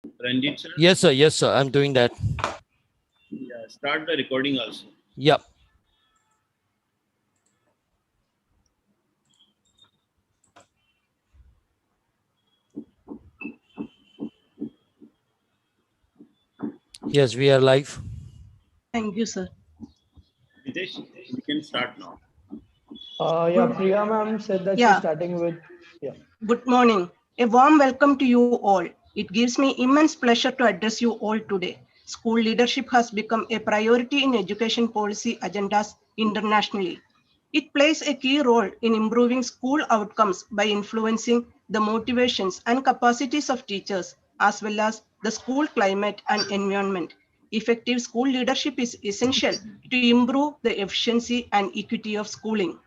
Ranjit sir, Yes, sir. Yes, sir. I'm doing that. yeah, start the recording also. Yep. Yes, we are live. Thank you, sir. Nitesh, we can start now. Yeah, Good, Priya ma'am said that she's yeah, starting with, yeah. good morning. A warm welcome to you all. It gives me immense pleasure to address you all today. School leadership has become a priority in education policy agendas internationally. It plays a key role in improving school outcomes by influencing the motivations and capacities of teachers, as well as the school climate and environment. Effective school leadership is essential to improve the efficiency and equity of schooling.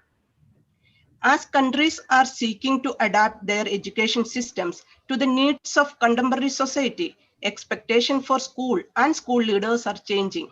As countries are seeking to adapt their education systems to the needs of contemporary society, expectations for school and school leaders are changing.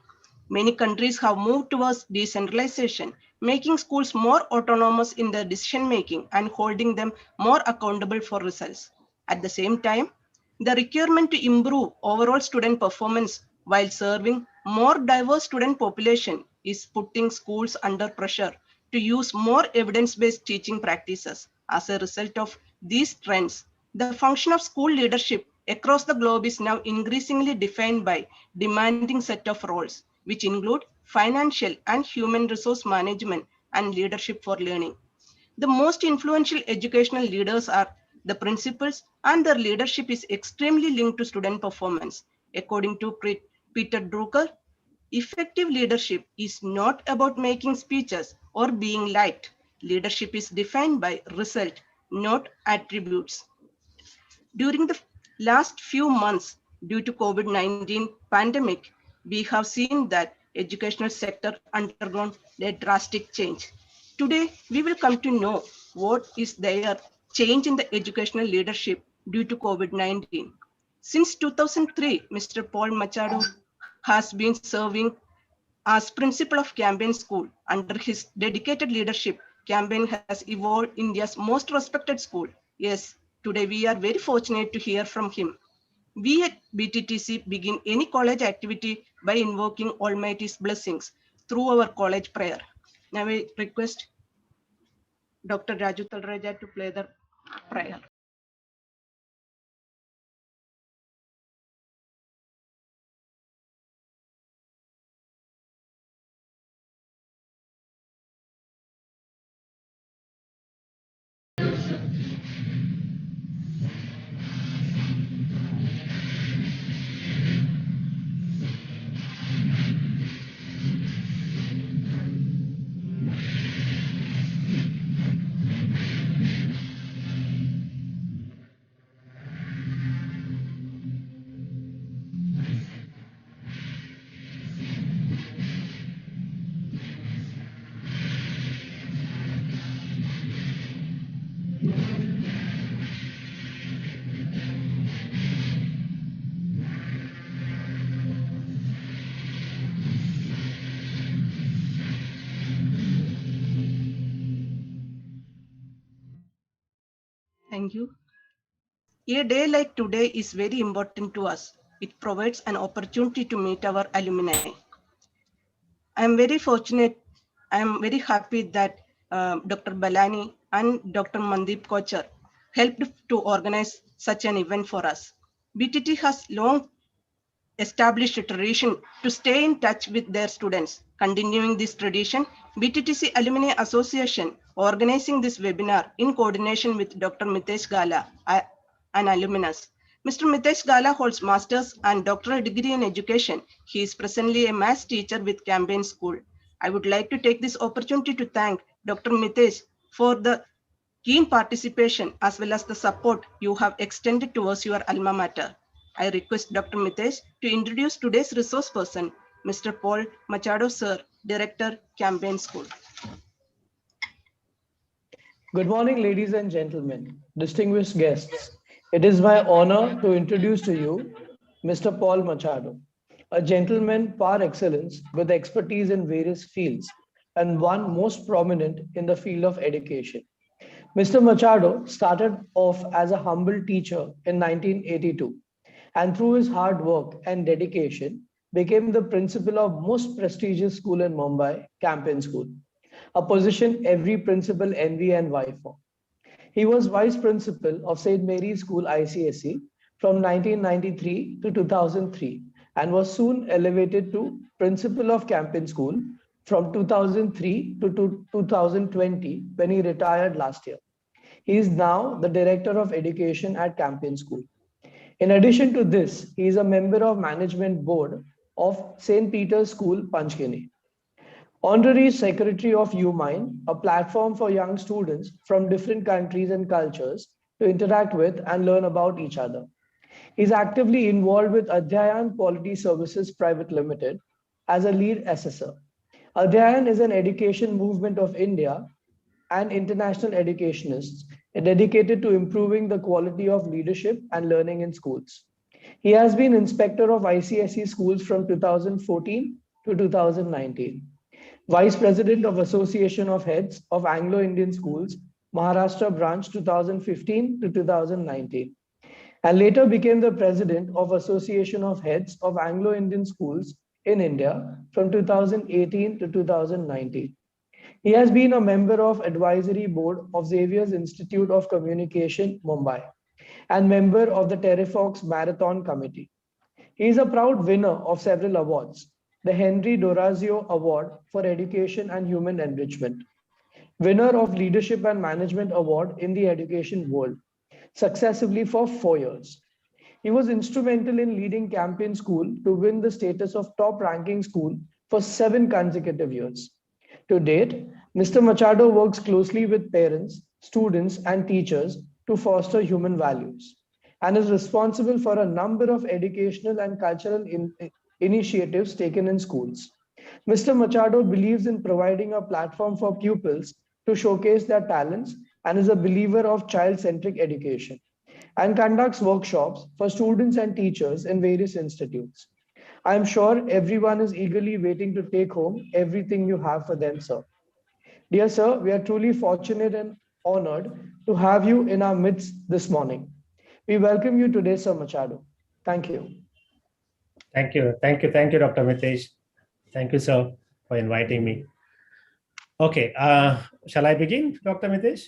Many countries have moved towards decentralization, making schools more autonomous in their decision making and holding them more accountable for results. At the same time, the requirement to improve overall student performance while serving more diverse student population is putting schools under pressure to use more evidence-based teaching practices. As a result of these trends, the function of school leadership across the globe is now increasingly defined by demanding set of roles, which include financial and human resource management and leadership for learning. The most influential educational leaders are the principals, and their leadership is extremely linked to student performance. According to Peter Drucker, effective leadership is not about making speeches or being liked. Leadership is defined by result, not attributes. During the last few months, due to COVID-19 pandemic, we have seen that educational sector undergone a drastic change. Today, we will come to know what is their change in the educational leadership due to COVID-19. Since 2003, Mr. Paul Machado has been serving as principal of Campaign School. Under his dedicated leadership, Campaign has evolved India's most respected school. Yes, today we are very fortunate to hear from him. We at BTTC begin any college activity by invoking Almighty's blessings through our college prayer. Now I request Dr. Raju Talreja to play the prayer. Thank you. A day like today is very important to us. It provides an opportunity to meet our alumni. I am very fortunate. I am very happy that Dr. Balani and Dr. Mandeep Kochar helped to organize such an event for us. BTT has long established a tradition to stay in touch with their students. Continuing this tradition, BTTC Alumni Association organizing this webinar in coordination with Dr. Mitesh Gala, an alumnus. Mr. Mitesh Gala holds master's and doctoral degree in education. He is presently a maths teacher with Campaign School. I would like to take this opportunity to thank Dr. Mitesh for the keen participation as well as the support you have extended towards your alma mater. I request Dr. Mitesh to introduce today's resource person, Mr. Paul Machado, Sir, Director, Campaign School. Good morning, ladies and gentlemen, distinguished guests. It is my honor to introduce to you Mr. Paul Machado, a gentleman par excellence with expertise in various fields and one most prominent in the field of education. Mr. Machado started off as a humble teacher in 1982 and through his hard work and dedication, became the principal of most prestigious school in Mumbai, Campion School, a position every principal envy and vie for. He was vice principal of St. Mary's School ICSE from 1993 to 2003 and was soon elevated to principal of Campion School from 2003 to 2020 when he retired last year. He is now the director of education at Campion School. In addition to this, he is a member of management board of St. Peter's School, Panchgani. Honorary Secretary of UMind, a platform for young students from different countries and cultures to interact with and learn about each other. He is actively involved with Adhyayan Quality Services Private Limited as a lead assessor. Adhyayan is an education movement of India and international educationists dedicated to improving the quality of leadership and learning in schools. He has been inspector of ICSE schools from 2014 to 2019. Vice President of Association of Heads of Anglo-Indian Schools, Maharashtra branch 2015 to 2019, and later became the President of Association of Heads of Anglo-Indian Schools in India from 2018 to 2019. He has been a member of Advisory Board of Xavier's Institute of Communication, Mumbai, and member of the Terrefox Marathon Committee. He is a proud winner of several awards, the Henry Dorazio Award for Education and Human Enrichment, winner of Leadership and Management Award in the education world, successively for 4 years. He was instrumental in leading Campion School to win the status of top ranking school for 7 consecutive years. To date, Mr. Machado works closely with parents, students, and teachers to foster human values and is responsible for a number of educational and cultural initiatives taken in schools. Mr. Machado believes in providing a platform for pupils to showcase their talents and is a believer of child-centric education and conducts workshops for students and teachers in various institutes. I am sure everyone is eagerly waiting to take home everything you have for them, sir. Dear sir, we are truly fortunate and honored to have you in our midst this morning. We welcome you today, Sir Machado. Thank you. Thank you, Dr. Mitesh. Thank you, sir, for inviting me. Okay, shall I begin, Dr. Mitesh?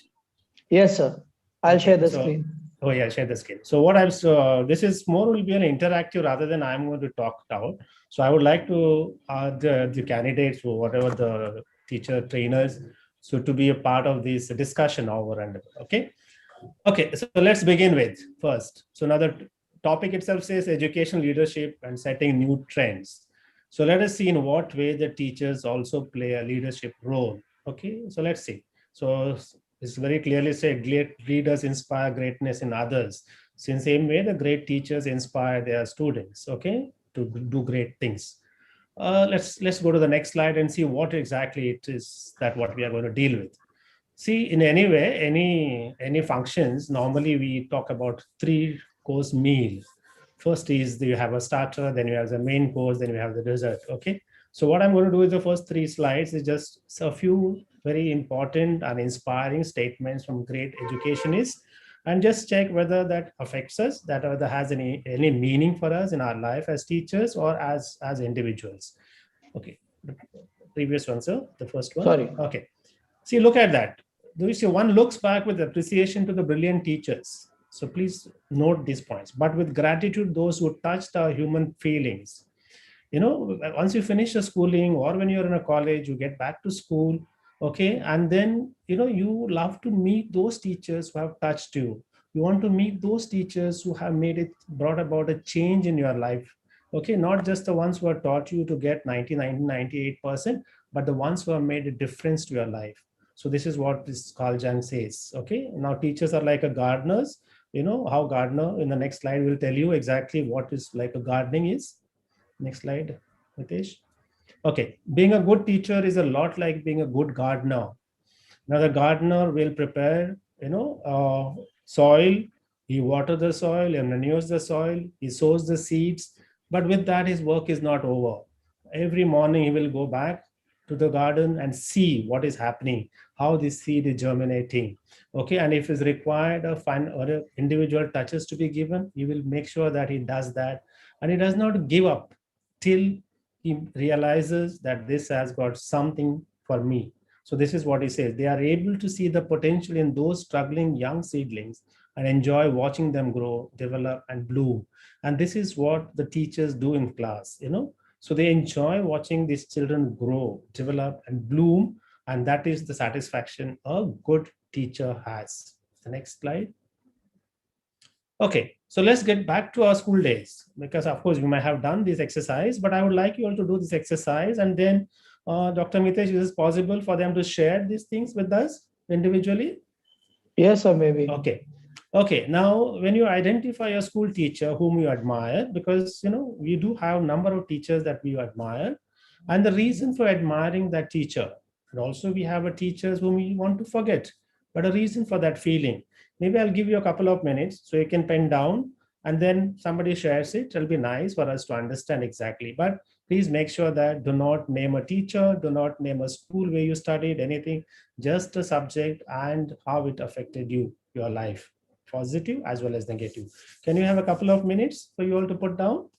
Yes, sir. I'll share the so, screen. Oh yeah, share the screen. So what this is more will be an interactive rather than I'm going to talk it out. So I would like to the candidates or whatever the teacher trainers, so to be a part of this discussion over and okay. Okay, so let's begin with first. So now the topic itself says education leadership and setting new trends. So let us see in what way the teachers also play a leadership role. Okay, so let's see. So it's very clearly said, great leaders inspire greatness in others. So in the same way, the great teachers inspire their students, okay, to do great things. Let's go to the next slide and see what exactly it is that what we are going to deal with. See, in any way, any functions, normally we talk about 3-course meal. First is you have a starter, then you have the main course, then you have the dessert, okay? So what I'm going to do with the first 3 slides is just a few very important and inspiring statements from great educationists and just check whether that affects us, that whether has any meaning for us in our life as teachers or as individuals. Okay, the previous one, sir, the first one. Sorry. Okay, see, look at that. You see, one looks back with appreciation to the brilliant teachers. So please note these points, but with gratitude, those who touched our human feelings. You know, once you finish your schooling or when you're in a college, you get back to school, okay, and then, you know, you love to meet those teachers who have touched you. You want to meet those teachers who have brought about a change in your life, okay, not just the ones who have taught you to get 98%, but the ones who have made a difference to your life. So this is what this Carl Jung says, okay. Now teachers are like a gardeners, you know, how gardener in the next slide will tell you exactly what is like a gardening is. Next slide, Nitesh. Okay, being a good teacher is a lot like being a good gardener. Now the gardener will prepare, you know, soil, he waters the soil and manures the soil, he sows the seeds, but with that his work is not over. Every morning he will go back to the garden and see what is happening, how the seed is germinating. Okay, and if it's required a fine or a individual touches to be given, you will make sure that he does that, and he does not give up till he realizes that this has got something for me. So this is what he says. They are able to see the potential in those struggling young seedlings and enjoy watching them grow, develop, and bloom. And this is what the teachers do in class, So they enjoy watching these children grow, develop, and bloom. And that is the satisfaction a good teacher has. The next slide. Okay, so let's get back to our school days, because of course we might have done this exercise, but I would like you all to do this exercise, and then Dr. Mitesh, is it possible for them to share these things with us individually? Yes, sir, maybe. Okay, now when you identify your school teacher whom you admire, because we do have a number of teachers that we admire, and the reason for admiring that teacher, and also we have a teachers whom we want to forget, but a reason for that feeling. Maybe I'll give you a couple of minutes so you can pen down, and then somebody shares it. It'll be nice for us to understand exactly. But please make sure that do not name a teacher, do not name a school where you studied, anything, just a subject and how it affected you, your life, positive as well as negative. Can you have a couple of minutes for you all to put down?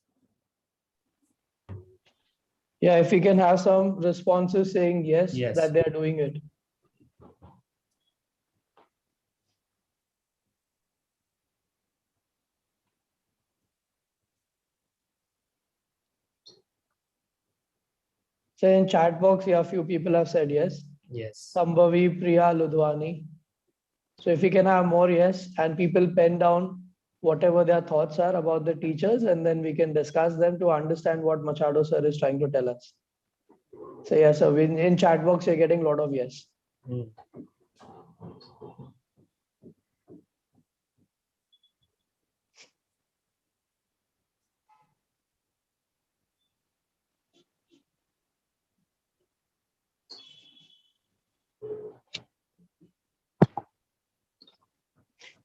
Yeah, if we can have some responses saying yes, Yes. that they're doing it. So in chat box, yeah, a few people have said yes. Yes. Sambhavi, Priya, Ludwani. So if we can have more yes, and people pen down whatever their thoughts are about the teachers, and then we can discuss them to understand what Machado sir is trying to tell us. So yes, so in chat box, you're getting a lot of yes.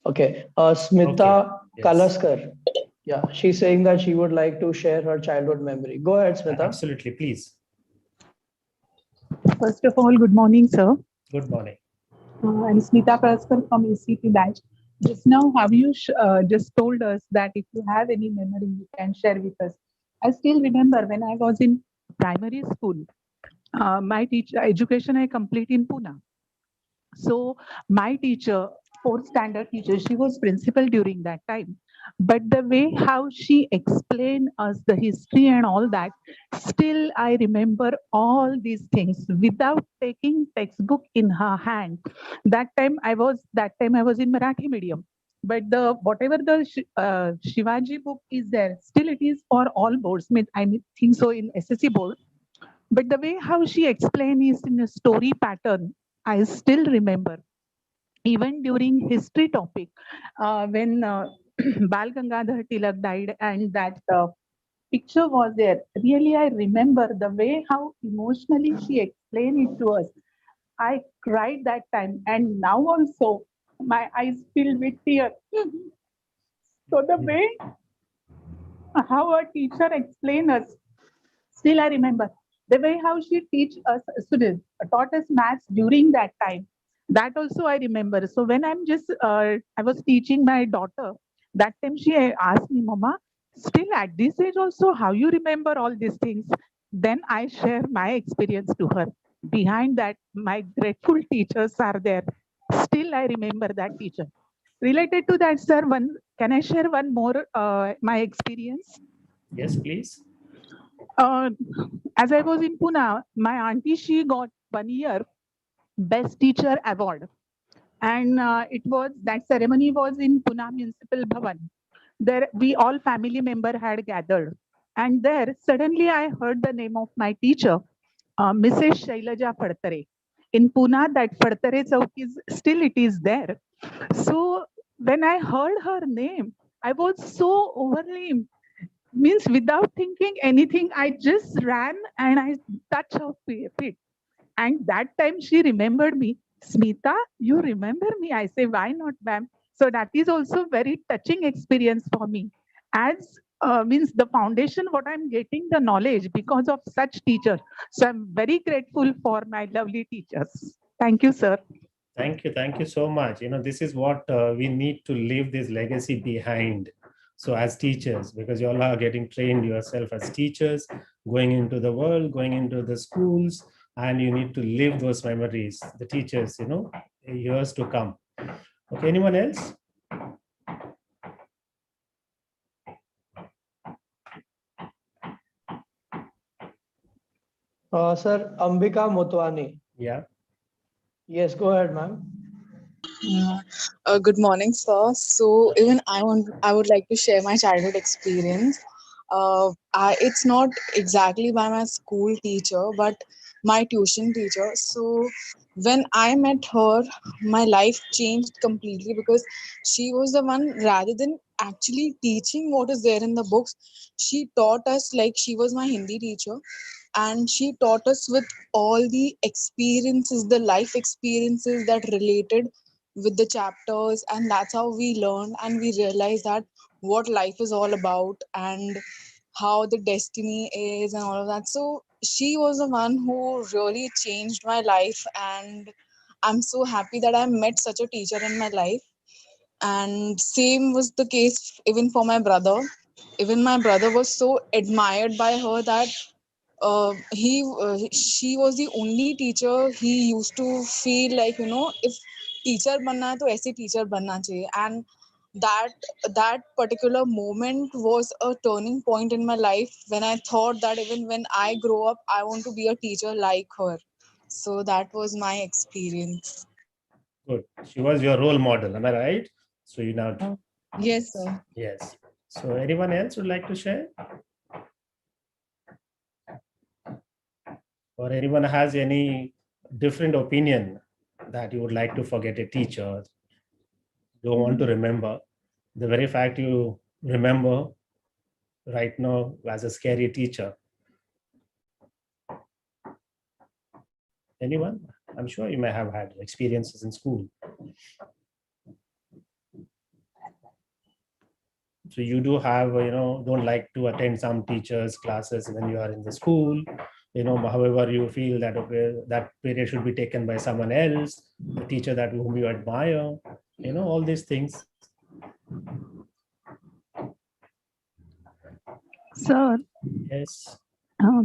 Okay, Smita Yes. Kalaskar. Yeah, she's saying that she would like to share her childhood memory. Go ahead, Smita. Absolutely, please. First of all, good morning, sir. Good morning. I'm Smita Karaskar from ACP batch. Just now, have you just told us that if you have any memory, you can share with us. I still remember when I was in primary school, my teacher education I complete in Pune. So my teacher, fourth standard teacher, she was principal during that time. But the way how she explained us the history and all that, still I remember all these things without taking textbook in her hand. That time I was in Marathi medium. But the whatever the Shivaji book is there, still it is for all boards. Think so in SSC board. But the way how she explained is in a story pattern, I still remember. Even during history topic, when Bal Gangadhar Tilak died and that picture was there, really I remember the way how emotionally she explained it to us. I cried that time, and now also my eyes filled with tears. So the way how a teacher explained us, still I remember the way how she taught us maths during that time. That also I remember. So when I was teaching my daughter. That time she asked me, Mama, still at this age also, how you remember all these things? Then I share my experience to her. Behind that, my grateful teachers are there. Still, I remember that teacher. Related to that, sir, can I share one more my experience? Yes, please. Uh, as I was in Pune, my auntie, she got 1 year Best Teacher Award. And that ceremony was in Pune Municipal Bhavan. There, we all family member had gathered. And there, suddenly I heard the name of my teacher, Mrs. Shailaja Fadtare. In Pune, that Fadtare Chowk is still it is there. So when I heard her name, I was so overwhelmed. Means without thinking anything, I just ran and I touched her feet. And that time she remembered me. Smita, you remember me? I say, why not, ma'am? So that is also very touching experience for me. As means the foundation, what I'm getting the knowledge because of such teacher. So I'm very grateful for my lovely teachers. Thank you, sir. Thank you so much. This is what we need to leave this legacy behind. So as teachers, because you all are getting trained yourself as teachers, going into the world, going into the schools, and you need to live those memories, the teachers, years to come. Okay, anyone else? Sir, Ambika Motwani. Yeah. Yes, go ahead, ma'am. Yeah. Good morning, sir. So even I would like to share my childhood experience. It's not exactly by my school teacher, but my tuition teacher. So when I met her, my life changed completely because she was the one, rather than actually teaching what is there in the books, she taught us like she was my Hindi teacher, and she taught us with all the experiences, the life experiences that related with the chapters, and that's how we learn and we realize that what life is all about and how the destiny is and all of that. So she was the one who really changed my life, and I'm so happy that I met such a teacher in my life. And same was the case even for my brother. Even my brother was so admired by her that she was the only teacher he used to feel like, if teacher बनना है तो ऐसे teacher बनना चाहिए. And that particular moment was a turning point in my life when I thought that even when I grow up I want to be a teacher like her. So that was my experience. Good. She was your role model, am I right? So you now. Yes, sir. Yes. So anyone else would like to share? Or anyone has any different opinion that you would like to forget a teacher, don't want to remember? The very fact you remember right now as a scary teacher. Anyone? I'm sure you may have had experiences in school. So you do have, don't like to attend some teachers' classes when you are in the school. However, you feel that okay, that period should be taken by someone else, the teacher that whom you admire. All these things. Sir, Yes.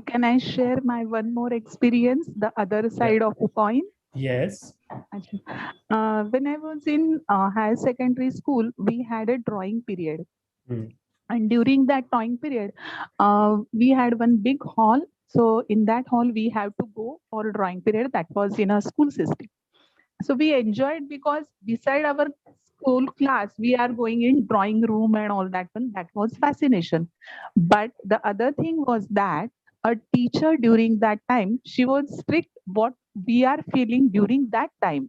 can I share my one more experience, the other side of the coin? Yes. When I was in higher secondary school, we had a drawing period. And during that drawing period, we had one big hall. So in that hall, we have to go for a drawing period that was in a school system. So we enjoyed because beside our school class, we are going in drawing room and all that one. That was fascination. But the other thing was that a teacher during that time, she was strict what we are feeling during that time.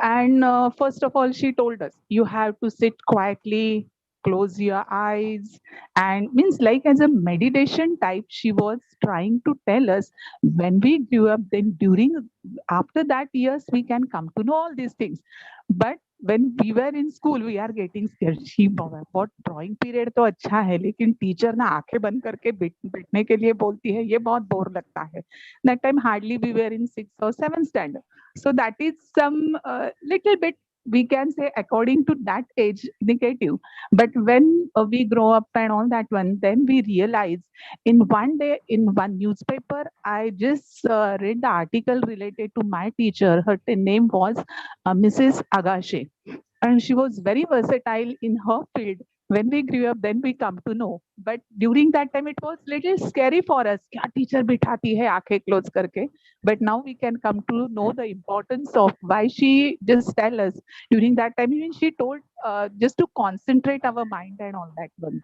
And first of all, she told us, you have to sit quietly, close your eyes, and means like as a meditation type, she was trying to tell us when we grew up, then during after that years, we can come to know all these things. But when we were in school, we are getting scared. She बहुत drawing period तो अच्छा है, लेकिन teacher ना आंखें बंद करके बैठने के लिए बोलती है, ये बहुत बोर लगता है. That time hardly we were in 6th or 7th standard. So that is some little bit, we can say according to that age negative. But when we grow up and all that one, then we realize in one day in one newspaper, I just read the article related to my teacher. Her name was Mrs. Agashe, and she was very versatile in her field. When we grew up, then we come to know. But during that time, it was little scary for us. क्या teacher बिठाती है आंखें close करके. But now we can come to know the importance of why she just tell us during that time. Even she told just to concentrate our mind and all that one.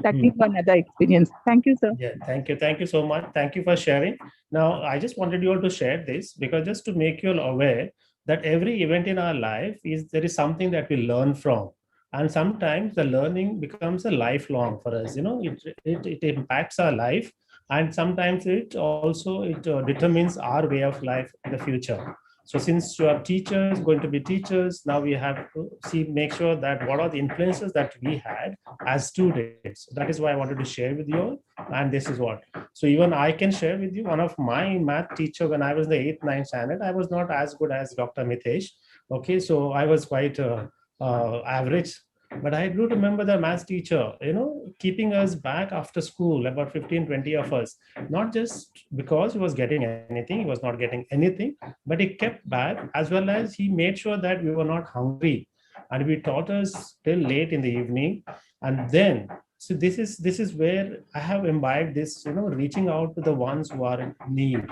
That is one other experience. Thank you, sir. Yeah, thank you. Thank you so much. Thank you for sharing. Now, I just wanted you all to share this because just to make you all aware that every event in our life there is something that we learn from. And sometimes the learning becomes a lifelong for us. It impacts our life. And sometimes it also determines our way of life in the future. So since you are teachers, going to be teachers, now we have to make sure that what are the influences that we had as students. That is why I wanted to share with you all. And this is what. So even I can share with you one of my math teacher when I was in the 8th, 9th standard. I was not as good as Dr. Mitesh. Okay, so I was quite average. But I do remember the math teacher, keeping us back after school, about 15, 20 of us, not just because he was getting anything, he was not getting anything, but he kept back, as well as he made sure that we were not hungry. And we taught us till late in the evening. And then, so this is where I have imbibed this, reaching out to the ones who are in need.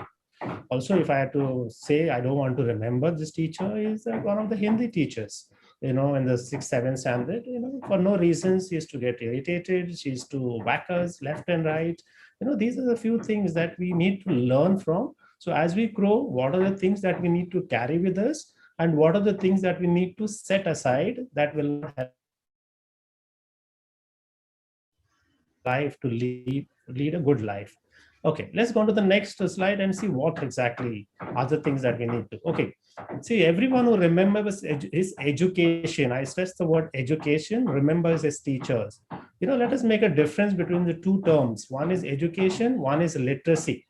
Also, if I had to say, I don't want to remember this teacher, is one of the Hindi teachers, in the 6th, 7th standard, for no reasons, she used to get irritated. She used to whack us left and right. These are the few things that we need to learn from. So as we grow, what are the things that we need to carry with us? And what are the things that we need to set aside that will not help life to lead a good life. Okay, let's go on to the next slide and see what exactly are the things that we need to. Okay, see, everyone who remembers his education, I stress the word education, remembers his teachers. Let us make a difference between the two terms. One is education, one is literacy.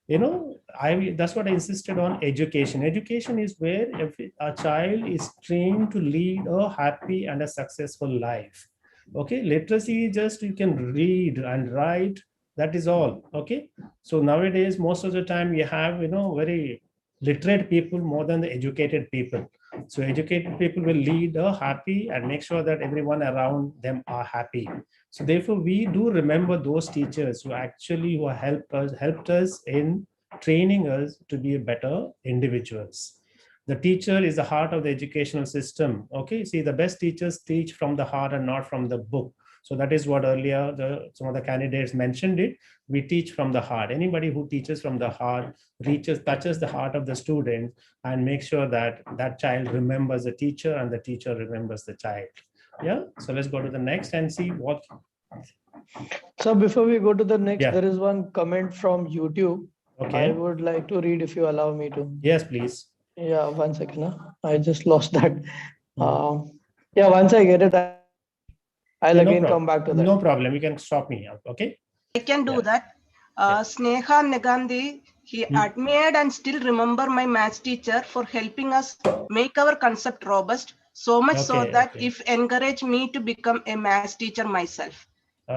That's what I insisted on, education. Education is where a child is trained to lead a happy and a successful life. Okay, literacy is just you can read and write, that is all. Okay, so nowadays most of the time we have very literate people more than the educated people. So educated people will lead a happy and make sure that everyone around them are happy. So therefore we do remember those teachers who helped us in training us to be better individuals. The teacher is the heart of the educational system. Okay, see, the best teachers teach from the heart and not from the book. So that is what earlier some of the candidates mentioned it. We teach from the heart. Anybody who teaches from the heart touches the heart of the student and makes sure that that child remembers the teacher and the teacher remembers the child. Yeah, so let's go to the next and see what. So before we go to the next, Yeah. there is one comment from YouTube. Okay. I would like to read if you allow me to. Yes, please. Yeah, 1 second. I just lost that. Yeah, once I get it, I'll again come back to that. No problem. You can stop me up. Okay. I can do that. Sneha Negandhi, he admired and still remember my maths teacher for helping us make our concept robust, so much so that if encouraged me to become a maths teacher myself.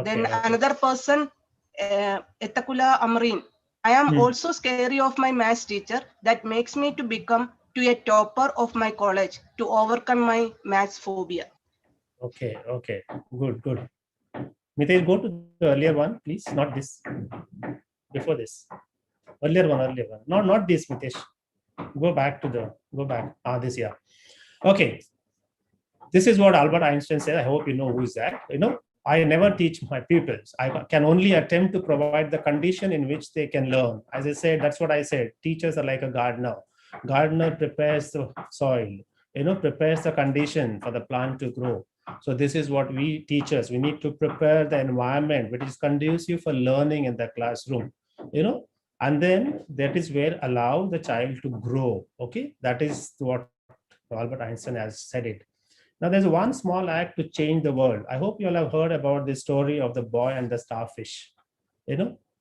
Then another person, Etakula Amreen, I am also scary of my maths teacher that makes me to become a topper of my college to overcome my maths phobia. Okay, good. Mitesh, go to the earlier one, please. Not this. Before this. Earlier one. Not this, Mitesh. Go back. This, yeah. Okay. This is what Albert Einstein said. I hope you know who is that. I never teach my pupils. I can only attempt to provide the condition in which they can learn. As I said, that's what I said. Teachers are like a gardener. Gardener prepares the soil, prepares the condition for the plant to grow. So this is what we teachers, we need to prepare the environment which is conducive for learning in the classroom, and then that is where allow the child to grow. Okay, that is what Albert Einstein has said it. Now there's one small act to change the world. I hope you all have heard about the story of the boy and the starfish.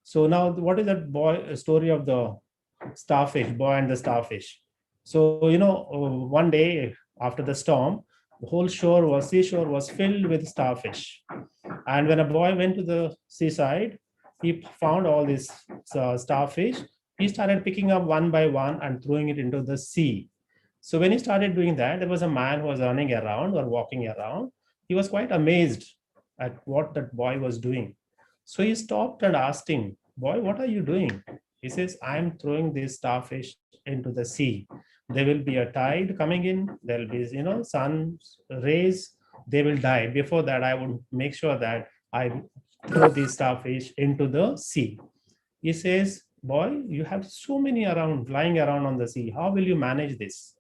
So now what is that story of the starfish, boy and the starfish? So one day after the storm, the whole seashore was filled with starfish. And when a boy went to the seaside, he found all these starfish. He started picking up one by one and throwing it into the sea. So when he started doing that, there was a man who was running around or walking around. He was quite amazed at what that boy was doing. So he stopped and asked him, "Boy, what are you doing?" He says, "I'm throwing these starfish into the sea. There will be a tide coming in. There will be, sun rays. They will die. Before that, I would make sure that I throw these starfish into the sea." He says, "Boy, you have so many flying around on the sea. How will you manage this?"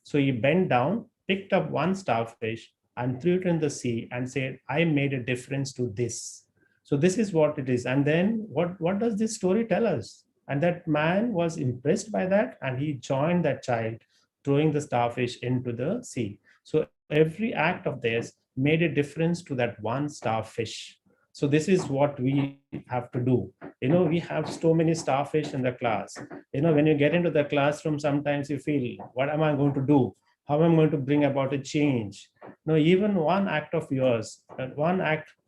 So he bent down, picked up one starfish and threw it in the sea and said, "I made a difference to this." So this is what it is. And then what does this story tell us? And that man was impressed by that and he joined that child throwing the starfish into the sea. So every act of theirs made a difference to that one starfish. So this is what we have to do. We have so many starfish in the class. When you get into the classroom, sometimes you feel, what am I going to do? How am I going to bring about a change? No, even one act of yours,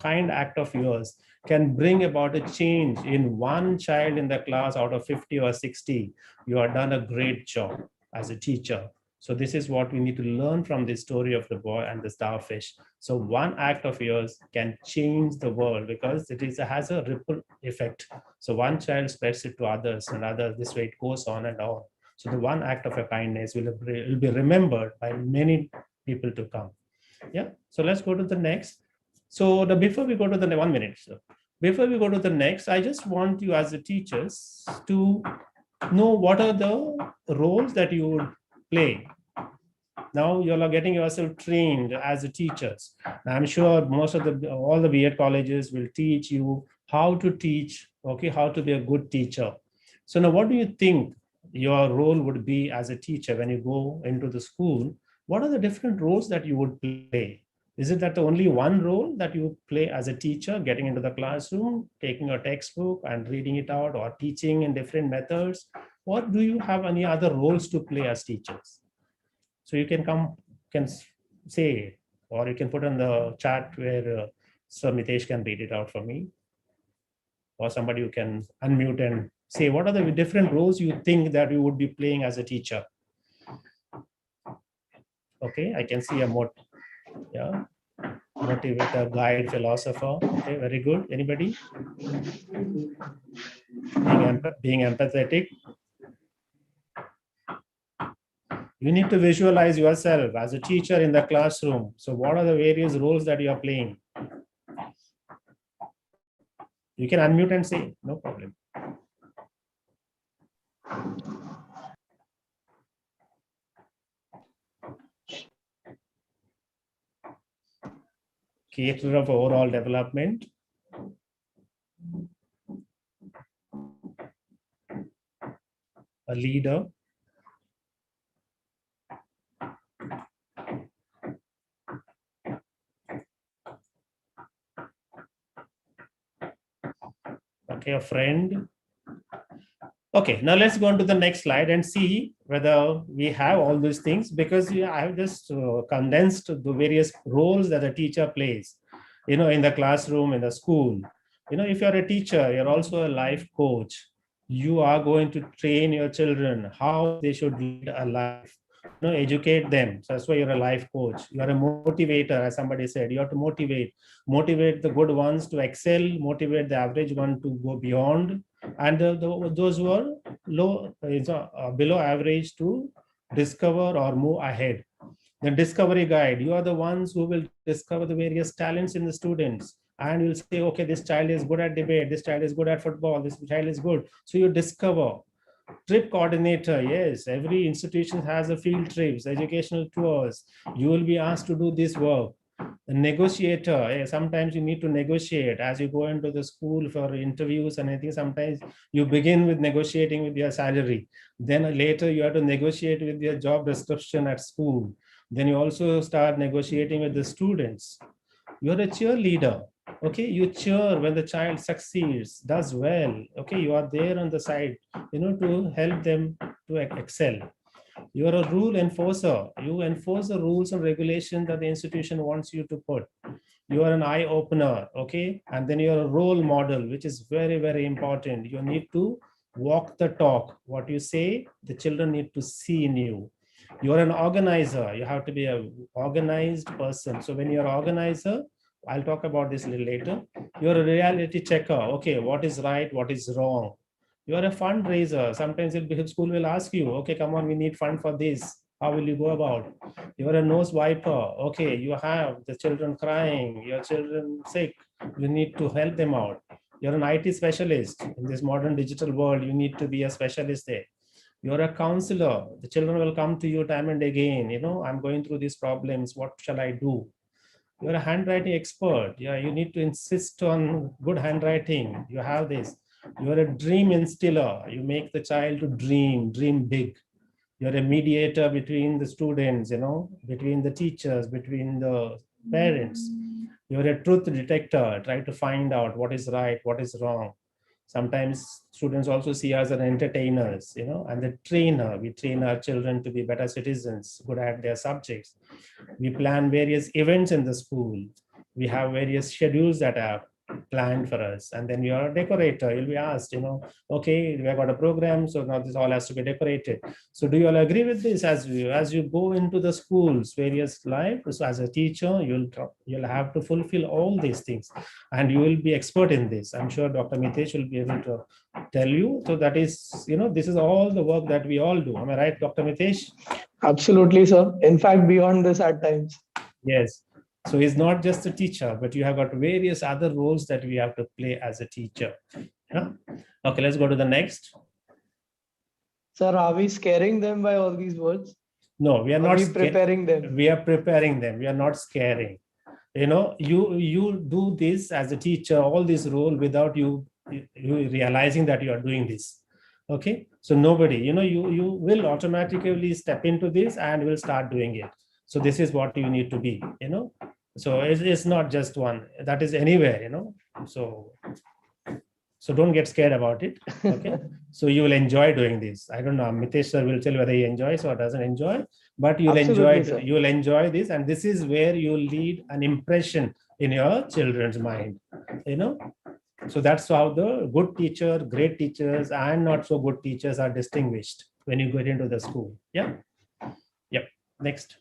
kind act of yours can bring about a change in one child in the class out of 50 or 60. You have done a great job as a teacher. So this is what we need to learn from the story of the boy and the starfish. So one act of yours can change the world because has a ripple effect. So one child spreads it to others and others. This way it goes on and on. So the one act of a kindness will be remembered by many people to come. Yeah. So let's go to the next. So before we go to the 1 minute, so before we go to the next, I just want you as the teachers to know what are the roles that you would play. Now you are getting yourself trained as a teachers. I'm sure all the B.Ed colleges will teach you how to teach, okay, how to be a good teacher. So now what do you think your role would be as a teacher when you go into the school? What are the different roles that you would play? Is it that the only one role that you play as a teacher, getting into the classroom, taking a textbook and reading it out, or teaching in different methods? Or do you have any other roles to play as teachers? So you can say, or you can put in the chat where Sir Mitesh can read it out for me, or somebody who can unmute and say, what are the different roles you think that you would be playing as a teacher? Okay, I can see a motivator, guide, philosopher. Okay, very good. Anybody? Being empathetic. You need to visualize yourself as a teacher in the classroom. So what are the various roles that you are playing? You can unmute and say, no problem. Creator of overall development. A leader. Okay, a friend. Okay, now let's go on to the next slide and see whether we have all these things, because I have just condensed the various roles that a teacher plays, in the classroom, in the school. If you're a teacher, you're also a life coach. You are going to train your children how they should lead a life, educate them. So that's why you're a life coach. You're a motivator, as somebody said. You have to motivate the good ones to excel, motivate the average one to go beyond, and those who are below average to discover or move ahead. The discovery guide, you are the ones who will discover the various talents in the students, and you'll say, okay, this child is good at debate, this child is good at football, this child is good. So you discover. Trip coordinator, yes, every institution has a field trips, educational tours. You will be asked to do this work. The negotiator, sometimes you need to negotiate as you go into the school for interviews and anything. Sometimes you begin with negotiating with your salary, then later you have to negotiate with your job description at school. Then you also start negotiating with the students. You're a cheerleader. Okay, you cheer when the child succeeds, does well. Okay, you are there on the side, to help them to excel. You're a rule enforcer. You enforce the rules and regulations that the institution wants you to put. You are an eye opener. Okay, and then you're a role model, which is very, very important. You need to walk the talk. What you say, the children need to see in you. You're an organizer. You have to be an organized person. So when you're an organizer, I'll talk about this a little later. You're a reality checker. Okay, what is right, what is wrong? You're a fundraiser. Sometimes school will ask you, okay, come on, we need fund for this. How will you go about? You're a nose wiper. Okay, you have the children crying, your children sick. You need to help them out. You're an IT specialist. In this modern digital world, you need to be a specialist there. You're a counselor. The children will come to you time and again. I'm going through these problems. What shall I do? You're a handwriting expert. Yeah, you need to insist on good handwriting. You have this. You're a dream instiller. You make the child to dream big. You're a mediator between the students, between the teachers, between the parents. You're a truth detector, try to find out what is right, what is wrong. Sometimes students also see us as entertainers, and the trainer. We train our children to be better citizens, good at their subjects. We plan various events in the school. We have various schedules that are planned for us. And then you're a decorator. You'll be asked, okay, we have got a program, so now this all has to be decorated. So do you all agree with this as you go into the schools, various life? So as a teacher, you'll have to fulfill all these things, and you will be expert in this. I'm sure Dr. Mitesh will be able to tell you. So that is, this is all the work that we all do. Am I right, Dr. Mitesh? Absolutely, sir. In fact, beyond this at times. Yes. So he's not just a teacher, but you have got various other roles that we have to play as a teacher. Yeah. Okay, let's go to the next. Sir, are we scaring them by all these words? No, we are Are not we preparing them? We are preparing them. We are not scaring. You do this as a teacher, all this role without you realizing that you are doing this. Okay. So nobody, you will automatically step into this and will start doing it. So this is what you need to be, So it's not just one. That is anywhere, So don't get scared about it. Okay. So you will enjoy doing this. I don't know. Mitesh sir will tell whether he enjoys or doesn't enjoy, but you'll Absolutely, enjoy sir. you'll enjoy this, and this is where you lead an impression in your children's mind. So that's how the good teacher, great teachers, and not so good teachers are distinguished when you get into the school. Yeah. Yep. Next.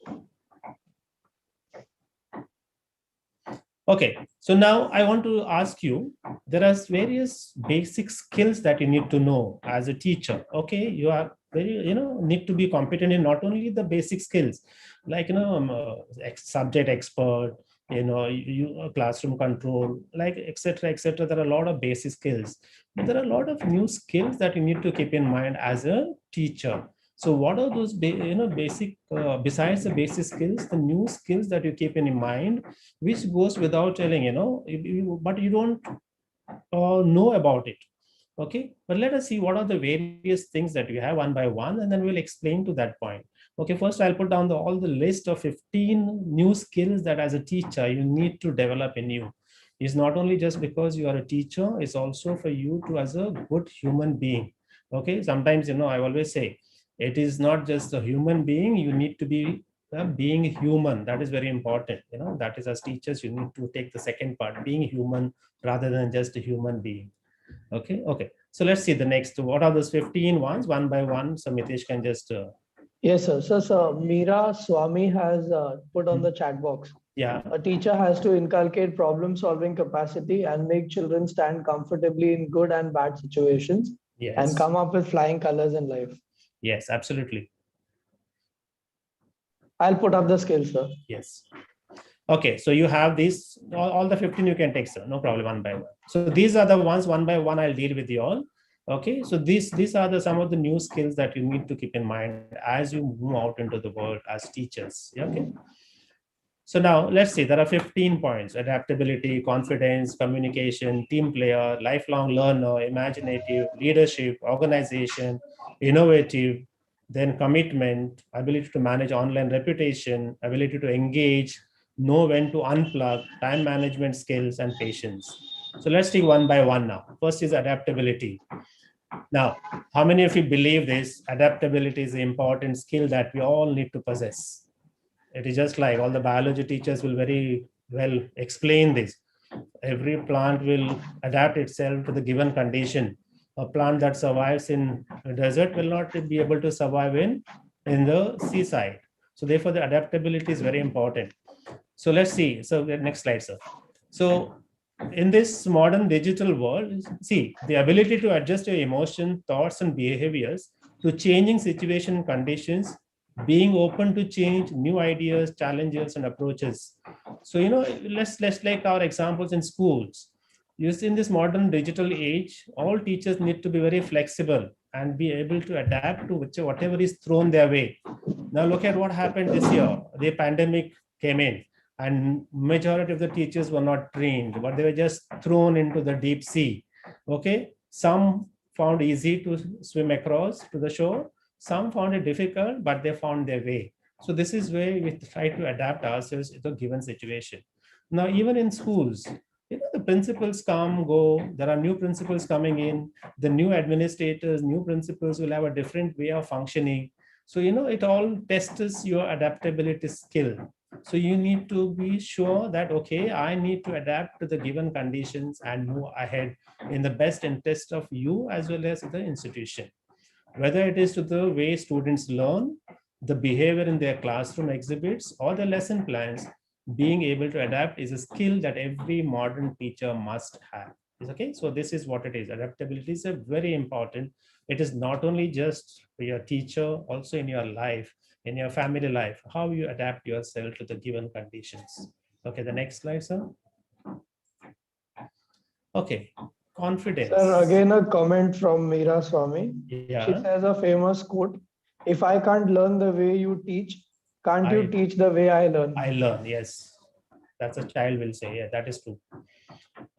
Okay, so now I want to ask you, there are various basic skills that you need to know as a teacher. Okay, you are very, need to be competent in not only the basic skills, like, subject expert, classroom control, like, etc., etc. There are a lot of basic skills, but there are a lot of new skills that you need to keep in mind as a teacher. So what are those, basic, besides the basic skills, the new skills that you keep in mind, which goes without telling, but you don't know about it. Okay, but let us see what are the various things that we have one by one, and then we'll explain to that point. Okay, first I'll put down all the list of 15 new skills that as a teacher you need to develop in you. It's not only just because you are a teacher, it's also for you to as a good human being. Okay, sometimes, I always say, it is not just a human being, you need to be being human. That is very important. That is, as teachers, you need to take the second part, being human rather than just a human being. Okay, so let's see the next. What are those 15 ones, one by one? So Mitesh can just Yes, sir. So Meera Swami has put on the chat box. Yeah. A teacher has to inculcate problem-solving capacity and make children stand comfortably in good and bad situations. Yes. And come up with flying colors in life. Yes, absolutely. I'll put up the skills, sir. Yes. Okay, so you have these, all the 15 you can take, sir. No problem, one by one. So these are the ones, one by one, I'll deal with you all. Okay, so these are some of the new skills that you need to keep in mind as you move out into the world as teachers. Okay. So now let's see, there are 15 points: adaptability, confidence, communication, team player, lifelong learner, imaginative, leadership, organization, innovative, then commitment, ability to manage online reputation, ability to engage, know when to unplug, time management skills, and patience. So let's take one by one now. First is adaptability. Now, how many of you believe this? Adaptability is an important skill that we all need to possess. It is just like all the biology teachers will very well explain this. Every plant will adapt itself to the given condition. A plant that survives in a desert will not be able to survive in the seaside. So therefore, the adaptability is very important. So let's see. So next slide, sir. So in this modern digital world, see, the ability to adjust your emotion, thoughts, and behaviors to changing situation conditions, being open to change, new ideas, challenges, and approaches. So, let's take our examples in schools. Used in this modern digital age, all teachers need to be very flexible and be able to adapt to whatever is thrown their way. Now, look at what happened this year. The pandemic came in, and majority of the teachers were not trained, but they were just thrown into the deep sea. Okay, some found easy to swim across to the shore, Some found it difficult, but they found their way. So this is where we try to adapt ourselves to the given situation. Now, even in schools, the principals come, go, there are new principals coming in, the new administrators, new principals will have a different way of functioning. So, it all tests your adaptability skill. So you need to be sure that, okay, I need to adapt to the given conditions and move ahead in the best interest of you as well as the institution. Whether it is to the way students learn, the behavior in their classroom exhibits, or the lesson plans, being able to adapt is a skill that every modern teacher must have. Okay, so this is what it is. Adaptability is a very important. It is not only just for your teacher, also in your life, in your family life, how you adapt yourself to the given conditions. Okay, the next slide, sir. Okay, confidence. Sir, again a comment from Meera Swami. Yeah. She says a famous quote, if I can't learn the way you teach, can't you teach the way I learn? I learn, yes. That's a child will say, yeah, that is true.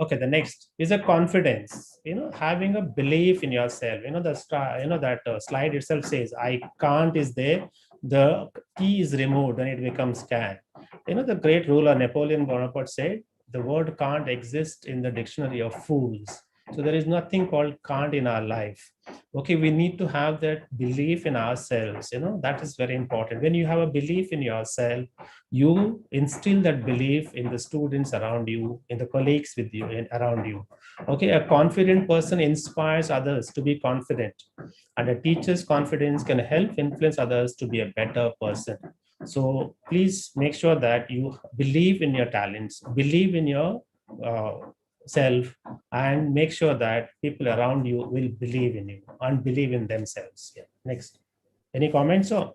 Okay, the next is a confidence, having a belief in yourself. That slide itself says, I can't is there, the key is removed and it becomes can. The great ruler Napoleon Bonaparte said, the word can't exist in the dictionary of fools. So there is nothing called can't in our life. Okay, we need to have that belief in ourselves. That is very important. When you have a belief in yourself, you instill that belief in the students around you, in the colleagues with you and around you. Okay, a confident person inspires others to be confident, and a teacher's confidence can help influence others to be a better person. So please make sure that you believe in your talents, believe in your self, and make sure that people around you will believe in you and believe in themselves. Yeah. Next, any comments? Okay.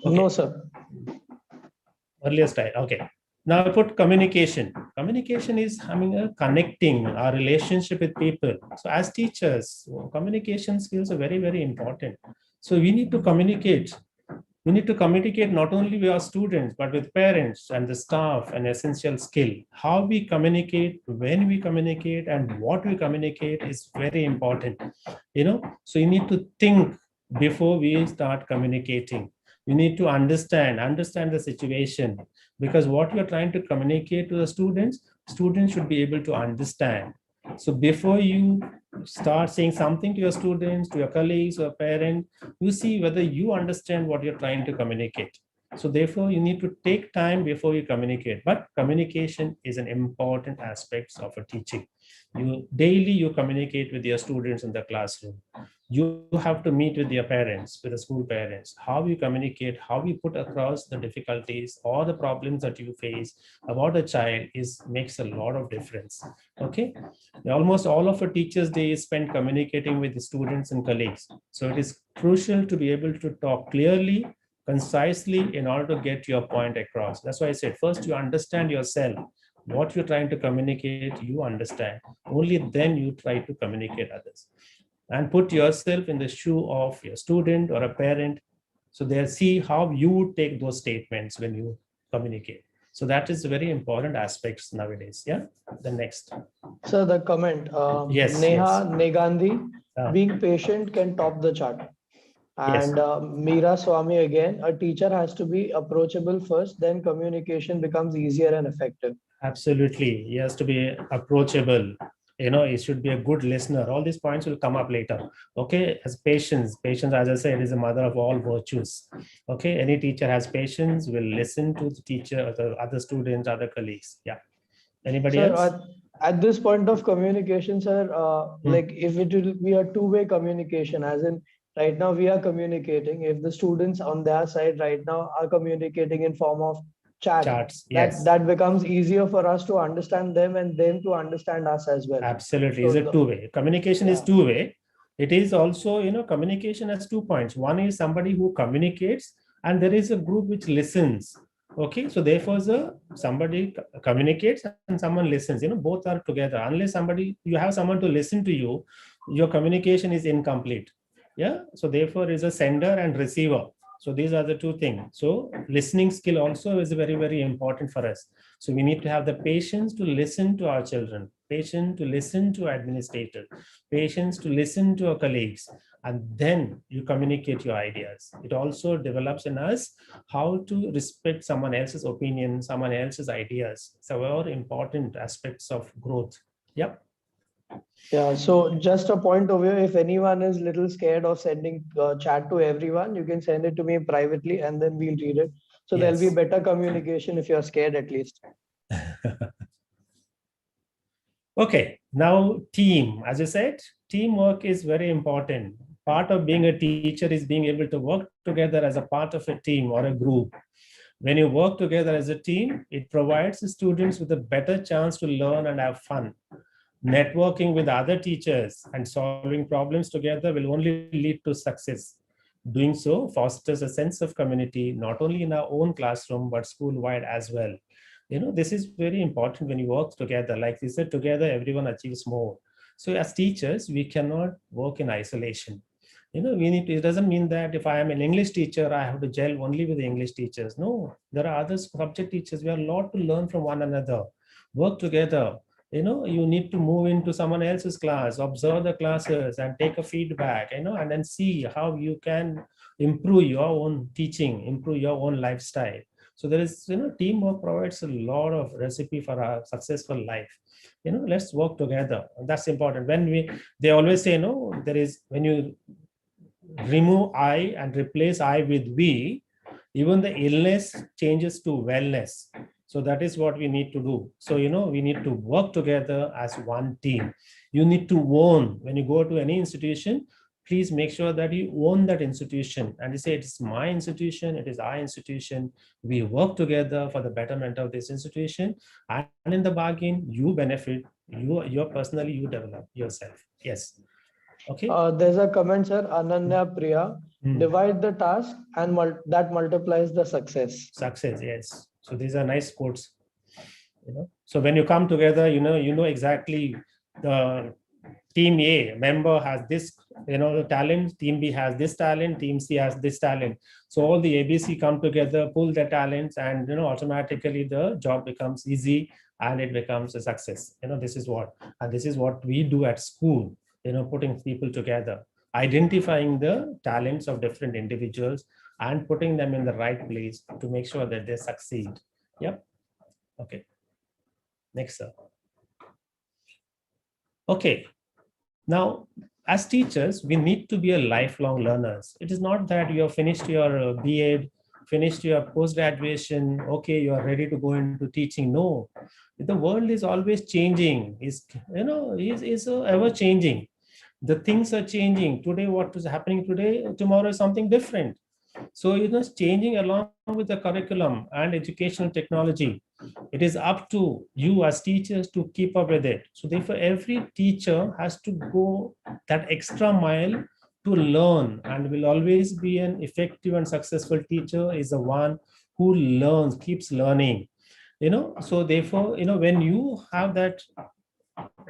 No, sir. Earlier style. Okay. Now I put communication. Communication is having a connecting our relationship with people. So as teachers, communication skills are very, very important. So we need to communicate. We need to communicate not only with our students, but with parents and the staff, an essential skill. How we communicate, when we communicate, and what we communicate is very important. So you need to think before we start communicating. You need to understand the situation, because what you're trying to communicate to the students should be able to understand. So before you start saying something to your students, to your colleagues or parent, you see whether you understand what you're trying to communicate. So therefore, you need to take time before you communicate. But communication is an important aspect of a teaching. You communicate with your students in the classroom. You have to meet with your parents, with the school parents. How you communicate, how you put across the difficulties or the problems that you face about a child makes a lot of difference. Okay, almost all of a teacher's day is spent communicating with the students and colleagues. So it is crucial to be able to talk clearly, concisely, in order to get your point across. That's why I said first you understand yourself, what you're trying to communicate, you understand. Only then you try to communicate others. And put yourself in the shoe of your student or a parent, so they'll see how you would take those statements when you communicate. So that is very important aspects nowadays. Yeah. The next. So the comment, Yes, Neha yes. Negandhi, being patient can top the chart. Yes. And Meera Swami again, a teacher has to be approachable first, then communication becomes easier and effective. Absolutely. He has to be approachable. He should be a good listener. All these points will come up later. Okay. As patience, as I said, is the mother of all virtues. Okay. Any teacher has patience, will listen to the teacher, the other students, other colleagues. Yeah. Anybody Sir, else? at this point of communication, sir, like if it will be a two-way communication, as in right now we are communicating, if the students on their side right now are communicating in form of chats, yes. that becomes easier for us to understand them and them to understand us as well. Absolutely. So It's a two-way. Communication is two-way. It is also, communication has 2 points. One is somebody who communicates, and there is a group which listens. Okay, so therefore somebody communicates and someone listens. Both are together. Unless you have someone to listen to you, your communication is incomplete. Yeah, so therefore is a sender and receiver. So these are the two things. So listening skill also is very, very important for us. So we need to have the patience to listen to our children, patience to listen to administrators, patience to listen to our colleagues, and then you communicate your ideas. It also develops in us how to respect someone else's opinion, someone else's ideas. So very important aspects of growth. Yep. Yeah, so just a point of view, if anyone is little scared of sending chat to everyone, you can send it to me privately and then we'll read it. So there'll be Yes. better communication if you're scared at least. Okay, now team. As I said, teamwork is very important. Part of being a teacher is being able to work together as a part of a team or a group. When you work together as a team, it provides the students with a better chance to learn and have fun. Networking with other teachers and solving problems together will only lead to success. Doing so fosters a sense of community, not only in our own classroom, but school-wide as well. This is very important when you work together. Like you said, together, everyone achieves more. So as teachers, we cannot work in isolation. It doesn't mean that if I am an English teacher, I have to gel only with the English teachers. No, there are other subject teachers. We have a lot to learn from one another. Work together. You need to move into someone else's class, observe the classes and take a feedback, and then see how you can improve your own teaching, improve your own lifestyle. So there is, teamwork provides a lot of recipe for a successful life. Let's work together. That's important. They always say, no, there is, when you remove I and replace I with we, even the illness changes to wellness. So that is what we need to do. So, we need to work together as one team. You need to own, when you go to any institution, please make sure that you own that institution and you say, it is my institution, it is our institution. We work together for the betterment of this institution. And in the bargain, you benefit, you personally, you develop yourself. Yes. Okay. There's a comment, sir, Ananya Priya. Divide the task and that multiplies the success. Success, yes. So these are nice quotes. So when you come together, you know exactly the team A member has this, talent. Team B has this talent. Team C has this talent. So all the ABC come together, pull their talents, and automatically the job becomes easy and it becomes a success. This is what we do at school. Putting people together, identifying the talents of different individuals and putting them in the right place to make sure that they succeed. Yep. Okay. Next, sir. Okay. Now, as teachers, we need to be a lifelong learners. It is not that you have finished your B.Ed, finished your post-graduation, okay, you are ready to go into teaching. No, the world is always changing. Is ever changing. The things are changing. Today, what is happening today, tomorrow is something different. So, it's changing along with the curriculum and educational technology. It is up to you as teachers to keep up with it. So therefore, every teacher has to go that extra mile to learn, and will always be an effective and successful teacher is the one who learns, keeps learning. So therefore, when you have that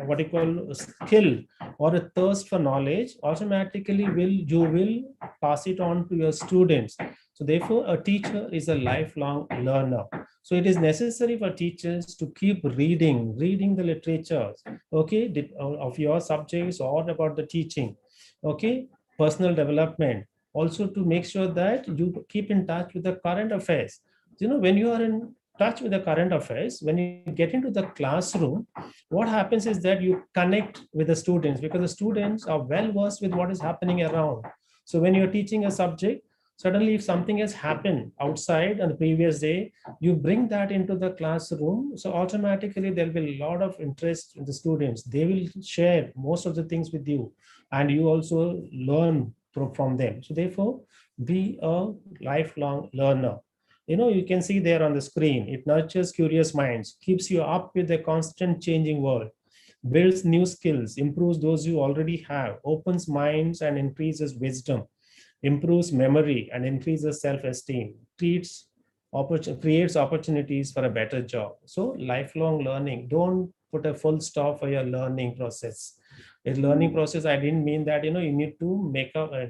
what you call a skill or a thirst for knowledge, automatically you will pass it on to your students. So therefore, a teacher is a lifelong learner. So it is necessary for teachers to keep reading the literatures, okay, of your subjects or about the teaching, okay, personal development. Also to make sure that you keep in touch with the current affairs. When you are in touch with the current affairs, when you get into the classroom, what happens is that you connect with the students because the students are well versed with what is happening around. So when you're teaching a subject, suddenly if something has happened outside on the previous day, you bring that into the classroom. So automatically there'll be a lot of interest in the students. They will share most of the things with you and you also learn from them. So therefore, be a lifelong learner. You can see there on the screen, it nurtures curious minds, keeps you up with the constant changing world, builds new skills, improves those you already have, opens minds and increases wisdom, improves memory and increases self-esteem, creates opportunities for a better job. So lifelong learning, don't put a full stop for your learning process. A learning process, I didn't mean that, you need to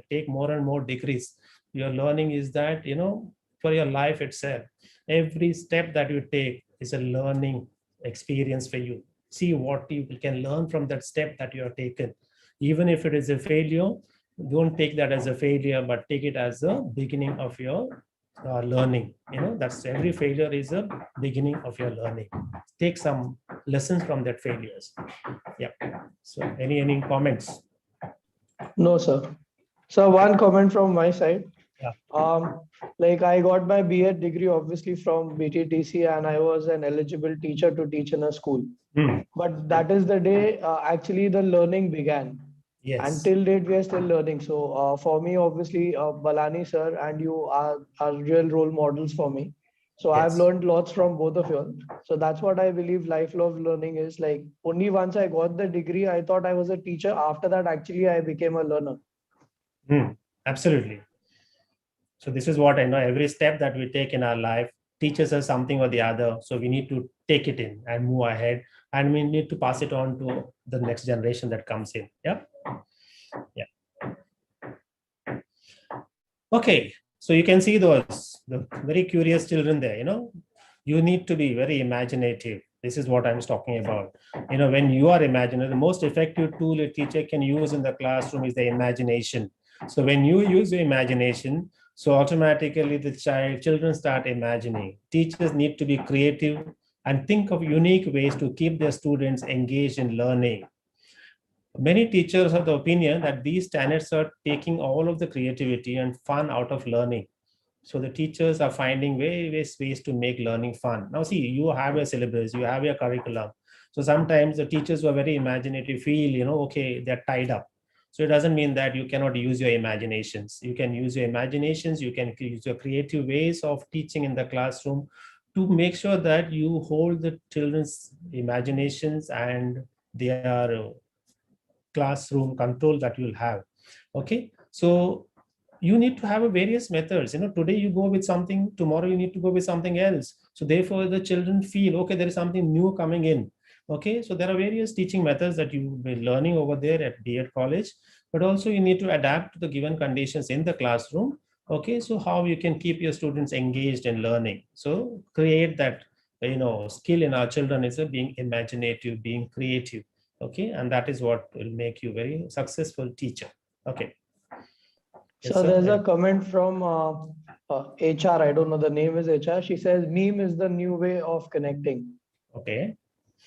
take more and more degrees. Your learning is that, for your life itself. Every step that you take is a learning experience for you. see what you can learn from that step that you have taken. Even if it is a failure, don't take that as a failure, but take it as a beginning of your learning. That's every failure is a beginning of your learning. Take some lessons from that failures. Yeah. So any comments? No, sir. So one comment from my side. Yeah. Like I got my B.Ed degree obviously from BTTC, and I was an eligible teacher to teach in a school. But that is the day actually the learning began. Yes. Until date, we are still learning. So for me, obviously, Balani sir and you are real role models for me. So I've Yes. learned lots from both of you. So that's what I believe lifelong learning is. Like only once I got the degree, I thought I was a teacher. After that, actually, I became a learner. Absolutely. So this is what I know. Every step that we take in our life teaches us something or the other. So we need to take it in and move ahead, and we need to pass it on to the next generation that comes in. Yeah. Okay. So you can see the very curious children there. You need to be very imaginative. This is what I'm talking about. When you are imaginative, the most effective tool a teacher can use in the classroom is the imagination. So when you use your imagination, so automatically the children start imagining. Teachers need to be creative and think of unique ways to keep their students engaged in learning. Many teachers have the opinion that these standards are taking all of the creativity and fun out of learning. So the teachers are finding various ways to make learning fun. Now see, you have a syllabus, you have your curriculum. So sometimes the teachers who are very imaginative feel, okay, they're tied up. So it doesn't mean that you cannot use your imaginations. You can use your imaginations, you can use your creative ways of teaching in the classroom to make sure that you hold the children's imaginations and their classroom control that you'll have. Okay, so you need to have a various methods. Today you go with something, tomorrow you need to go with something else. So therefore the children feel, okay, there is something new coming in. Okay, so there are various teaching methods that you will be learning over there at B.Ed college, but also you need to adapt to the given conditions in the classroom. Okay, so how you can keep your students engaged in learning. So create that, skill in our children is being imaginative, being creative. Okay, and that is what will make you very successful teacher. Okay. Yes, So sir. there's a comment from HR. I don't know, the name is HR. She says meme is the new way of connecting. Okay.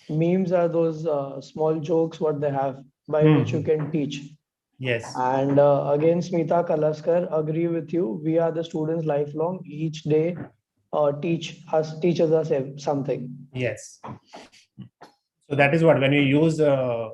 Memes are those small jokes what they have by which you can teach. Yes. And again, Smita Kalaskar, agree with you. We are the students lifelong. Each day teaches us something. Yes. So that is what, when you use the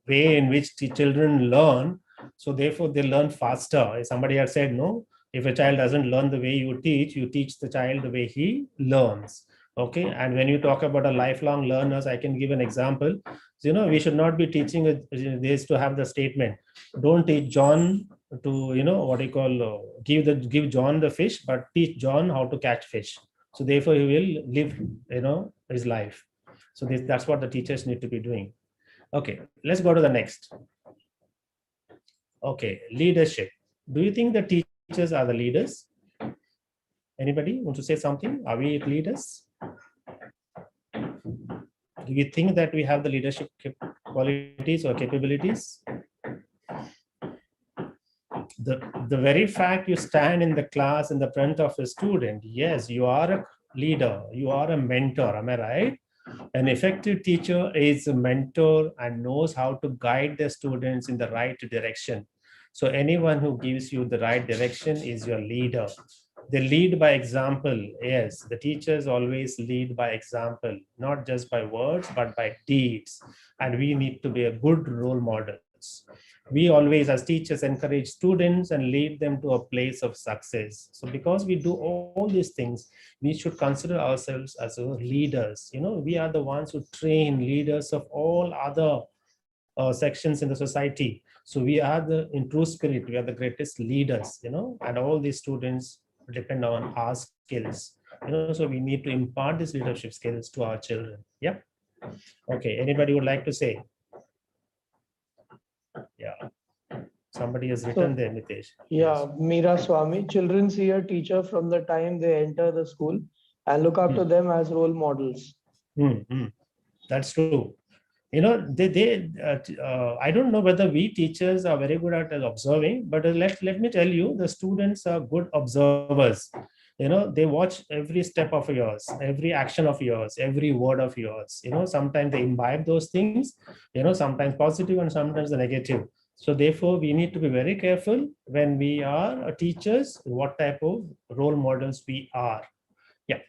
way in which the children learn, so therefore they learn faster. Somebody had said, no, if a child doesn't learn the way you teach the child the way he learns. Okay, and when you talk about a lifelong learners, I can give an example. So, we should not be teaching this to have the statement, don't teach John to, what do you call, give John the fish, but teach John how to catch fish. So therefore he will live, his life. So that's what the teachers need to be doing. Okay, let's go to the next. Okay, leadership. Do you think the teachers are the leaders? Anybody want to say something? Are we leaders? Do you think that we have the leadership qualities or capabilities? The very fact you stand in the class in the front of a student, yes, you are a leader, you are a mentor, am I right? An effective teacher is a mentor and knows how to guide the students in the right direction. So anyone who gives you the right direction is your leader. They lead by example. Yes, the teachers always lead by example, not just by words, but by deeds. And we need to be a good role models. We always, as teachers, encourage students and lead them to a place of success. So because we do all these things, we should consider ourselves as leaders. We are the ones who train leaders of all other sections in the society. So we are in true spirit, we are the greatest leaders, and all these students depend on our skills. So we need to impart these leadership skills to our children. Yep. Okay, anybody would like to say? Yeah, somebody has written there, Mitesh. Yeah, Meera Swami, children see a teacher from the time they enter the school and look up to them as role models. That's true. I don't know whether we teachers are very good at observing, but let me tell you, the students are good observers. They watch every step of yours, every action of yours, every word of yours. Sometimes they imbibe those things, sometimes positive and sometimes the negative. So therefore we need to be very careful when we are teachers, what type of role models we are. Yeah.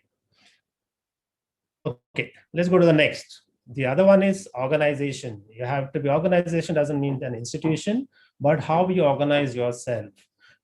Okay, let's go to the next. The other one is organization. You have to be, organization doesn't mean an institution, but how you organize yourself.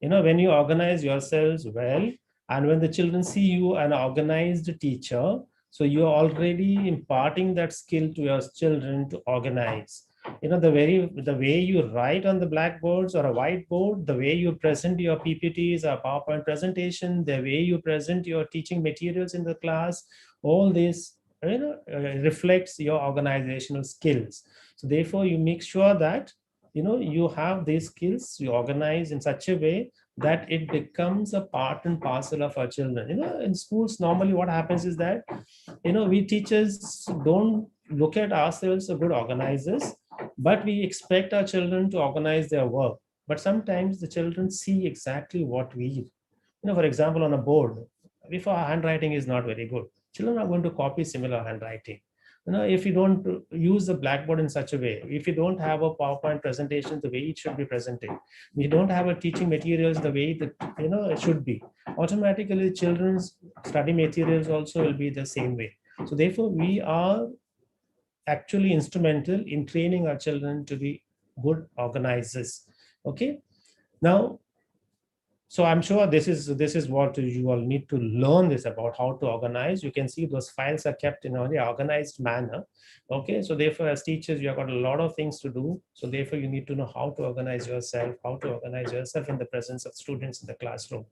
When you organize yourselves well, and when the children see you an organized teacher, so you're already imparting that skill to your children to organize. The way you write on the blackboards or a whiteboard, the way you present your PPTs or PowerPoint presentation, the way you present your teaching materials in the class, all this reflects your organizational skills. So therefore you make sure that you have these skills, you organize in such a way that it becomes a part and parcel of our children. In schools normally what happens is that we teachers don't look at ourselves as good organizers, but we expect our children to organize their work. But sometimes the children see exactly what we, for example, on a board, if our handwriting is not very good, children are going to copy similar handwriting. If you don't use the blackboard in such a way, if you don't have a PowerPoint presentation the way it should be presented, we don't have a teaching materials the way that it should be, automatically children's study materials also will be the same way. So therefore we are actually instrumental in training our children to be good organizers. Okay, now, so I'm sure this is what you all need to learn, this about how to organize. You can see those files are kept in a very organized manner. Okay, so therefore as teachers you have got a lot of things to do, so therefore you need to know how to organize yourself in the presence of students in the classroom.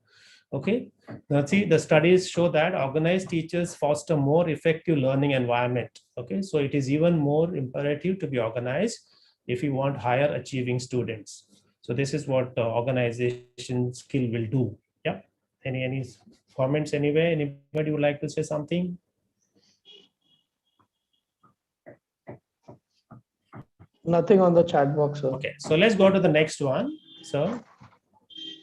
Okay, now see, the studies show that organized teachers foster more effective learning environment. Okay, so it is even more imperative to be organized if you want higher achieving students. So this is what the organization skill will do. Yeah. Any comments anywhere? Anybody would like to say something? Nothing on the chat box, sir. Okay, so let's go to the next one. So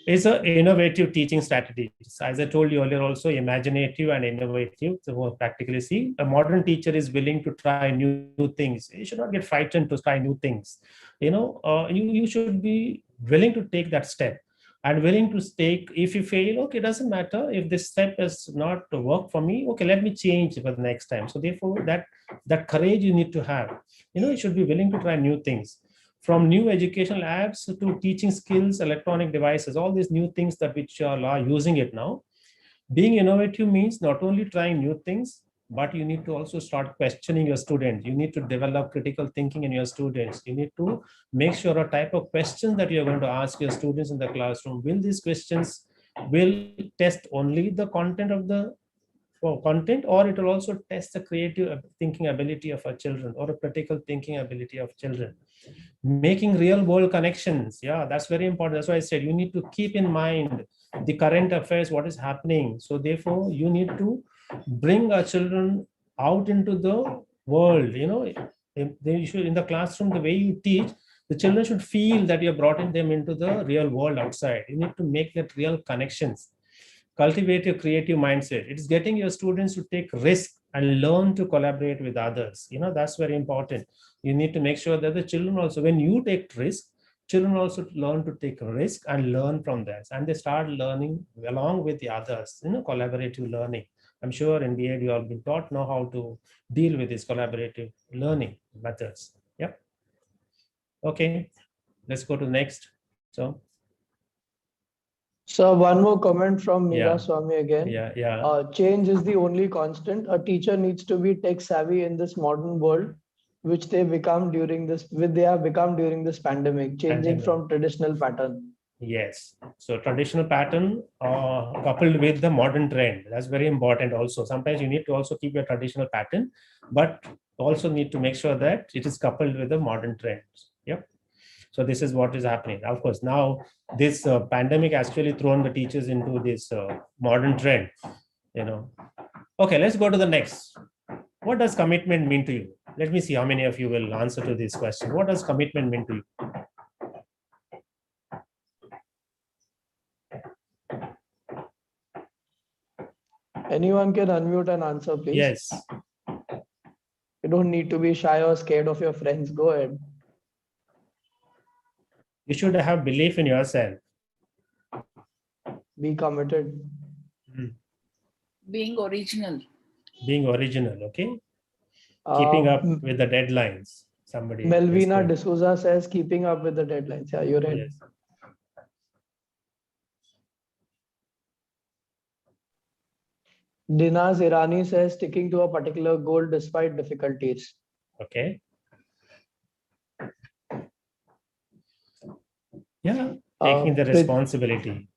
is an innovative teaching strategies. As I told you earlier, also imaginative and innovative. So more practically, see, a modern teacher is willing to try new things. You should not get frightened to try new things. You should be willing to take that step and willing to take. If you fail, okay, it doesn't matter. If this step has not worked for me, okay, let me change for the next time. So therefore, that courage you need to have. You should be willing to try new things, from new educational apps to teaching skills, electronic devices, all these new things that which are using it now. Being innovative means not only trying new things, but you need to also start questioning your students. You need to develop critical thinking in your students. You need to make sure a type of question that you're going to ask your students in the classroom. Will these questions will test only the content of the content, or it will also test the creative thinking ability of our children or a critical thinking ability of children. Making real world connections, yeah, that's very important. That's why I said you need to keep in mind the current affairs, what is happening. So therefore you need to bring our children out into the world. They should, in the classroom, the way you teach, the children should feel that you're brought in them into the real world outside. You need to make that real connections. Cultivate your creative mindset. It's getting your students to take risk and learn to collaborate with others. That's very important. You need to make sure that the children also, when you take risk, children also learn to take risk and learn from this, and they start learning along with the others. Collaborative learning. I'm sure in BEd you all been taught know how to deal with these collaborative learning methods. Yep. Okay, let's go to the next. So One more comment from Meera Yeah. Swami again. yeah. Change is the only constant. A teacher needs to be tech savvy in this modern world, which they have become during this pandemic, changing Pandemic. from traditional pattern. Yes. So traditional pattern coupled with the modern trend. That's very important also. Sometimes you need to also keep your traditional pattern, but also need to make sure that it is coupled with the modern trends. Yep. So this is what is happening. Of course, now this pandemic actually thrown the teachers into this modern trend. Okay, let's go to the next. What does commitment mean to you? Let me see how many of you will answer to this question. What does commitment mean to you? Anyone can unmute and answer, please. Yes. You don't need to be shy or scared of your friends. Go ahead. You should have belief in yourself. Be committed. Being original. Being original, okay? Keeping up with the deadlines. Somebody. Melvina D'Souza says keeping up with the deadlines. Yeah, you're right. Yes. Dinaz Irani says sticking to a particular goal despite difficulties. Okay. Yeah, taking the responsibility.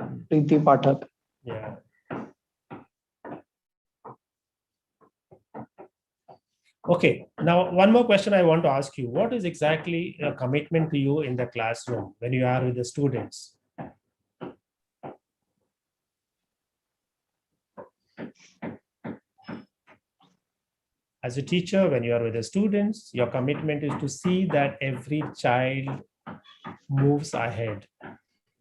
Preeti Pathak. Yeah. Okay, now one more question I want to ask you. What is exactly a commitment to you in the classroom when you are with the students? As a teacher, when you are with the students, your commitment is to see that every child moves ahead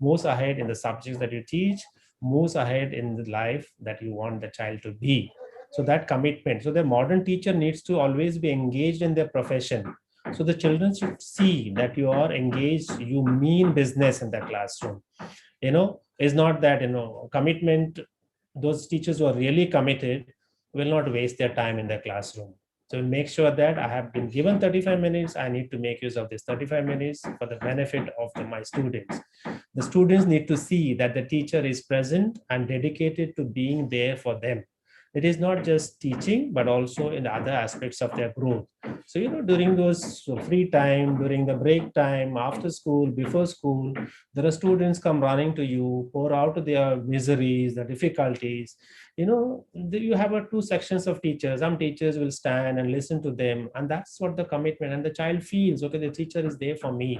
in the subjects that you teach, moves ahead in the life that you want the child to be. So that commitment. So the modern teacher needs to always be engaged in their profession. So the children should see that you are engaged, you mean business in the classroom. It's not that, commitment, those teachers who are really committed will not waste their time in the classroom. So make sure that I have been given 35 minutes. I need to make use of this 35 minutes for the benefit of my students. The students need to see that the teacher is present and dedicated to being there for them. It is not just teaching, but also in the other aspects of their growth. So, during those free time, during the break time, after school, before school, there are students come running to you, pour out their miseries, the difficulties. You have two sections of teachers. Some teachers will stand and listen to them. And that's what the commitment. And the child feels, okay, the teacher is there for me.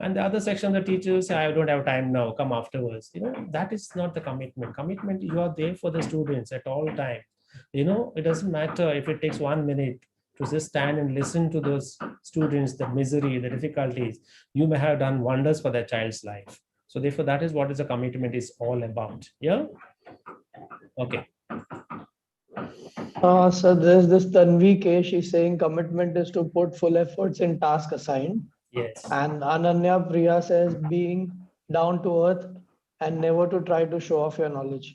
And the other section, the teachers say, I don't have time now, come afterwards. That is not the commitment. Commitment, you are there for the students at all times. It doesn't matter if it takes 1 minute to just stand and listen to those students, the misery, the difficulties. You may have done wonders for that child's life. So therefore, that is what is the commitment is all about. Yeah. Okay. So there's this Tanvi K. She's saying commitment is to put full efforts in task assigned. Yes. And Ananya Priya says being down to earth and never to try to show off your knowledge.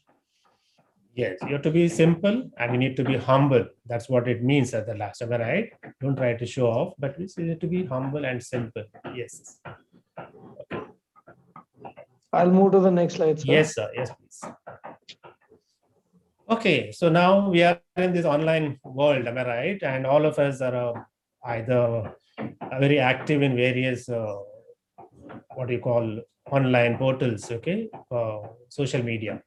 Yes, you have to be simple and you need to be humble. That's what it means at the last. Am I right? Don't try to show off, but we need to be humble and simple. Yes. Okay. I'll move to the next slide, sir. Yes, sir. Yes, please. Okay, so now we are in this online world, am I right? And all of us are either very active in various, what do you call, online portals, okay, social media.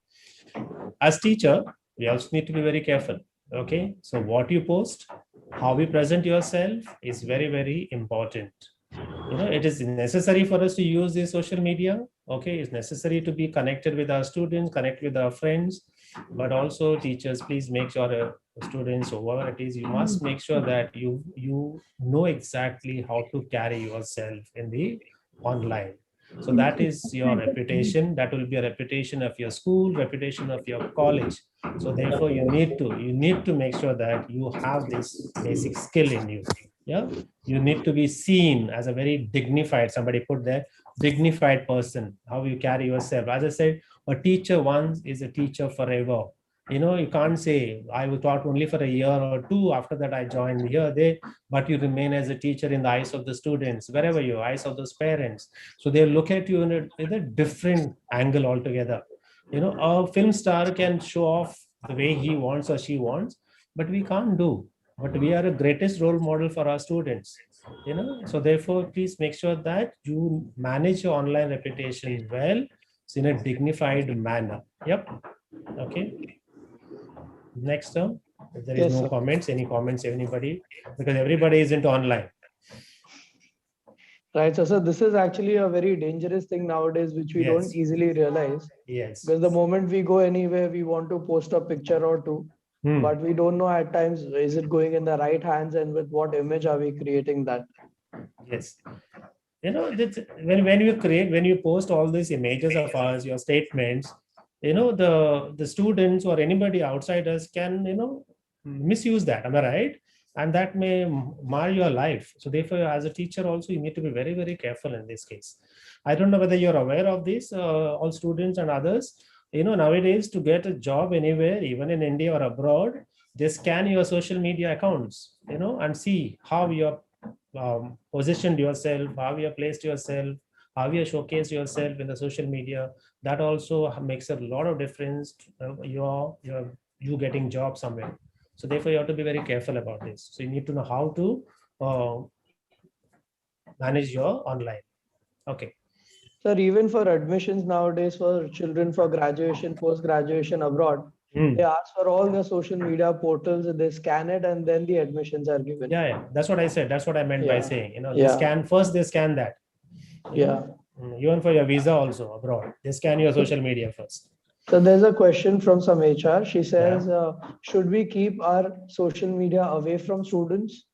As teacher, we also need to be very careful, okay? So what you post, how you present yourself is very, very important. It is necessary for us to use this social media, okay? It's necessary to be connected with our students, connect with our friends, but also teachers, please make sure students, whoever it is, you must make sure that you know exactly how to carry yourself in the online. So that is your reputation. That will be a reputation of your school, reputation of your college. So therefore, you need to make sure that you have this basic skill in you. Yeah, you need to be seen as a very dignified. Somebody put there, dignified person. How you carry yourself. As I said, a teacher once is a teacher forever. You can't say I was taught only for a year or two. After that, I joined here, there, but you remain as a teacher in the eyes of the students, wherever you, eyes of those parents. So they look at you in a different angle altogether. A film star can show off the way he wants or she wants, but we can't do. But we are a greatest role model for our students. So therefore, please make sure that you manage your online reputation well, in a dignified manner. Yep. Okay. Next term, if there is no comments, any comments, anybody, because everybody is into online. Right. So this is actually a very dangerous thing nowadays, which we don't easily realize. Yes. Because the moment we go anywhere, we want to post a picture or two. but we don't know at times, is it going in the right hands, and with what image are we creating that? Yes. When you create, when you post all these images of us, your statements, the students or anybody outsiders can, misuse that. Am I right? And that may mar your life. So therefore, as a teacher also, you need to be very, very careful in this case. I don't know whether you're aware of this, all students and others. Nowadays, to get a job anywhere, even in India or abroad, they scan your social media accounts, and see how you're positioned yourself, how you have placed yourself, how you showcased yourself in the social media. That also makes a lot of difference. You getting job somewhere. So therefore, you have to be very careful about this. So you need to know how to uh, manage your online. Okay. Sir, even for admissions nowadays for children for graduation, post-graduation abroad, Mm. they ask for all the social media portals, they scan it, and then the admissions are given. Yeah, that's what I said. That's what I meant by saying, they Yeah. scan first, they scan that. Yeah. Even for your visa also abroad, they scan your social media first. So there's a question from some HR. She says, should we keep our social media away from students?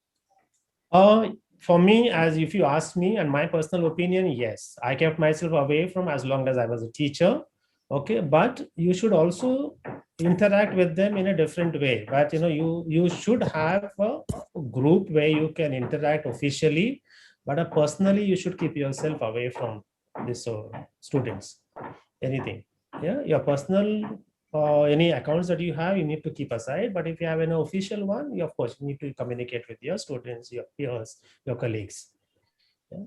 For me, as if you ask me and my personal opinion, yes, I kept myself away from as long as I was a teacher. Okay, but you should also interact with them in a different way. But you should have a group where you can interact officially, but personally, you should keep yourself away from this students. Anything, yeah, your personal any accounts that you have, you need to keep aside. But if you have an official one, you of course need to communicate with your students, your peers, your colleagues. Yeah.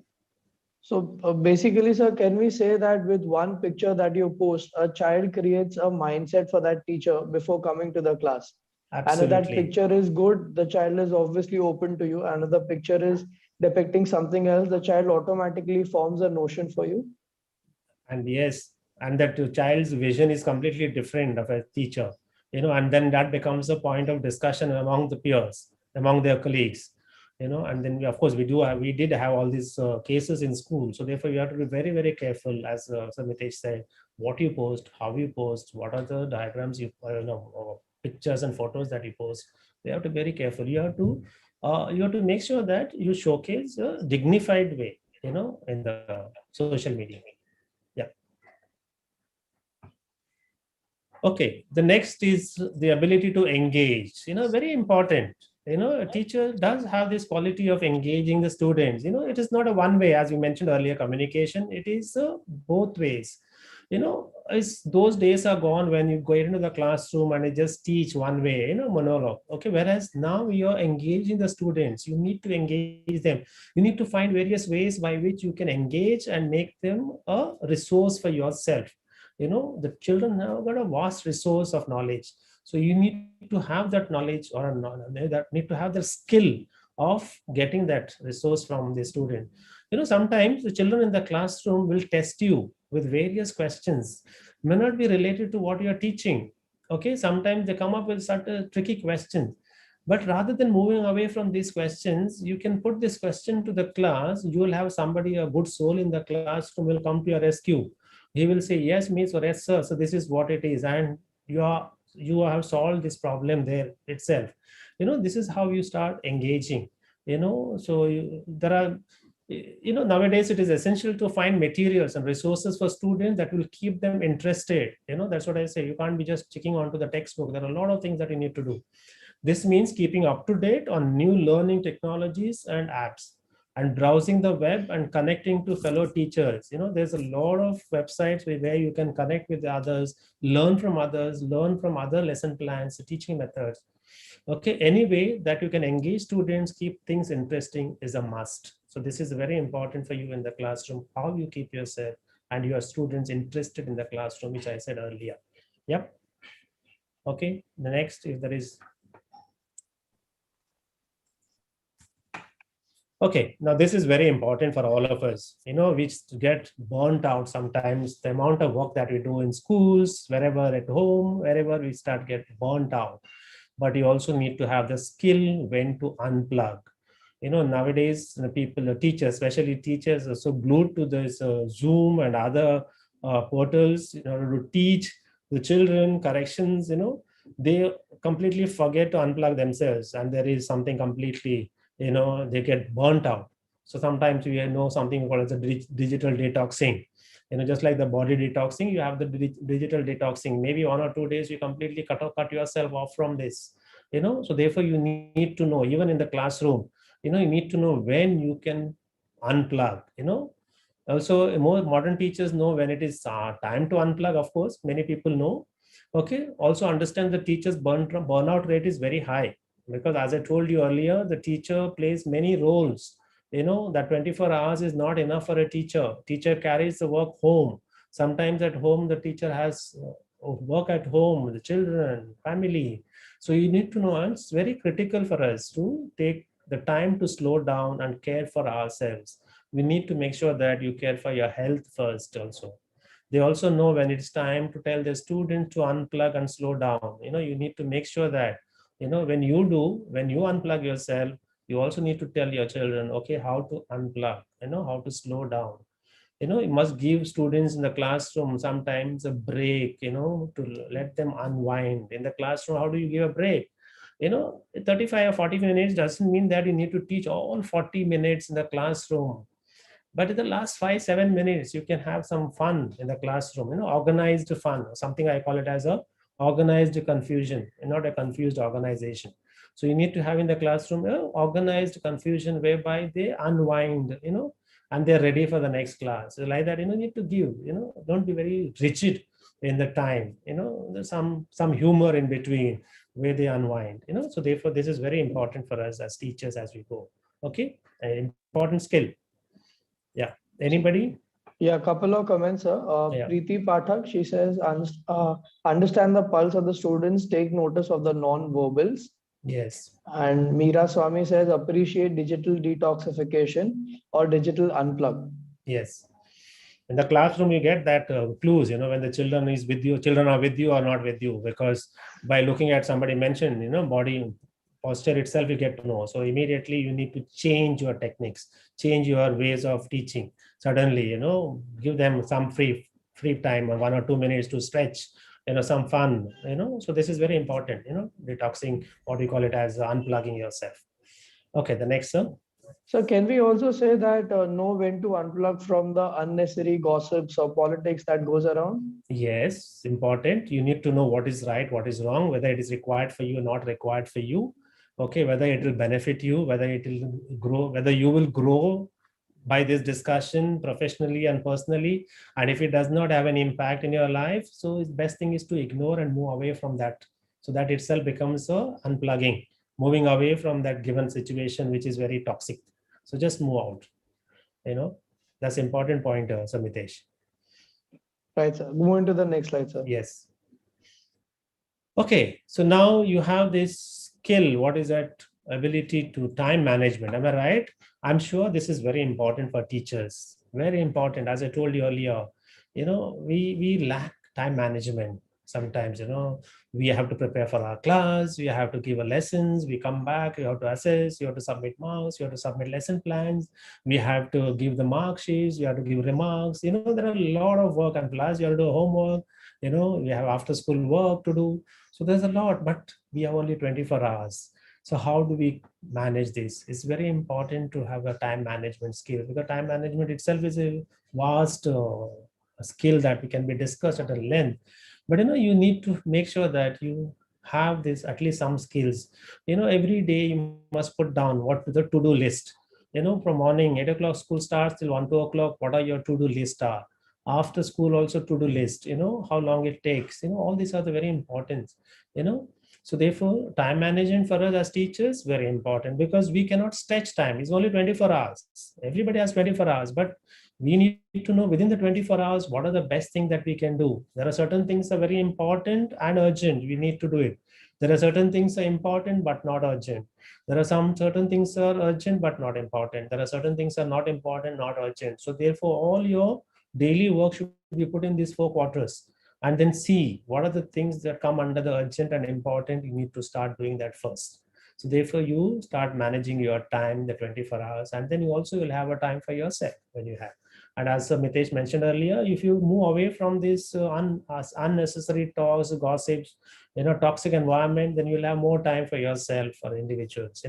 So basically, sir, can we say that with one picture that you post, a child creates a mindset for that teacher before coming to the class? Absolutely. And if that picture is good, the child is obviously open to you. And if the picture is depicting something else, the child automatically forms a notion for you. And yes, and that child's vision is completely different of a teacher, and then that becomes a point of discussion among the peers, among their colleagues, and then of course we did have all these cases in school. So therefore you have to be very, very careful, as Samitesh said, what you post, how you post, what are the diagrams pictures and photos that you post. You have to be very careful. You have to make sure that you showcase a dignified way, in the social media. Yeah. Okay, the next is the ability to engage, very important. A teacher does have this quality of engaging the students. It is not a one way, as we mentioned earlier, communication. It is both ways. It's, those days are gone when you go into the classroom and you just teach one way, monologue. Okay, whereas now you're engaging the students. You need to engage them. You need to find various ways by which you can engage and make them a resource for yourself. The children have got a vast resource of knowledge. So you need to have that knowledge, or that need to have the skill of getting that resource from the student. Sometimes the children in the classroom will test you with various questions, may not be related to what you're teaching. Okay, sometimes they come up with such a tricky question. But rather than moving away from these questions, you can put this question to the class. You will have somebody, a good soul in the classroom, will come to your rescue. He will say, yes, miss, or yes, sir. So this is what it is. And you have solved this problem there itself. This is how you start engaging. So there are, nowadays it is essential to find materials and resources for students that will keep them interested. That's what I say. You can't be just checking onto the textbook. There are a lot of things that you need to do. This means keeping up to date on new learning technologies and apps, and browsing the web and connecting to fellow teachers. There's a lot of websites where you can connect with others, learn from other lesson plans, teaching methods. Okay, any way that you can engage students, keep things interesting is a must. So this is very important for you in the classroom, how you keep yourself and your students interested in the classroom, which I said earlier. Yep. Okay, the next, if there is. Okay, now this is very important for all of us, we get burnt out sometimes. The amount of work that we do in schools, wherever, at home, wherever, we start get burnt out. But you also need to have the skill when to unplug. Nowadays, the teachers, especially teachers, are so glued to this Zoom and other portals in order to teach the children corrections. They completely forget to unplug themselves, and there is something completely, they get burnt out. So sometimes we know something called as a digital detoxing. Just like the body detoxing, you have the digital detoxing. Maybe 1 or 2 days you completely cut yourself off from this. So therefore you need to know, even in the classroom, you need to know when you can unplug. Also, more modern teachers know when it is time to unplug. Of course, many people know. Okay. Also understand the teacher's burnout rate is very high, because as I told you earlier, the teacher plays many roles. That 24 hours is not enough for a teacher. Teacher carries the work home. Sometimes at home, the teacher has work at home, the children, family. So you need to know, and it's very critical for us to take the time to slow down and care for ourselves. We need to make sure that you care for your health first also. They also know when it's time to tell their students to unplug and slow down. You need to make sure that, when you unplug yourself, you also need to tell your children, okay, how to unplug, how to slow down. You must give students in the classroom sometimes a break, to let them unwind. In the classroom, how do you give a break? 35 or 40 minutes doesn't mean that you need to teach all 40 minutes in the classroom. But in the last 5 7 minutes, you can have some fun in the classroom, organized fun, something I call it as a organized confusion, and not a confused organization. So you need to have in the classroom organized confusion whereby they unwind, and they're ready for the next class. So like that, you need to give, don't be very rigid in the time, there's some humor in between where they unwind, so therefore this is very important for us as teachers as we go. Okay, an important skill. Yeah. Anybody? Yeah, couple of comments, sir. Yeah. Preeti Pathak, she says, understand the pulse of the students, take notice of the non-verbals. Yes. And Meera Swami says, appreciate digital detoxification or digital unplug. Yes. In the classroom, you get that clues, when the children are with you or not with you, because by looking at somebody mentioned, body posture itself, you get to know. So immediately you need to change your techniques, change your ways of teaching. Suddenly, give them some free time, 1 or 2 minutes to stretch, some fun, so this is very important, detoxing, what we call it as unplugging yourself. Okay, the next, sir. So can we also say that know when to unplug from the unnecessary gossips or politics that goes around? Yes, important. You need to know what is right, what is wrong, whether it is required for you or not required for you. Okay, whether it will benefit you, whether it will grow, whether you will grow by this discussion professionally and personally. And if it does not have an impact in your life, so the best thing is to ignore and move away from that. So that itself becomes a unplugging, moving away from that given situation, which is very toxic. So just move out. That's important point, Samitesh. Right, sir. Moving to the next slide, sir. Yes. Okay, so now you have this skill. What is that? Ability to time management. Am I right? I'm sure this is very important for teachers. Very important. As I told you earlier, we lack time management. Sometimes, we have to prepare for our class, we have to give a lessons, we come back, you have to assess, you have to submit marks, you have to submit lesson plans, we have to give the mark sheets, you have to give remarks, there are a lot of work, and plus you have to do homework, we have after school work to do. So there's a lot, but we have only 24 hours. So how do we manage this? It's very important to have a time management skill, because time management itself is a vast skill that we can be discussed at a length. But you need to make sure that you have this at least some skills. Every day you must put down what the to-do list. From morning 8 o'clock school starts till 1 2 o'clock. What are your to-do list are? After school also to-do list. How long it takes. All these are the very important. So therefore, time management for us as teachers very important, because we cannot stretch time. It's only 24 hours. Everybody has 24 hours, but we need to know within the 24 hours what are the best things that we can do. There are certain things that are very important and urgent. We need to do it. There are certain things that are important but not urgent. There are some certain things that are urgent but not important. There are certain things that are not important, not urgent. So therefore, all your daily work should be put in these 4 quarters, and then see what are the things that come under the urgent and important. You need to start doing that first. So therefore, you start managing your time, the 24 hours, and then you also will have a time for yourself when you have. And as Mitesh mentioned earlier, if you move away from this unnecessary talks, gossips, toxic environment, then you'll have more time for yourself, for individuals.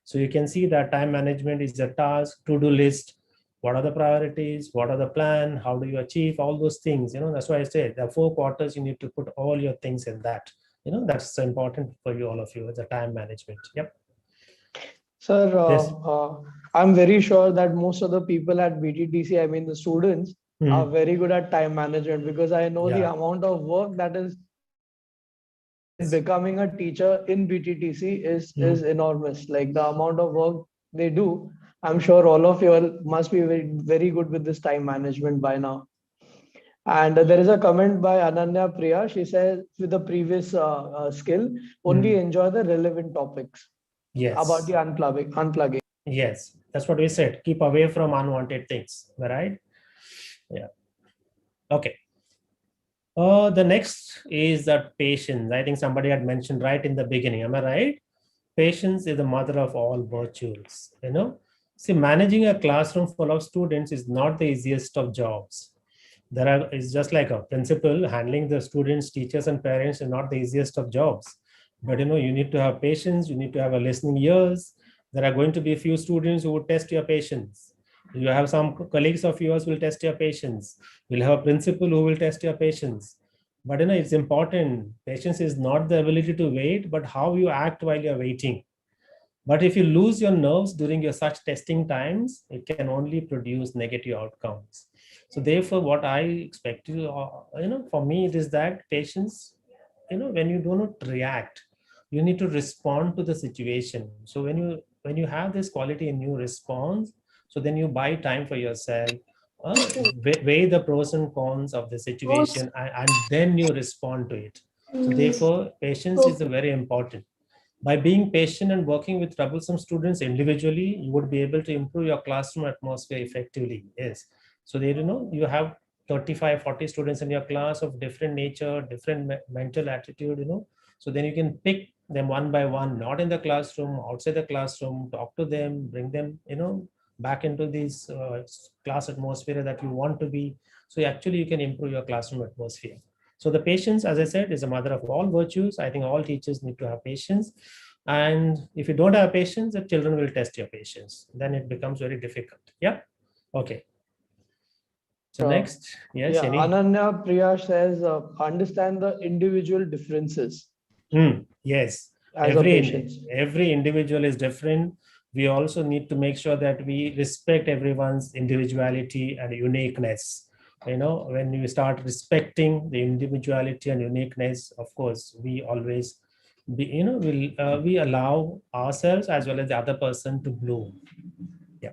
So you can see that time management is a task, to-do list. What are the priorities? What are the plan? How do you achieve all those things? That's why I said the 4 quarters, you need to put all your things in that. That's important for you, all of you, as a time management. Yep. Sir, Yes. I'm very sure that most of the people at BTTC, I mean the students, are very good at time management, because I know the Yeah. amount of work that is becoming a teacher in BTTC is enormous. Like the amount of work they do, I'm sure all of you all must be very good with this time management by now. And there is a comment by Ananya Priya. She says, with the previous skill, only enjoy the relevant topics about Yes. the unplugging. Yes. That's what we said. Keep away from unwanted things. Right? Yeah. Okay. The next is that patience. I think somebody had mentioned right in the beginning. Am I right? Patience is the mother of all virtues. See, managing a classroom full of students is not the easiest of jobs. It's just like a principal. Handling the students, teachers, and parents is not the easiest of jobs. But you need to have patience. You need to have a listening ears. There are going to be a few students who will test your patience. You have some colleagues of yours who will test your patience. You'll have a principal who will test your patience. But it's important. Patience is not the ability to wait, but how you act while you're waiting. But if you lose your nerves during your such testing times, it can only produce negative outcomes. So therefore, what I expect for me, it is that patience, when you do not react, you need to respond to the situation. So when you have this quality and you respond, so then you buy time for yourself, weigh the pros and cons of the situation, and then you respond to it. So therefore, patience is very important. By being patient and working with troublesome students individually, you would be able to improve your classroom atmosphere effectively. Yes. So there, you have 35, 40 students in your class of different nature, different mental attitude. So then you can pick them one by one, not in the classroom, outside the classroom, talk to them, bring them, back into this class atmosphere that you want to be. So actually you can improve your classroom atmosphere. So the patience, as I said, is a mother of all virtues. I think all teachers need to have patience. And if you don't have patience, the children will test your patience. Then it becomes very difficult. Yeah. Okay. So next, yes, Yeah, Ananya Priya says, understand the individual differences yes. as a patient. Every individual is different. We also need to make sure that we respect everyone's individuality and uniqueness. When you start respecting the individuality and uniqueness, of course, we always we allow ourselves as well as the other person to bloom. Yeah.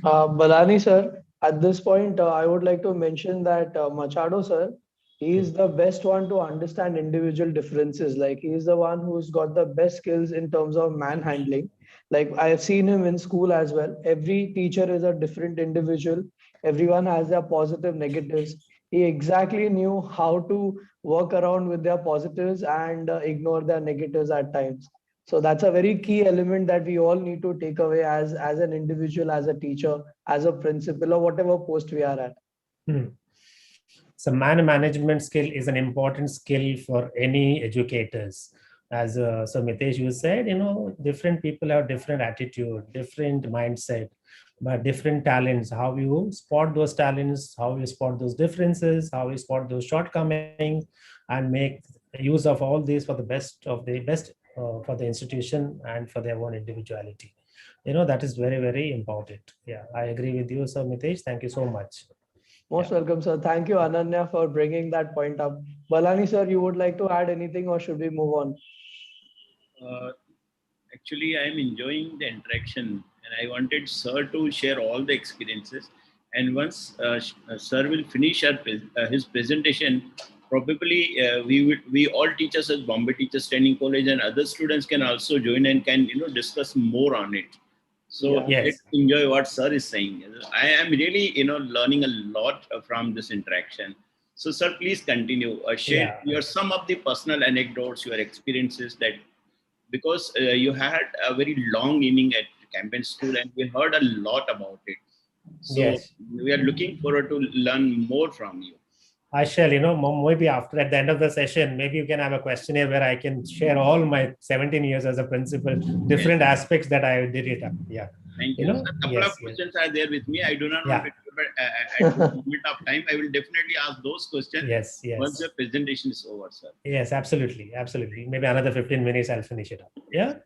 Balani sir, at this point, I would like to mention that Machado sir, he is the best one to understand individual differences. Like he is the one who's got the best skills in terms of manhandling. Like I have seen him in school as well. Every teacher is a different individual. Everyone has their positive, negatives. He exactly knew how to work around with their positives and ignore their negatives at times. So that's a very key element that we all need to take away as an individual, as a teacher, as a principal, or whatever post we are at. So management skill is an important skill for any educators. As so Mitesh, you said, different people have different attitude, different mindset, but different talents. How you spot those talents, how you spot those differences, how you spot those shortcomings, and make use of all these for the best for the institution and for their own individuality. That is very, very important. Yeah, I agree with you, sir Mitesh. Thank you so much. Most welcome, sir. Thank you, Ananya, for bringing that point up. Balani, sir, you would like to add anything or should we move on? Actually, I am enjoying the interaction, and I wanted Sir to share all the experiences. And once Sir will finish his presentation, probably we all teachers at Bombay Teachers Training College and other students can also join and can discuss more on it. So Yeah. let's enjoy what Sir is saying. I am really learning a lot from this interaction. So Sir, please continue. Share Yeah. your some of the personal anecdotes, your experiences that because you had a very long inning at campaign school, and we heard a lot about it. So Yes. we are looking forward to learn more from you. I shall, maybe after at the end of the session, maybe you can have a questionnaire where I can share all my 17 years as a principal, different aspects that I did it up. Yeah. Thank you. A couple of questions are there with me. I do not want to, but at this moment of time, I will definitely ask those questions. Yes. Once the presentation is over, sir. Yes, absolutely. Maybe another 15 minutes, I'll finish it up. Yeah.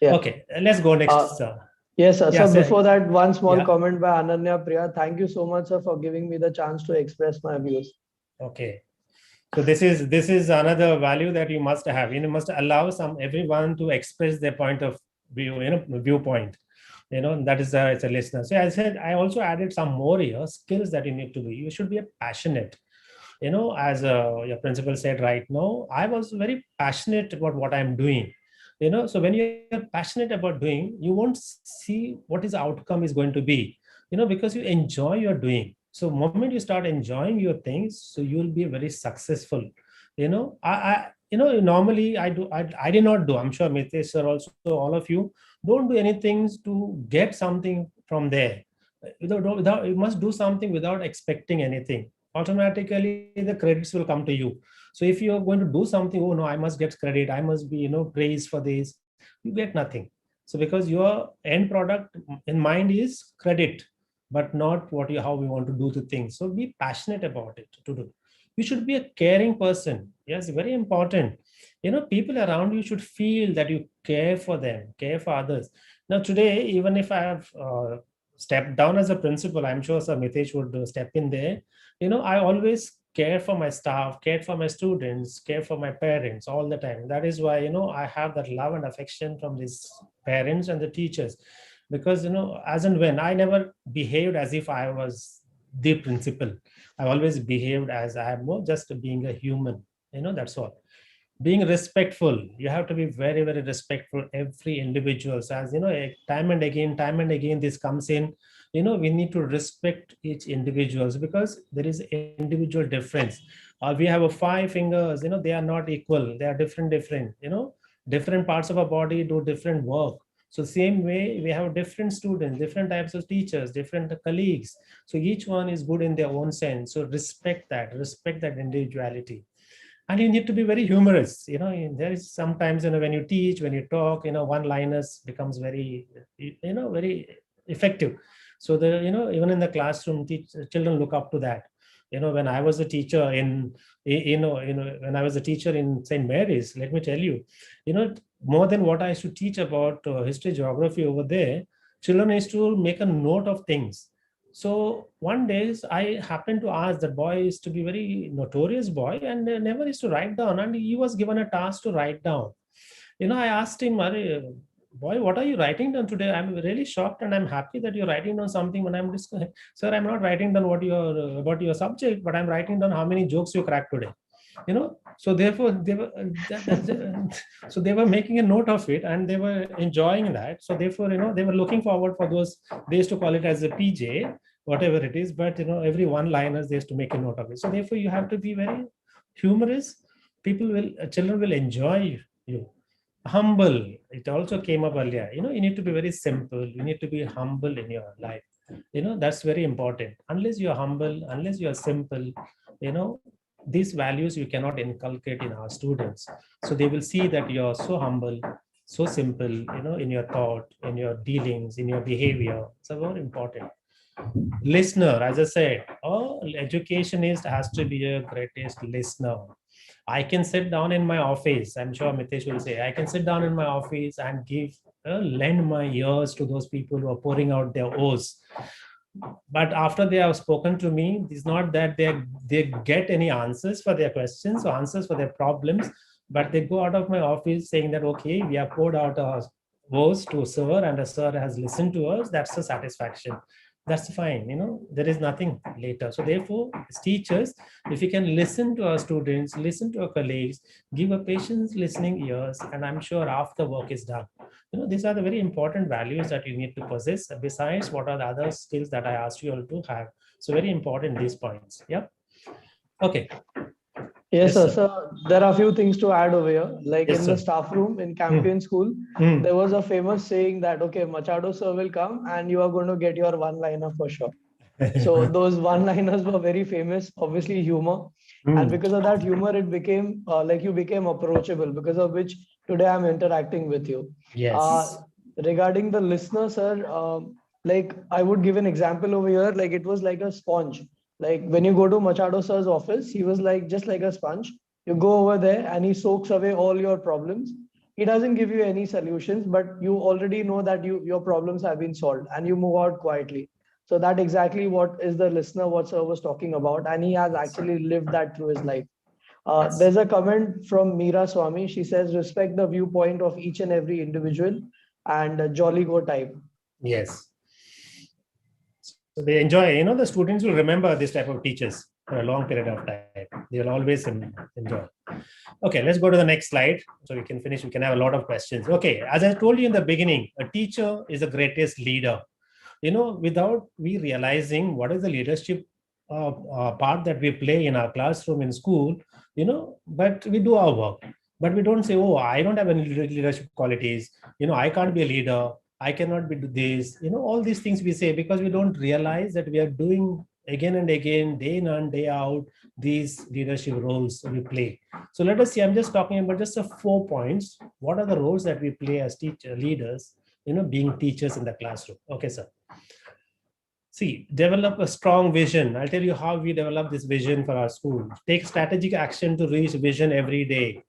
Yeah. Okay. Let's go next, sir. Yes, sir. Yeah, So before that, one small yeah. comment by Ananya Priya. Thank you so much, sir, for giving me the chance to express my views. Okay. So this is another value that you must have. You must allow everyone to express their point of view, viewpoint. That is it's a listener. So I said I also added some more here skills that you need to be. You should be passionate. As your principal said right now, I was very passionate about what I'm doing. So when you're passionate about doing, you won't see what his outcome is going to be. Because you enjoy your doing. So moment you start enjoying your things, so you will be very successful. Normally I did not do. I'm sure Mitesh sir also, all of you don't do anything to get something from there. Without you must do something without expecting anything. Automatically the credits will come to you. So if you're going to do something, oh no, I must get credit, I must be praised for this, you get nothing. So because your end product in mind is credit, but not how we want to do the things. So be passionate about it to do. You should be a caring person. Yes, very important. People around you should feel that you care for them, care for others. Now today, even if I have stepped down as a principal, I'm sure Sir Mitesh would step in there. I always care for my staff, care for my students, care for my parents all the time. That is why, I have that love and affection from these parents and the teachers. Because, as and when I never behaved as if I was the principal. I always behaved as I am more just being a human, that's all. Being respectful, you have to be very, very respectful every individual. So as time and again this comes in. We need to respect each individuals because there is individual difference. We have 5 fingers, they are not equal, they are different. Different parts of our body do different work. So same way we have different students, different types of teachers, different colleagues. So each one is good in their own sense. So respect that individuality. And you need to be very humorous. There is sometimes, when you teach, when you talk, one-liners becomes very, very effective. So even in the classroom, children look up to that. When I was a teacher when I was a teacher in St. Mary's, let me tell you, more than what I used to teach about history, geography over there, children used to make a note of things. So one day I happened to ask that boy is to be very notorious boy and never used to write down, and he was given a task to write down. I asked him, boy, what are you writing down today? I'm really shocked and I'm happy that you're writing down something when I'm just, sir, I'm not writing down about your subject, but I'm writing down how many jokes you cracked today. So therefore they were so they were making a note of it and they were enjoying that. So therefore they were looking forward for those. They used to call it as a PJ, whatever it is, but every one-liners they used to make a note of it. So therefore you have to be very humorous. Children will enjoy you. Humble, it also came up earlier. You need to be very simple. You need to be humble in your life. That's very important. Unless you're humble, unless you're simple, these values you cannot inculcate in our students. So they will see that you're so humble, so simple, in your thought, in your dealings, in your behavior. So very important. Listener, as I said, educationist has to be a greatest listener. I can sit down in my office. I'm sure Mitesh will say, I can sit down in my office and lend my ears to those people who are pouring out their oars. But after they have spoken to me, it's not that they get any answers for their questions or answers for their problems, but they go out of my office saying that, okay, we have poured out our woes to sir and the sir has listened to us. That's a satisfaction. That's fine. There is nothing later. So therefore, as teachers, if you can listen to our students, listen to our colleagues, give a patient listening ears, and I'm sure after work is done. These are the very important values that you need to possess. Besides, what are the other skills that I asked you all to have? So very important, these points. Yeah. Okay. Yes, Yes, sir. sir. So there are a few things to add over here. Like Yes, in the sir. staff room in Campion School, Hmm. there was a famous saying that, okay, Machado sir will come and you are going to get your one-liner for sure. So those one-liners were very famous, obviously humor. And because of that humor, it became like you became approachable, because of which today I'm interacting with you. Yes. Regarding the listener, sir, like I would give an example over here. Like it was like a sponge. Like when you go to Machado sir's office, he was like just like a sponge. You go over there and he soaks away all your problems. He doesn't give you any solutions, but you already know that your problems have been solved and you move out quietly. So that exactly what is the listener, what sir was talking about, and he has actually lived that through his life. There's a comment from Meera Swami. She says, respect the viewpoint of each and every individual and jolly go type. Yes. So they enjoy, the students will remember this type of teachers for a long period of time. They will always enjoy. Okay, let's go to the next slide so we can finish. We can have a lot of questions. Okay, as I told you in the beginning, a teacher is the greatest leader. Without we realizing what is the leadership part that we play in our classroom in school, but we do our work. But we don't say, oh, I don't have any leadership qualities. I can't be a leader. I cannot be do this. All these things we say because we don't realize that we are doing again and again, day in and day out, these leadership roles we play. So let us see, I'm just talking about just 4 points. What are the roles that we play as teacher leaders, being teachers in the classroom? Okay, sir. See, develop a strong vision. I'll tell you how we develop this vision for our school. Take strategic action to reach vision every day.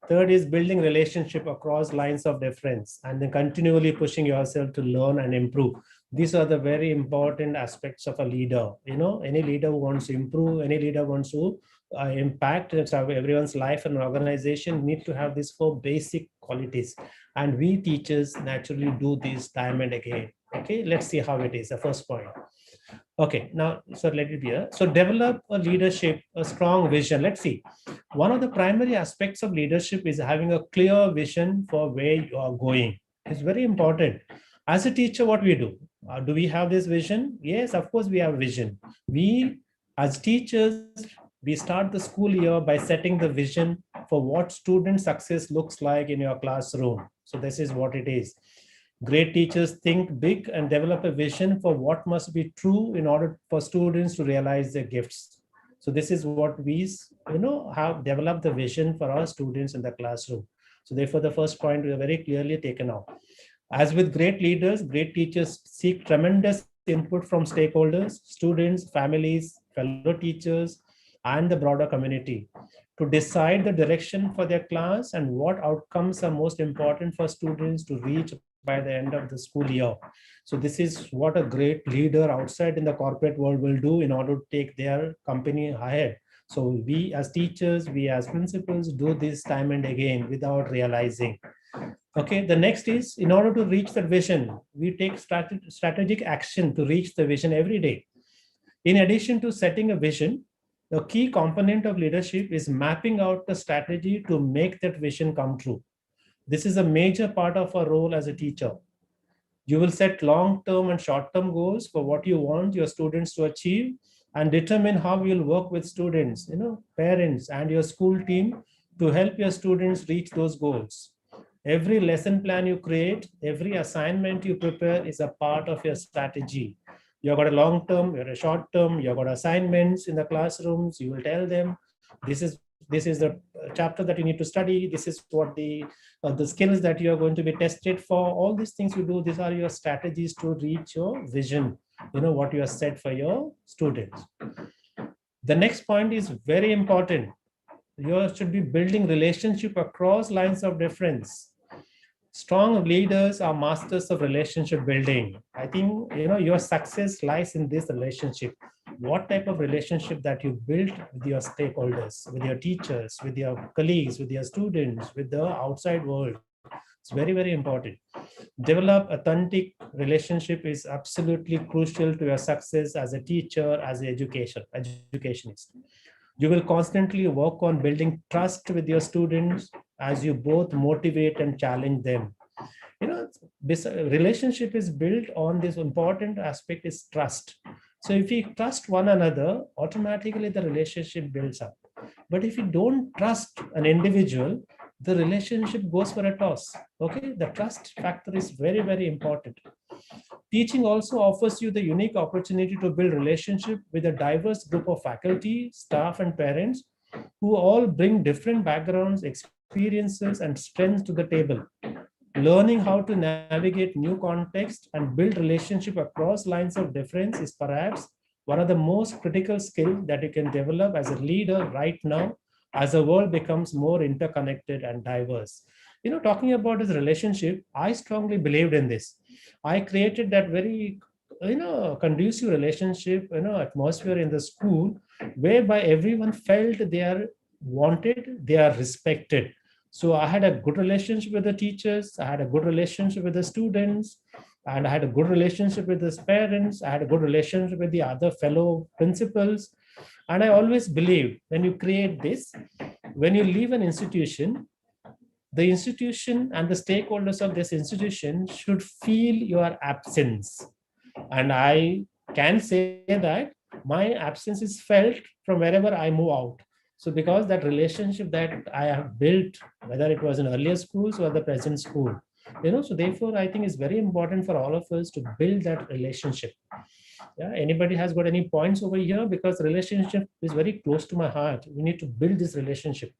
Third is building relationship across lines of difference and then continually pushing yourself to learn and improve. These are the very important aspects of a leader. Any leader who wants to improve, any leader wants to impact everyone's life and organization need to have these 4 basic qualities. And we teachers naturally do this time and again. Okay, let's see how it is. The first point. Okay, now, so let it be here. So develop a leadership, a strong vision. Let's see. One of the primary aspects of leadership is having a clear vision for where you are going. It's very important. As a teacher, what we do we have this vision? Yes, of course, we have vision. We, as teachers, we start the school year by setting the vision for what student success looks like in your classroom. So this is what it is. Great teachers think big and develop a vision for what must be true in order for students to realize their gifts. So this is what we, have developed the vision for our students in the classroom. So therefore, the first point we are very clearly taken out. As with great leaders, great teachers seek tremendous input from stakeholders, students, families, fellow teachers, and the broader community to decide the direction for their class and what outcomes are most important for students to reach by the end of the school year. So this is what a great leader outside in the corporate world will do in order to take their company ahead. So we as teachers, we as principals do this time and again without realizing. Okay, the next is, in order to reach that vision, we take strategic action to reach the vision every day. In addition to setting a vision, the key component of leadership is mapping out the strategy to make that vision come true. This is a major part of our role as a teacher. You will set long-term and short-term goals for what you want your students to achieve and determine how you'll work with students, parents, and your school team to help your students reach those goals. Every lesson plan you create, every assignment you prepare is a part of your strategy. You've got a long term, you've got a short term, you've got assignments in the classrooms. You will tell them this is the chapter that you need to study. This is what the skills that you are going to be tested for. All these things you do, these are your strategies to reach your vision, what you have set for your students. The next point is very important. You should be building relationship across lines of difference. Strong leaders are masters of relationship building. I think your success lies in this relationship. What type of relationship that you build with your stakeholders, with your teachers, with your colleagues, with your students, with the outside world. It's very, very important. Develop authentic relationship is absolutely crucial to your success as a teacher, as an educationist. You will constantly work on building trust with your students as you both motivate and challenge them. This relationship is built on this important aspect is trust. So if we trust one another, automatically the relationship builds up. But if you don't trust an individual, the relationship goes for a toss. Okay, the trust factor is very, very important. Teaching also offers you the unique opportunity to build relationship with a diverse group of faculty, staff, and parents who all bring different backgrounds, experiences, and strengths to the table. Learning how to navigate new contexts and build relationship across lines of difference is perhaps one of the most critical skills that you can develop as a leader right now, as the world becomes more interconnected and diverse. Talking about this relationship, I strongly believed in this. I created that very conducive relationship, atmosphere in the school, whereby everyone felt they are wanted, they are respected. So I had a good relationship with the teachers, I had a good relationship with the students, and I had a good relationship with the parents, I had a good relationship with the other fellow principals. And I always believed when you create this, when you leave an institution, the institution and the stakeholders of this institution should feel your absence. And I can say that my absence is felt from wherever I move out. So because that relationship that I have built, whether it was in earlier schools or the present school, so therefore I think it's very important for all of us to build that relationship. Yeah, anybody has got any points over here? Because relationship is very close to my heart. We need to build this relationship.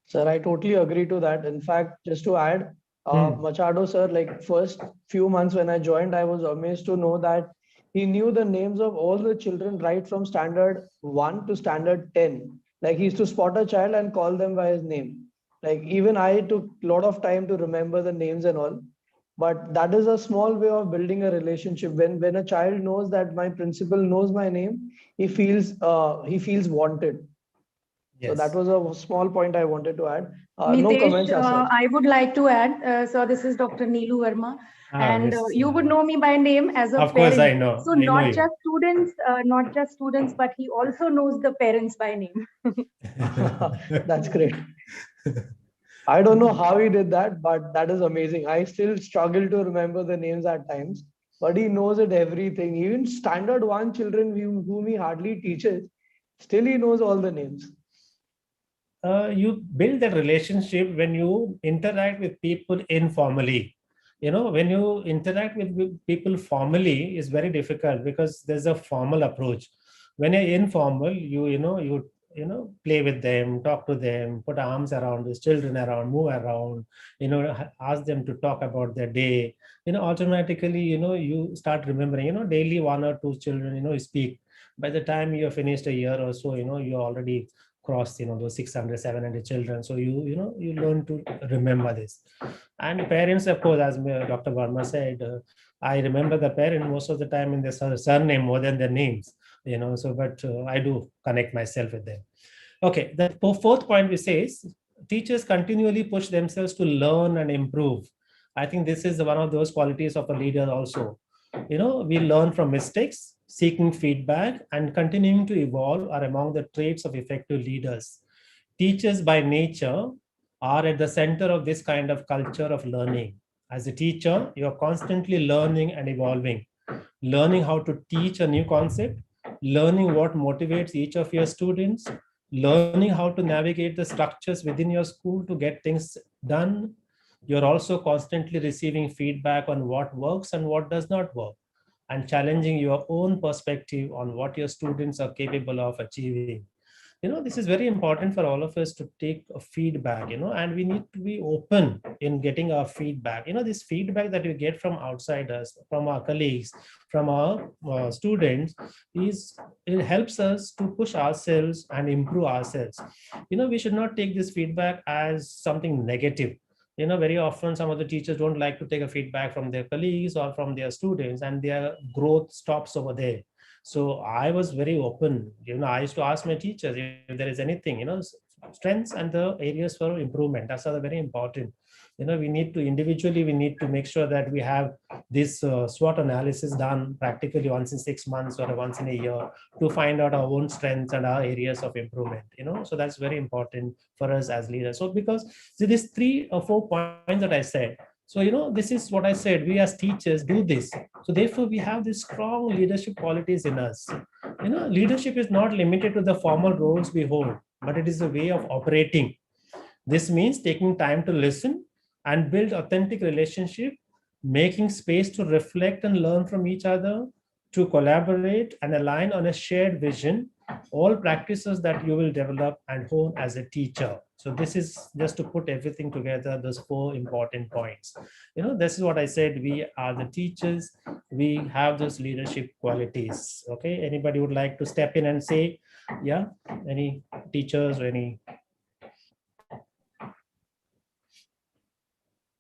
Sir, I totally agree to that. In fact, just to add, Machado sir, like first few months when I joined, I was amazed to know that he knew the names of all the children right from standard 1 to standard 10. Like he used to spot a child and call them by his name. Like even I took a lot of time to remember the names and all. But that is a small way of building a relationship. When a child knows that my principal knows my name, he feels wanted. Yes. So that was a small point I wanted to add. No Mitesh, comments as such. I would like to add, so this is Dr. Neelu Verma, and Yes. you would know me by name as a Of parent. course, I know. So I know not you. just students, but he also knows the parents by name. That's great. I don't know how he did that, but that is amazing. I still struggle to remember the names at times, but he knows it everything. Even standard 1 children whom he hardly teaches, still he knows all the names. You build that relationship when you interact with people informally. When you interact with people formally, it's very difficult because there's a formal approach. When you're informal, you play with them, talk to them, put arms around these children around, move around, ask them to talk about their day. Automatically, you start remembering, daily 1 or 2 children, you speak. By the time you have finished a year or so, you already crossed those 600, 700 children. So you learn to remember this. And parents, of course, as Dr. Verma said, I remember the parent most of the time in their surname more than their names. But I do connect myself with them. Okay, the fourth point we say is teachers continually push themselves to learn and improve. I think this is one of those qualities of a leader also. We learn from mistakes, seeking feedback, and continuing to evolve are among the traits of effective leaders. Teachers by nature are at the center of this kind of culture of learning. As a teacher, you're constantly learning and evolving, learning how to teach a new concept, learning what motivates each of your students, learning how to navigate the structures within your school to get things done. You're also constantly receiving feedback on what works and what does not work, and challenging your own perspective on what your students are capable of achieving. This is very important for all of us to take a feedback, and we need to be open in getting our feedback. This feedback that we get from outsiders, from our colleagues, from our students, it helps us to push ourselves and improve ourselves. We should not take this feedback as something negative. Very often some of the teachers don't like to take a feedback from their colleagues or from their students, and their growth stops over there. So I was very open. I used to ask my teachers if there is anything, strengths and the areas for improvement. That's very important. We need to make sure that we have this SWOT analysis done practically once in 6 months or once in a year to find out our own strengths and our areas of improvement. So that's very important for us as leaders. So because these 3 or 4 points that I said, so, this is what I said, we as teachers do this. So therefore we have these strong leadership qualities in us. Leadership is not limited to the formal roles we hold, but it is a way of operating. This means taking time to listen and build authentic relationship, making space to reflect and learn from each other, to collaborate and align on a shared vision, all practices that you will develop and hone as a teacher. So this is just to put everything together, those 4 important points. This is what I said. We are the teachers. We have those leadership qualities. Okay. Anybody would like to step in and say, yeah, any teachers or any?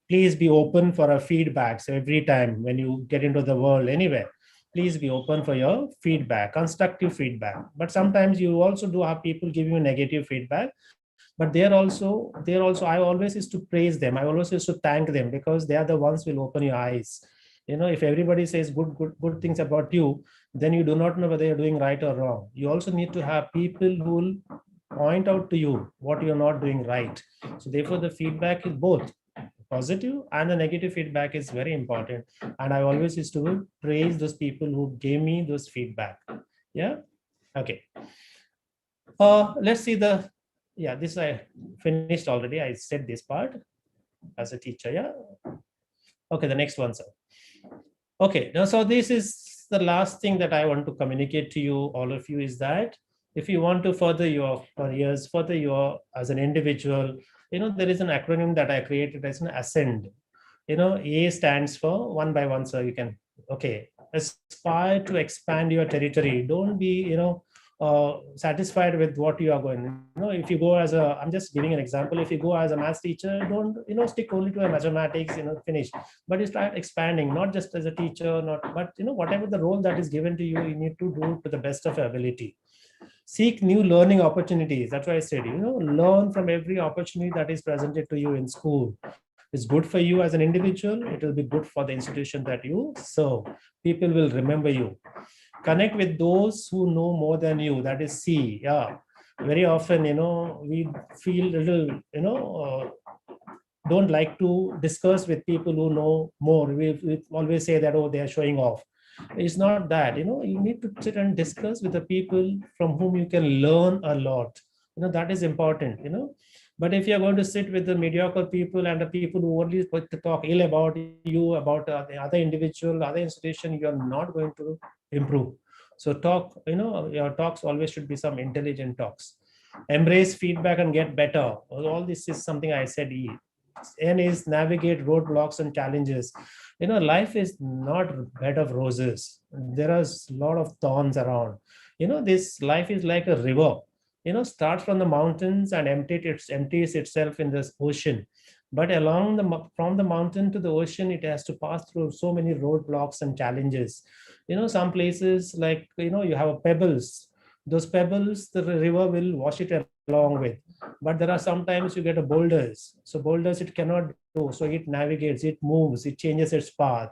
Please be open for a feedback. So every time when you get into the world anywhere, please be open for your feedback, constructive feedback. But sometimes you also do have people giving you negative feedback. But I always is to praise them. I always is to thank them, because they are the ones who will open your eyes. If everybody says good things about you, then you do not know whether you're doing right or wrong. You also need to have people who will point out to you what you're not doing right. So therefore the feedback is both positive, and the negative feedback is very important. And I always used to praise those people who gave me those feedback. Yeah. Okay. Let's see this I finished already. I said this part as a teacher. Yeah. Okay. The next one, sir. Okay. Now, so this is the last thing that I want to communicate to you, all of you, is that if you want to further your careers, further your as an individual, there is an acronym that I created as an ASCEND. A stands for one by one. So you can, okay, aspire to expand your territory. Don't be, satisfied with what you are going. If you go as I'm just giving an example. If you go as a math teacher, don't, stick only to a mathematics, finish. But you start expanding, not just as a teacher, but whatever the role that is given to you, you need to do to the best of your ability. Seek new learning opportunities. That's why I said, learn from every opportunity that is presented to you in school. It's good for you as an individual. It will be good for the institution that you serve. People will remember you. Connect with those who know more than you. That is C. Yeah. Very often, we feel little, don't like to discuss with people who know more. We always say that, oh, they are showing off. It's not that. You need to sit and discuss with the people from whom you can learn a lot. That is important. But if you're going to sit with the mediocre people and the people who only talk ill about you, about the other individual, other institution, you're not going to improve. So talk, your talks always should be some intelligent talks. Embrace feedback and get better. All this is something I said. N is navigate roadblocks and challenges. Life is not a bed of roses. There are a lot of thorns around. This life is like a river. Starts from the mountains and empties itself in this ocean. But from the mountain to the ocean, it has to pass through so many roadblocks and challenges. Some places like, you have pebbles. Those pebbles, the river will wash it along with. But there are sometimes you get a boulders. So boulders, it cannot do. So it navigates, it moves, it changes its path.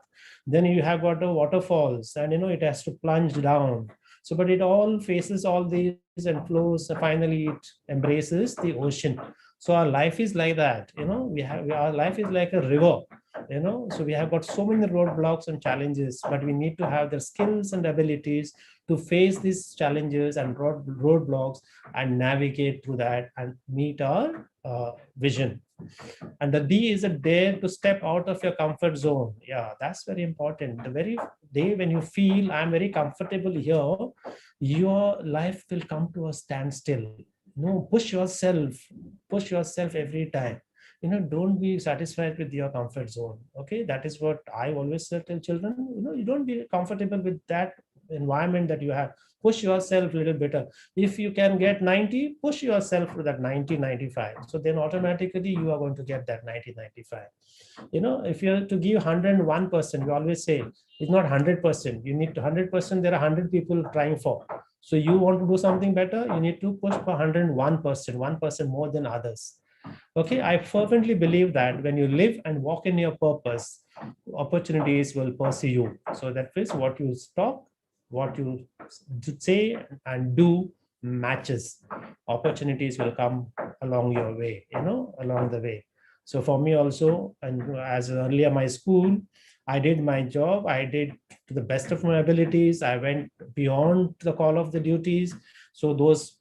Then you have got the waterfalls, and it has to plunge down. So, but it all faces all these and flows. Finally, it embraces the ocean. So our life is like that. Our life is like a river. So we have got so many roadblocks and challenges, but we need to have the skills and abilities to face these challenges and roadblocks and navigate through that and meet our vision. And the D is a dare to step out of your comfort zone. Yeah, that's very important. The very day when you feel I'm very comfortable here, your life will come to a standstill. Push yourself every time. Don't be satisfied with your comfort zone. Okay, that is what I always tell children. You don't be comfortable with that environment that you have. Push yourself a little better. If you can get 90, push yourself to that 90, 95. So then automatically you are going to get that 90, 95. If you have to give 101%, we always say it's not 100%. You need to 100%. There are 100 people trying for. So you want to do something better, you need to push for 101%, 1% more than others. Okay, I fervently believe that when you live and walk in your purpose, opportunities will pursue you. So that is what you talk, what you say and do matches. Opportunities will come along your way, along the way. So for me also, and as earlier my school, I did my job. I did to the best of my abilities. I went beyond the call of the duties. So those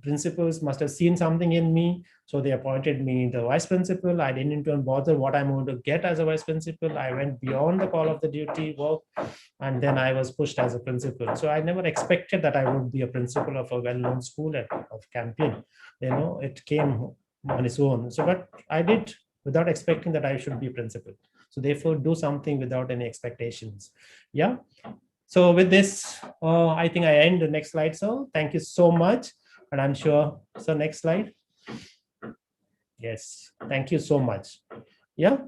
principals must have seen something in me. So they appointed me the vice principal. I didn't even bother what I'm going to get as a vice principal. I went beyond the call of the duty work, and then I was pushed as a principal. So I never expected that I would be a principal of a well-known school of Campion. It came on its own. So, but I did without expecting that I should be principal. So therefore, do something without any expectations. Yeah. So with this, I think I end the next slide. So thank you so much. And I'm sure, so next slide. Yes, thank you so much. Yeah.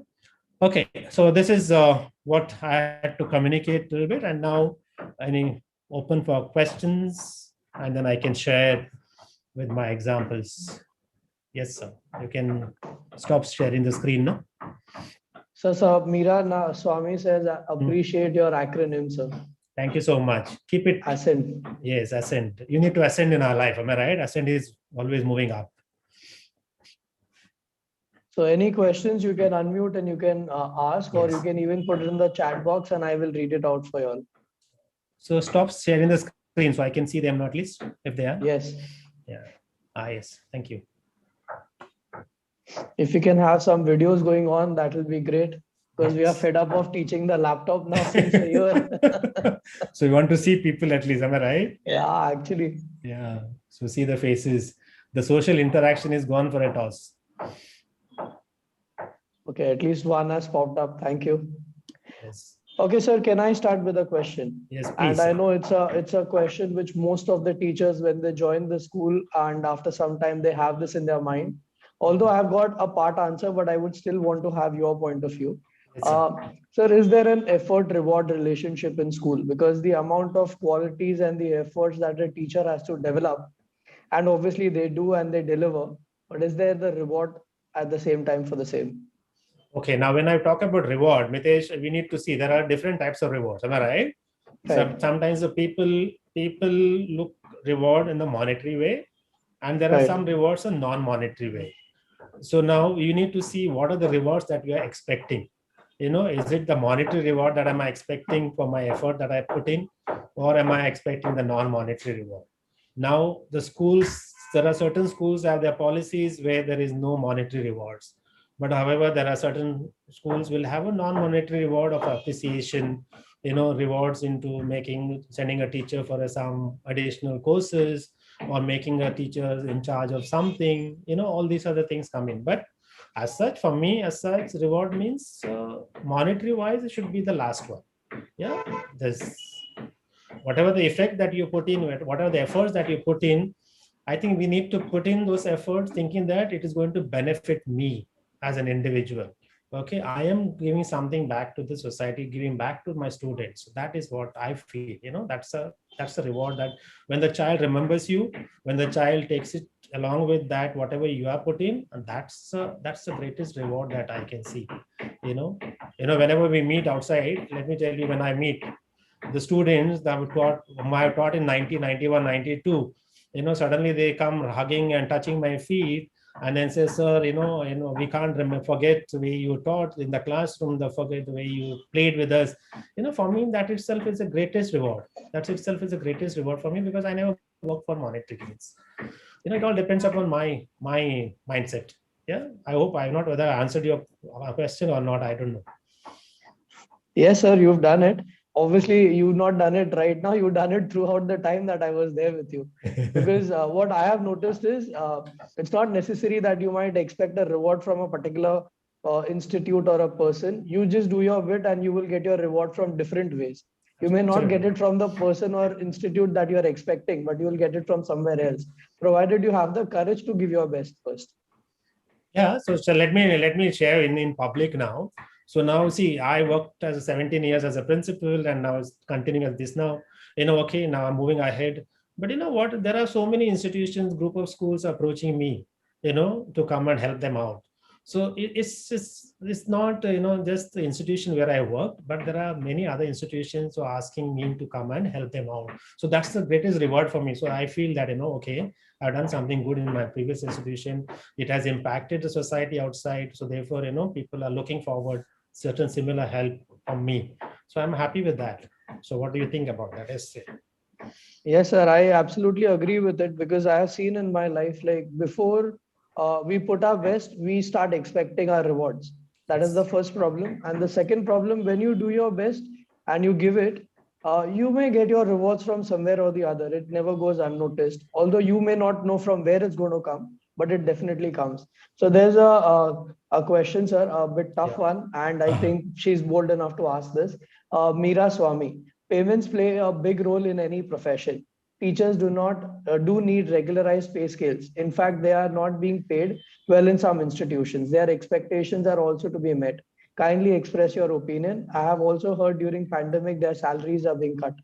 Okay, so this is what I had to communicate a little bit. And now I mean, open for questions, and then I can share with my examples. Yes, sir. You can stop sharing the screen now. So, Meera Swami says, I appreciate your acronym, sir. Thank you so much. Keep it. Ascend. Yes, ascend. You need to ascend in our life. Am I right? Ascend is always moving up. So any questions you can unmute and you can ask, or Yes. you can even put it in the chat box and I will read it out for you all. So stop sharing the screen so I can see them at least if they are. Yes. Yeah. Yes. Thank you. If you can have some videos going on, that will be great, because we are fed up of teaching the laptop now since a year. So you want to see people at least, am I right? Yeah, actually. Yeah. So see the faces. The social interaction is gone for a toss. Okay, at least one has popped up. Thank you. Yes. Okay, sir, can I start with a question? Yes, please. And I know it's a question which most of the teachers, when they join the school and after some time, they have this in their mind. Although I've got a part answer, but I would still want to have your point of view. Yes, sir. Sir, is there an effort-reward relationship in school? Because the amount of qualities and the efforts that a teacher has to develop, and obviously they do and they deliver, but is there the reward at the same time for the same? Okay, now when I talk about reward, Mitesh, we need to see there are different types of rewards. Am I right? Right. Sometimes the people look reward in the monetary way, and there are Right. some rewards in non-monetary way. So now you need to see what are the rewards that we are expecting. Is it the monetary reward that am I expecting for my effort that I put in, or am I expecting the non-monetary reward? Now the schools, there are certain schools that have their policies where there is no monetary rewards. But however, there are certain schools will have a non-monetary reward of appreciation, rewards into sending a teacher for some additional courses, or making a teacher in charge of something, all these other things come in. But as such, for me, reward means monetary wise, it should be the last one. Yeah, there's whatever the effect that you put in, whatever the efforts that you put in, I think we need to put in those efforts thinking that it is going to benefit me as an individual. Okay, I am giving something back to the society, giving back to my students. That is what I feel. That's a reward, that when the child remembers you, when the child takes it along with that, whatever you have put in, and that's the greatest reward that I can see. Whenever we meet outside, let me tell you, when I meet the students that I taught in 1991, 92, suddenly they come hugging and touching my feet, and then say, sir, we can't forget the way you taught in the classroom, forget the way you played with us. For me, that itself is the greatest reward. That itself is the greatest reward for me, because I never work for monetary gains. It all depends upon my mindset. Yeah, I hope I have not whether I answered your question or not. I don't know. Yes, sir, you've done it. Obviously, you've not done it right now. You've done it throughout the time that I was there with you. Because what I have noticed is it's not necessary that you might expect a reward from a particular institute or a person. You just do your bit and you will get your reward from different ways. You may not get it from the person or institute that you are expecting, but you will get it from somewhere else, provided you have the courage to give your best first. Yeah, so let me share in public now. So now, see, I worked as 17 years as a principal, and now it's continuing as this now. Okay, now I'm moving ahead. But you know what? There are so many institutions, group of schools approaching me, to come and help them out. So it's not just the institution where I worked, but there are many other institutions who are asking me to come and help them out. So that's the greatest reward for me. So I feel that okay, I've done something good in my previous institution. It has impacted the society outside. So therefore, people are looking forward certain similar help from me. So I'm happy with that. So what do you think about that? Yes. Yes, sir. I absolutely agree with it because I have seen in my life, like before we put our best, we start expecting our rewards. That is the first problem. And the second problem, when you do your best and you give it, you may get your rewards from somewhere or the other. It never goes unnoticed. Although you may not know from where it's going to come, but it definitely comes. So there's a question, sir, a bit tough one, and I think she's bold enough to ask this. Meera Swami. Payments play a big role in any profession. Teachers do need regularized pay scales. In fact, they are not being paid well in some institutions. Their expectations are also to be met. Kindly express your opinion. I have also heard during pandemic their salaries are being cut.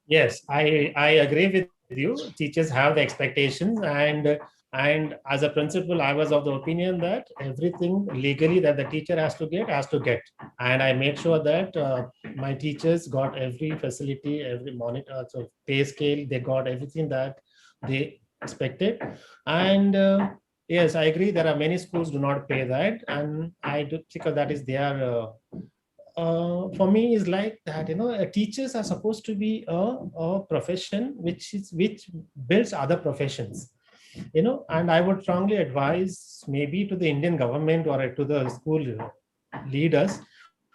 Yes, I agree with you. Teachers have the expectations, and as a principal, I was of the opinion that everything legally that the teacher has to get. And I made sure that my teachers got every facility, every monitor, so pay scale, they got everything that they expected. And yes, I agree. There are many schools do not pay that, and I do because that is their. For me is like that, teachers are supposed to be a profession which builds other professions, and I would strongly advise maybe to the Indian government or to the school leaders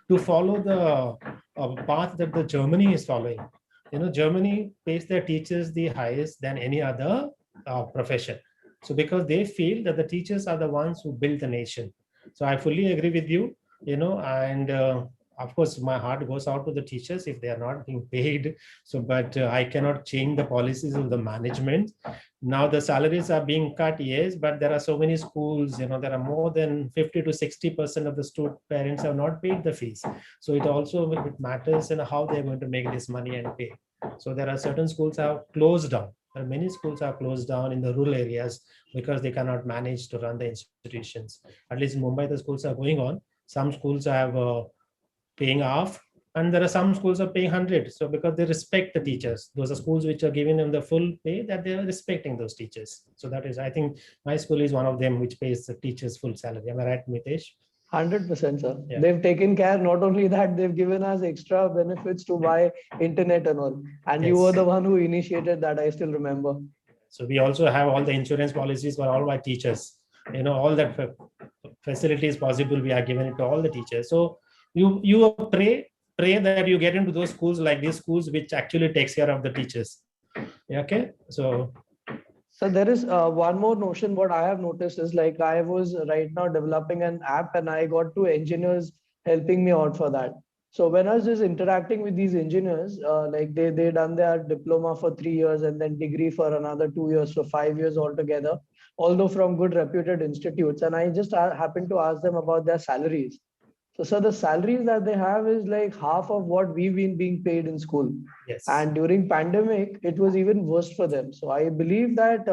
to follow the path that the Germany is following. Germany pays their teachers the highest than any other profession. So because they feel that the teachers are the ones who build the nation. So I fully agree with you, and of course my heart goes out to the teachers if they are not being paid. So but I cannot change the policies of the management. Now the salaries are being cut, yes, but there are so many schools, there are more than 50 to 60% of the student parents have not paid the fees. So it matters in how they're going to make this money and pay. So there are certain schools have closed down. There are many schools are closed down in the rural areas because they cannot manage to run the institutions. At least in Mumbai, the schools are going on. Some schools have paying off, and there are some schools are paying 100. So because they respect the teachers, those are schools which are giving them the full pay, that they are respecting those teachers. So that is, I think my school is one of them which pays the teachers full salary. Am I right, Mitesh? 100%, sir. Yeah. They've taken care. Not only that, they've given us extra benefits to buy internet and all. And you Yes. were the one who initiated that. I still remember. So we also have all the insurance policies for all our teachers. All that facilities possible, we are giving it to all the teachers. So you pray that you get into those schools like these schools which actually takes care of the teachers. Okay. So there is one more notion. What I have noticed is like I was right now developing an app and I got two engineers helping me out for that. So when I was just interacting with these engineers, like they done their diploma for 3 years and then degree for another 2 years, so 5 years altogether, although from good reputed institutes. And I just happened to ask them about their salaries. So the salaries that they have is like half of what we've been being paid in school. Yes. And during pandemic, it was even worse for them. So I believe that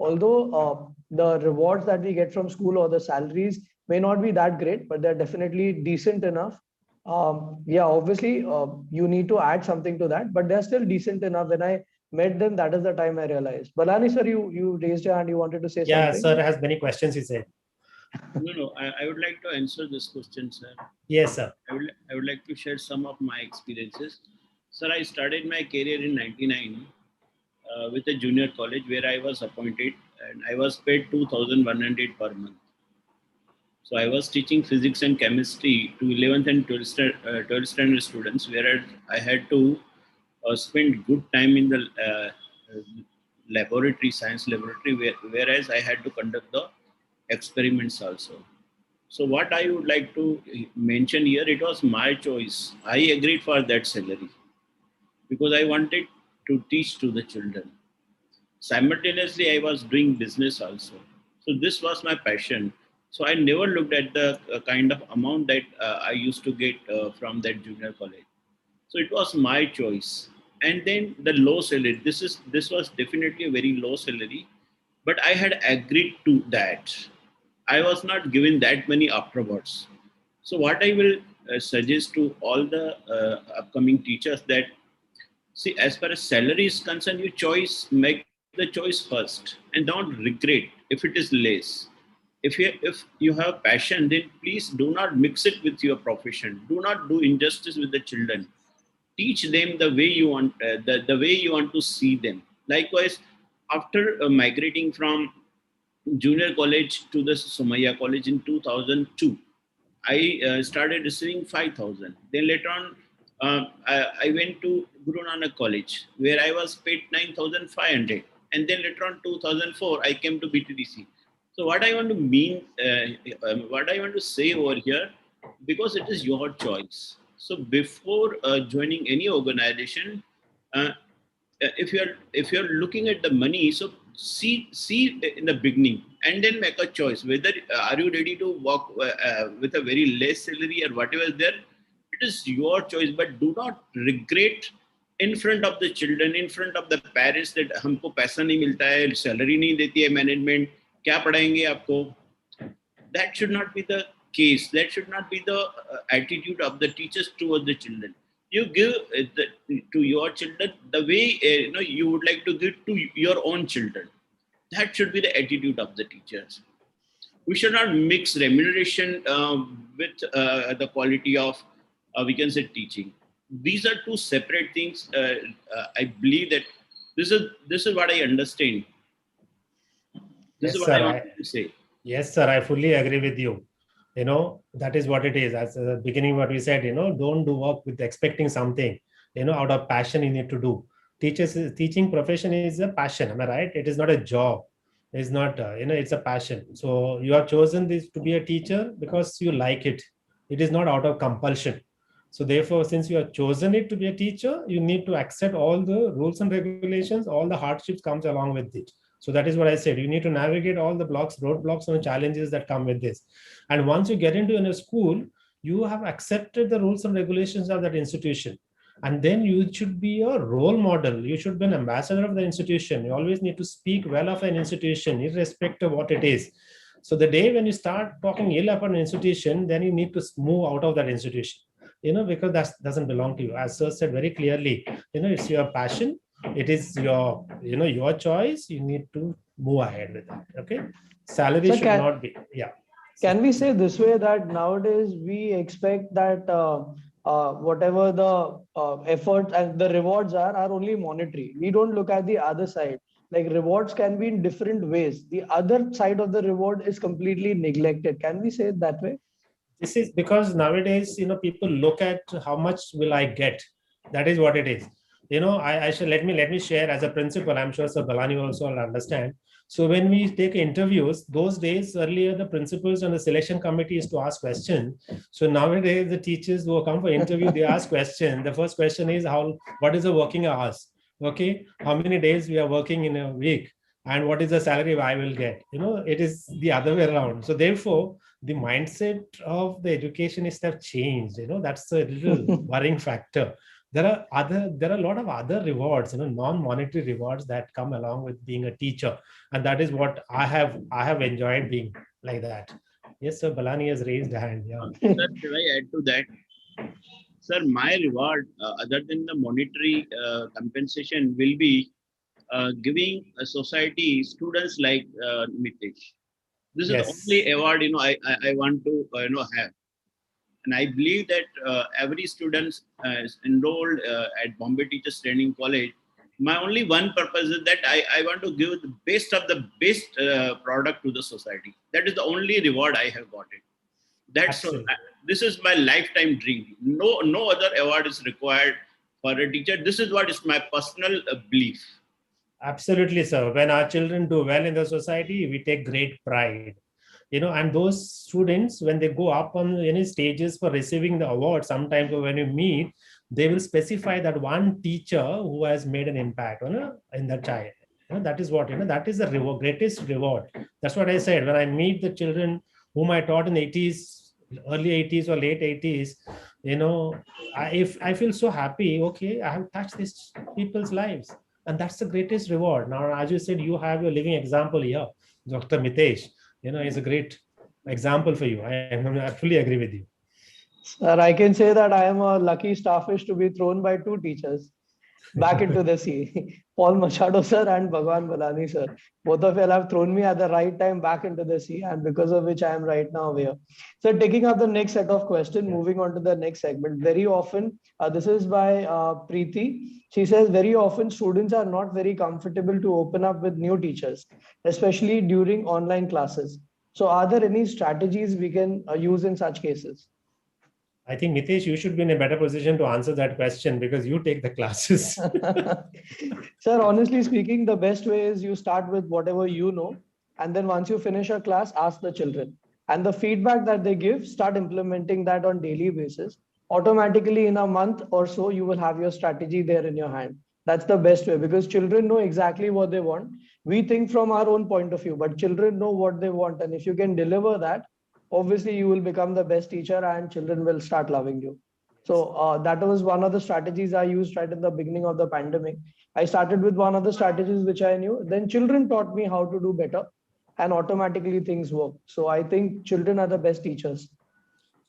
although the rewards that we get from school or the salaries may not be that great, but they're definitely decent enough. Yeah, obviously you need to add something to that, but they're still decent enough. When I met them, that is the time I realized. Balani sir, you raised your hand, you wanted to say something? Yeah, sir has many questions, he said. No, I would like to answer this question, sir. Yes, sir. I would like to share some of my experiences. Sir, I started my career in 99 with a junior college where I was appointed and I was paid 2,100 per month. So I was teaching physics and chemistry to 11th and 12th standard students, where I had to spend good time in the laboratory, science laboratory, whereas I had to conduct the experiments also. So what I would like to mention here, it was my choice. I agreed for that salary because I wanted to teach to the children. Simultaneously, I was doing business also. So this was my passion. So I never looked at the kind of amount that I used to get from that junior college. So it was my choice. And then the low salary. This was definitely a very low salary, but I had agreed to that. I was not given that many afterwards. So what I will suggest to all the upcoming teachers that, see, as far as salary is concerned, make the choice first and don't regret if it is less. If you have passion, then please do not mix it with your profession. Do not do injustice with the children. teach them the way you want, the way you want to see them. Likewise, after migrating from junior college to the Somaya College in 2002, I started receiving 5,000. Then later on, I went to Guru Nanak College, where I was paid 9,500. And then later on, 2004, I came to BTDC. So what I want to mean, what I want to say over here, because it is your choice. So before joining any organization, uh, if you're looking at the money, so see in the beginning and then make a choice whether are you ready to work with a very less salary or whatever is there. It is your choice, but do not regret in front of the children, in front of the parents, that हमको पैसा नहीं मिलता है, salary नहीं देती है management, क्या पढ़ाएंगे आपको. That should not be the case. That should not be the attitude of the teachers towards the children. You give to your children the way you would like to give to your own children. That should be the attitude of the teachers. We should not mix remuneration with the quality of, we can say, teaching. These are two separate things. I believe that this is what I understand. This is what I want to say. Yes, sir. I fully agree with you. That is what it is. As the beginning, what we said, don't do work with expecting something, out of passion you need to do. Teaching profession is a passion. Am I right? It is not a job. It's not, it's a passion. So you have chosen this to be a teacher because you like it. It is not out of compulsion. So therefore, since you have chosen it to be a teacher, you need to accept all the rules and regulations, all the hardships comes along with it. So that is what I said. You need to navigate all the roadblocks and challenges that come with this. And once you get into a school, you have accepted the rules and regulations of that institution. And then you should be a role model. You should be an ambassador of the institution. You always need to speak well of an institution, irrespective of what it is. So the day when you start talking ill about an institution, then you need to move out of that institution, because that doesn't belong to you. As Sir said very clearly, it's your passion. It is your, your choice. You need to move ahead with that. Okay. Salary should not be. Yeah. Can we say this way that nowadays we expect that whatever the effort and the rewards are only monetary. We don't look at the other side. Like rewards can be in different ways. The other side of the reward is completely neglected. Can we say it that way? This is because nowadays, people look at how much will I get. That is what it is. I should let me share as a principal. I'm sure Sir Balani also will understand. So when we take interviews, those days earlier, the principals and the selection committee is to ask questions. So nowadays, the teachers who come for interview, they ask questions. The first question is what is the working hours? Okay, how many days we are working in a week, and what is the salary I will get? It is the other way around. So therefore, the mindset of the educationists have changed. That's a little worrying factor. There are a lot of other rewards, non-monetary rewards that come along with being a teacher, and that is what I have enjoyed being like that. Yes, Sir Balani has raised a hand. Yeah. Sir, should I add to that? Sir, my reward, other than the monetary compensation, will be giving a society students like Mitesh. This is the only award I want to have. And I believe that every student is enrolled at Bombay Teachers Training College. My only one purpose is that I want to give the best of the best product to the society. That is the only reward I have got it. That's this is my lifetime dream. No other award is required for a teacher. This is what is my personal belief. Absolutely, sir. When our children do well in the society, we take great pride. And those students, when they go up on any stages for receiving the award, sometimes when you meet, they will specify that one teacher who has made an impact in that child. That is what, that is the greatest reward. That's what I said. When I meet the children whom I taught in the 80s, early 80s or late 80s, I feel so happy. Okay, I have touched these people's lives. And that's the greatest reward. Now, as you said, you have your living example here, Dr. Mitesh. Is a great example for you. I fully agree with you. Sir, I can say that I am a lucky starfish to be thrown by two teachers. back into the sea. Paul Machado sir and Bhagwan Balani sir. Both of you have thrown me at the right time back into the sea, and because of which I am right now here. So taking up the next set of questions, moving on to the next segment. Very often, this is by Preeti. She says, very often students are not very comfortable to open up with new teachers, especially during online classes. So are there any strategies we can use in such cases? I think Nitesh, you should be in a better position to answer that question because you take the classes. Sir, honestly speaking, the best way is you start with whatever you know, and then once you finish a class, ask the children. And the feedback that they give, start implementing that on daily basis. Automatically, in a month or so, you will have your strategy there in your hand. That's the best way because children know exactly what they want. We think from our own point of view, but children know what they want. And if you can deliver that, obviously you will become the best teacher and children will start loving you. So that was one of the strategies I used right in the beginning of the pandemic. I started with one of the strategies which I knew. Then children taught me how to do better, and automatically things work. So I think children are the best teachers.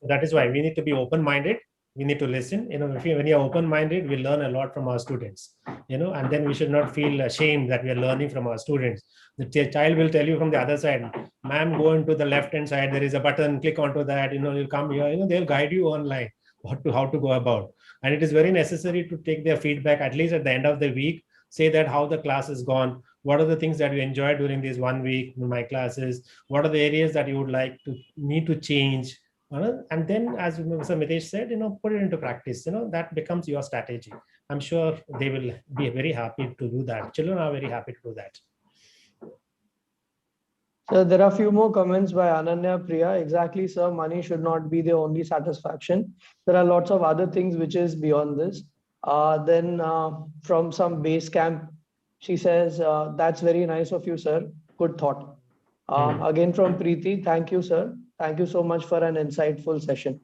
So that is why we need to be open-minded. We need to listen. When you're open-minded, we learn a lot from our students. And then we should not feel ashamed that we are learning from our students. The child will tell you from the other side, ma'am, go into the left-hand side. There is a button. Click onto that. You'll come here. They'll guide you online how to go about. And it is very necessary to take their feedback at least at the end of the week. Say that how the class has gone. What are the things that you enjoyed during this 1 week in my classes? What are the areas that you would like to need to change? And then, as Mr. Mitesh said, put it into practice. That becomes your strategy. I'm sure they will be very happy to do that. Children are very happy to do that. So there are a few more comments by Ananya Priya. Exactly, sir. Money should not be the only satisfaction. There are lots of other things which is beyond this. Then from some base camp, she says, that's very nice of you, sir. Good thought. Again from Preeti, thank you, sir. Thank you so much for an insightful session.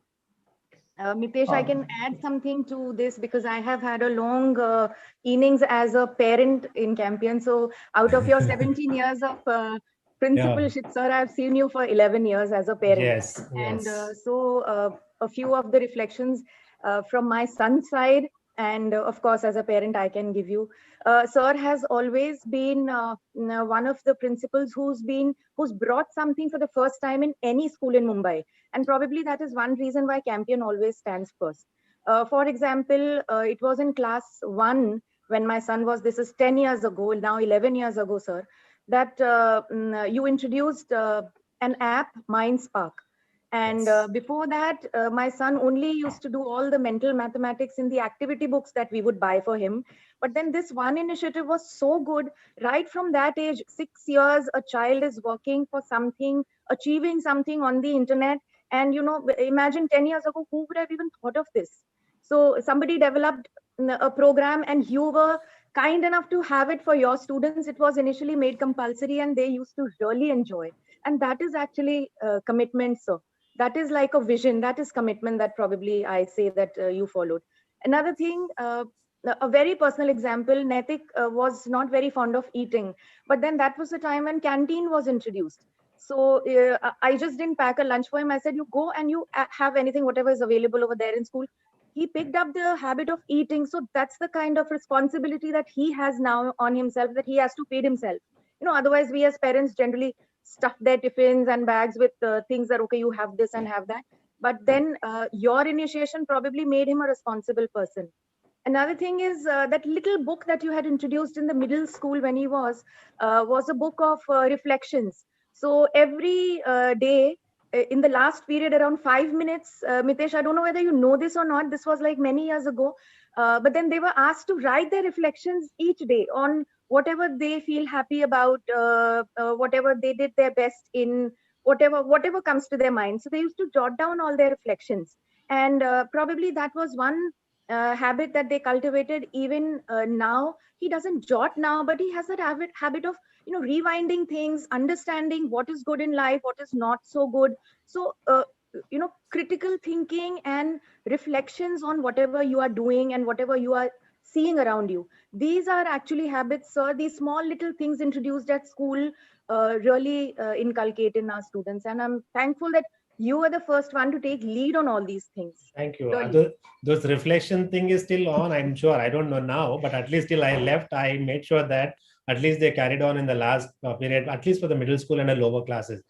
Mitesh, I can add something to this because I have had a long innings as a parent in Campion. So out of your 17 years of principalship, sir, I've seen you for 11 years as a parent. Yes. And so a few of the reflections from my son's side, and of course, as a parent, I can give you. Sir has always been one of the principals who's brought something for the first time in any school in Mumbai. And probably that is one reason why Campion always stands first. For example, it was in class 1 when my son was, this is 10 years ago, now 11 years ago, sir, that you introduced an app, MindSpark. And before that, my son only used to do all the mental mathematics in the activity books that we would buy for him. But then this one initiative was so good. Right from that age, 6 years, a child is working for something, achieving something on the internet. And, imagine 10 years ago, who would have even thought of this? So somebody developed a program and you were kind enough to have it for your students. It was initially made compulsory and they used to really enjoy. And that is actually commitment, sir. That is like a vision. That is commitment that probably I say that you followed. Another thing, a very personal example, Naitik was not very fond of eating. But then that was the time when canteen was introduced. So I just didn't pack a lunch for him. I said, you go and you have anything, whatever is available over there in school. He picked up the habit of eating. So that's the kind of responsibility that he has now on himself, that he has to feed himself. Otherwise we as parents generally stuff their tiffins and bags with things that, okay, you have this and have that. But then your initiation probably made him a responsible person. Another thing is that little book that you had introduced in the middle school when he was a book of reflections. So every day in the last period, around 5 minutes, Mitesh, I don't know whether you know this or not. This was like many years ago. But then they were asked to write their reflections each day on whatever they feel happy about, whatever they did their best in, whatever comes to their mind. So they used to jot down all their reflections. And probably that was one habit that they cultivated. Even now, he doesn't jot now, but he has that habit of rewinding things, understanding what is good in life, what is not so good. So critical thinking and reflections on whatever you are doing and whatever you are seeing around you. These are actually habits, sir. These small little things introduced at school really inculcate in our students. And I'm thankful that you were the first one to take lead on all these things. Thank you. Really. Those reflection thing is still on, I'm sure. I don't know now, but at least till I left, I made sure that at least they carried on in the last period, at least for the middle school and the lower classes.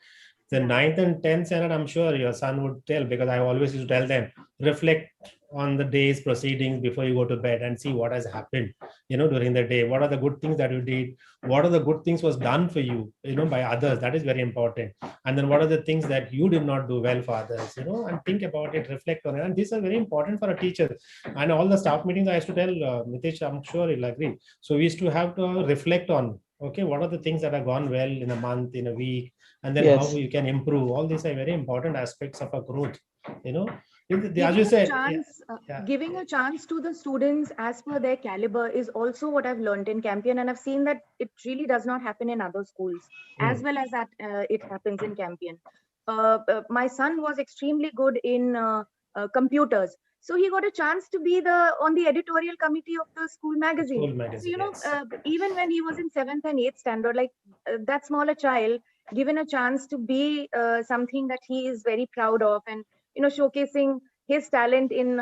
The 9th and 10th standard, I'm sure your son would tell, because I always used to tell them, reflect on the day's proceedings before you go to bed and see what has happened, during the day. What are the good things that you did? What are the good things was done for you, by others? That is very important. And then what are the things that you did not do well for others, and think about it, reflect on it. And these are very important for a teacher. And all the staff meetings I used to tell, Nitish, I'm sure you'll agree. So we used to have to reflect on, okay, what are the things that have gone well in a month, in a week, and then Yes. how you can improve. All these are very important aspects of a growth, Giving as you a said. chance, giving a chance to the students as per their caliber is also what I've learned in Campion, and I've seen that it really does not happen in other schools as well as that it happens in Campion. My son was extremely good in computers, so he got a chance to be on the editorial committee of the school magazine. School magazine, So even when he was in 7th and 8th standard, like that smaller child, given a chance to be something that he is very proud of, and showcasing his talent in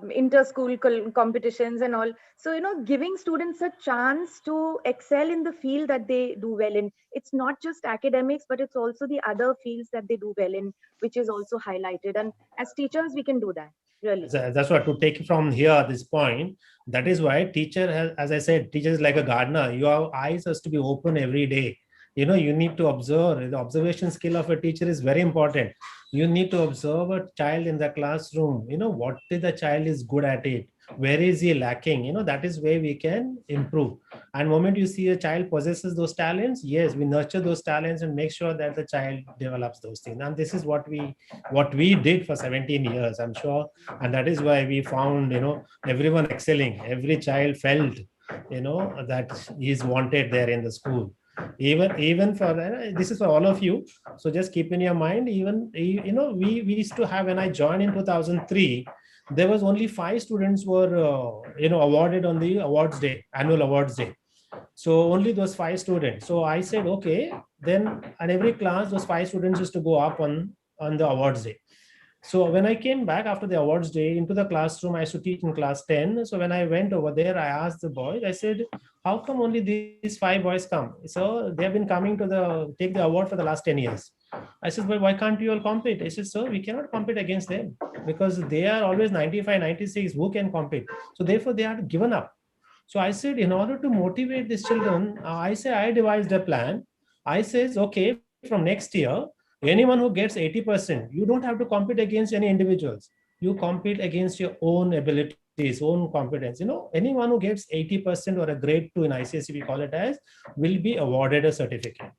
inter-school competitions and all. So, giving students a chance to excel in the field that they do well in. It's not just academics, but it's also the other fields that they do well in, which is also highlighted. And as teachers, we can do that, really. That's what, to take from here, this point, that is why teacher has, as I said, teacher is like a gardener. Your eyes has to be open every day. You need to observe. The observation skill of a teacher is very important. You need to observe a child in the classroom. What is the child is good at it? Where is he lacking? That is where we can improve. And moment you see a child possesses those talents, yes, we nurture those talents and make sure that the child develops those things. And this is what we did for 17 years, I'm sure. And that is why we found, everyone excelling. Every child felt, that he is wanted there in the school. Even for this is for all of you, so just keep in your mind, even we used to have, when I joined in 2003, there was only 5 students were awarded on the awards day, annual awards day. So only those 5 students. So I said, okay, then at every class those 5 students used to go up on the awards day. So when I came back after the awards day into the classroom, I used to teach in class 10. So when I went over there, I asked the boys, I said, how come only these 5 boys come? So they have been coming to take the award for the last 10 years. I said, well, why can't you all compete? I said, sir, we cannot compete against them because they are always 95, 96. Who can compete? So therefore they are given up. So I said, in order to motivate these children, I devised a plan. I says, okay, from next year, anyone who gets 80%, you don't have to compete against any individuals. You compete against your own abilities, own competence. Anyone who gets 80% or a grade 2 in ICSE, we call it as, will be awarded a certificate.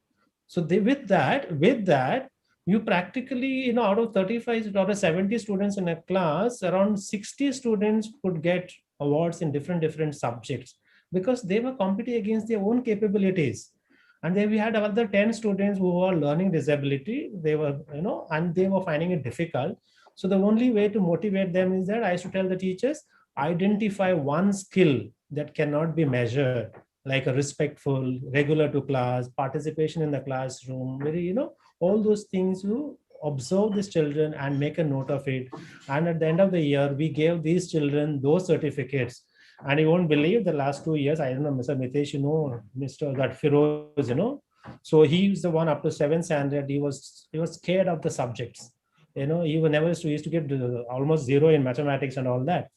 So with that, you practically, out of 35 or 70 students in a class, around 60 students could get awards in different subjects because they were competing against their own capabilities. And then we had other 10 students who were learning disability. They were, and they were finding it difficult. So the only way to motivate them is that I used to tell the teachers, identify one skill that cannot be measured, like a respectful, regular to class, participation in the classroom, all those things. You observe these children and make a note of it. And at the end of the year, we gave these children those certificates. And you won't believe the last 2 years, I don't know, Mr. Mitesh, Mr. that Firoz, so he's the one up to 7th standard. He was scared of the subjects. He used to get almost 0 in mathematics and all that.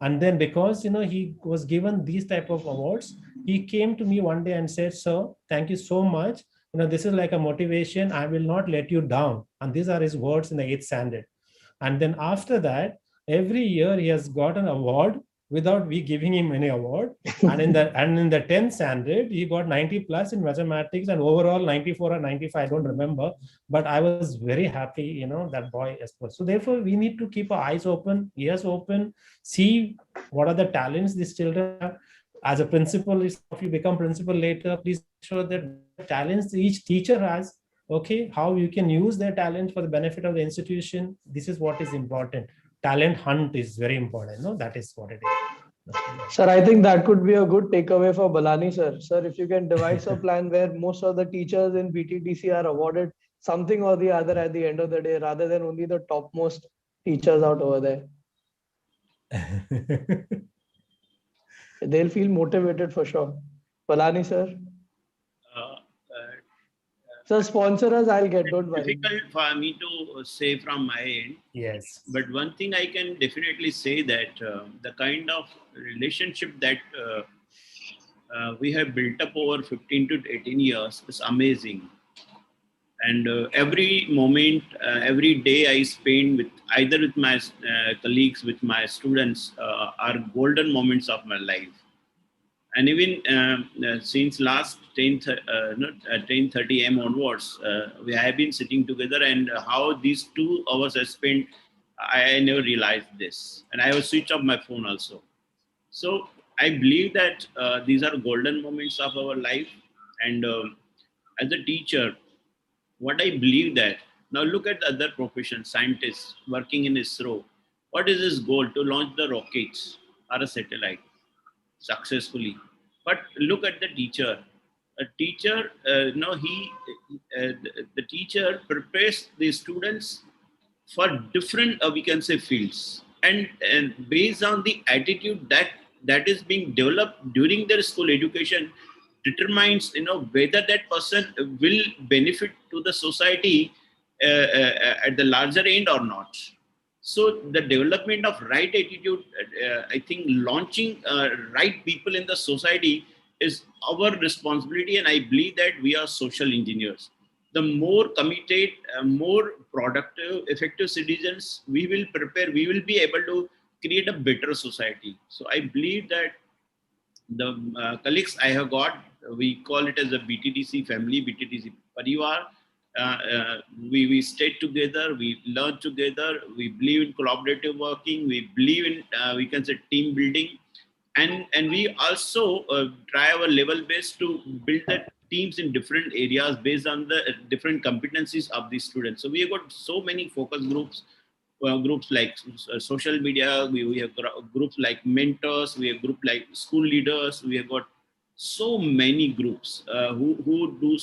And then because, he was given these type of awards, he came to me one day and said, sir, thank you so much. This is like a motivation. I will not let you down. And these are his words in the 8th standard. And then after that, every year he has got an award without we giving him any award. And in the 10th standard, he got 90 plus in mathematics and overall 94 or 95, I don't remember. But I was very happy, that boy. So therefore, we need to keep our eyes open, ears open, see what are the talents these children have. As a principal, if you become principal later, please ensure that talents each teacher has, okay, how you can use their talent for the benefit of the institution. This is what is important. Talent hunt is very important. No, that is what it is. Sir, I think that could be a good takeaway for Balani, sir. Sir, if you can devise a plan where most of the teachers in BTTC are awarded something or the other at the end of the day, rather than only the topmost teachers out over there. They'll feel motivated for sure. Palani, sir. Uh, So sponsor us, I'll get, don't worry. Difficult for me to say from my end. Yes. But one thing I can definitely say that the kind of relationship that we have built up over 15 to 18 years is amazing. And every moment, every day I spend with either with my colleagues, with my students, are golden moments of my life. And even since last 10:30 am onwards, we have been sitting together, and how these 2 hours I spent, I never realized this. And I have switched off my phone also. So I believe that these are golden moments of our life. And as a teacher, what I believe that now look at the other professions, scientists working in ISRO. What is his goal? To launch the rockets or a satellite successfully. But look at the teacher. A teacher, the teacher prepares the students for different, we can say, fields, and based on the attitude that is being developed during their school education, determines whether that person will benefit to the society at the larger end or not. So the development of right attitude, I think launching right people in the society is our responsibility, and I believe that we are social engineers. The more committed, more productive, effective citizens we will prepare, we will be able to create a better society. So I believe that the colleagues I have got, we call it as a BTTC family, BTTC Parivar. We stay together, we learn together, we believe in collaborative working, we believe in, we can say, team building. And we also try our level best to build the teams in different areas based on the different competencies of the students. So we have got so many focus groups, groups like social media, we have groups like mentors, we have group like school leaders, we have got so many groups who do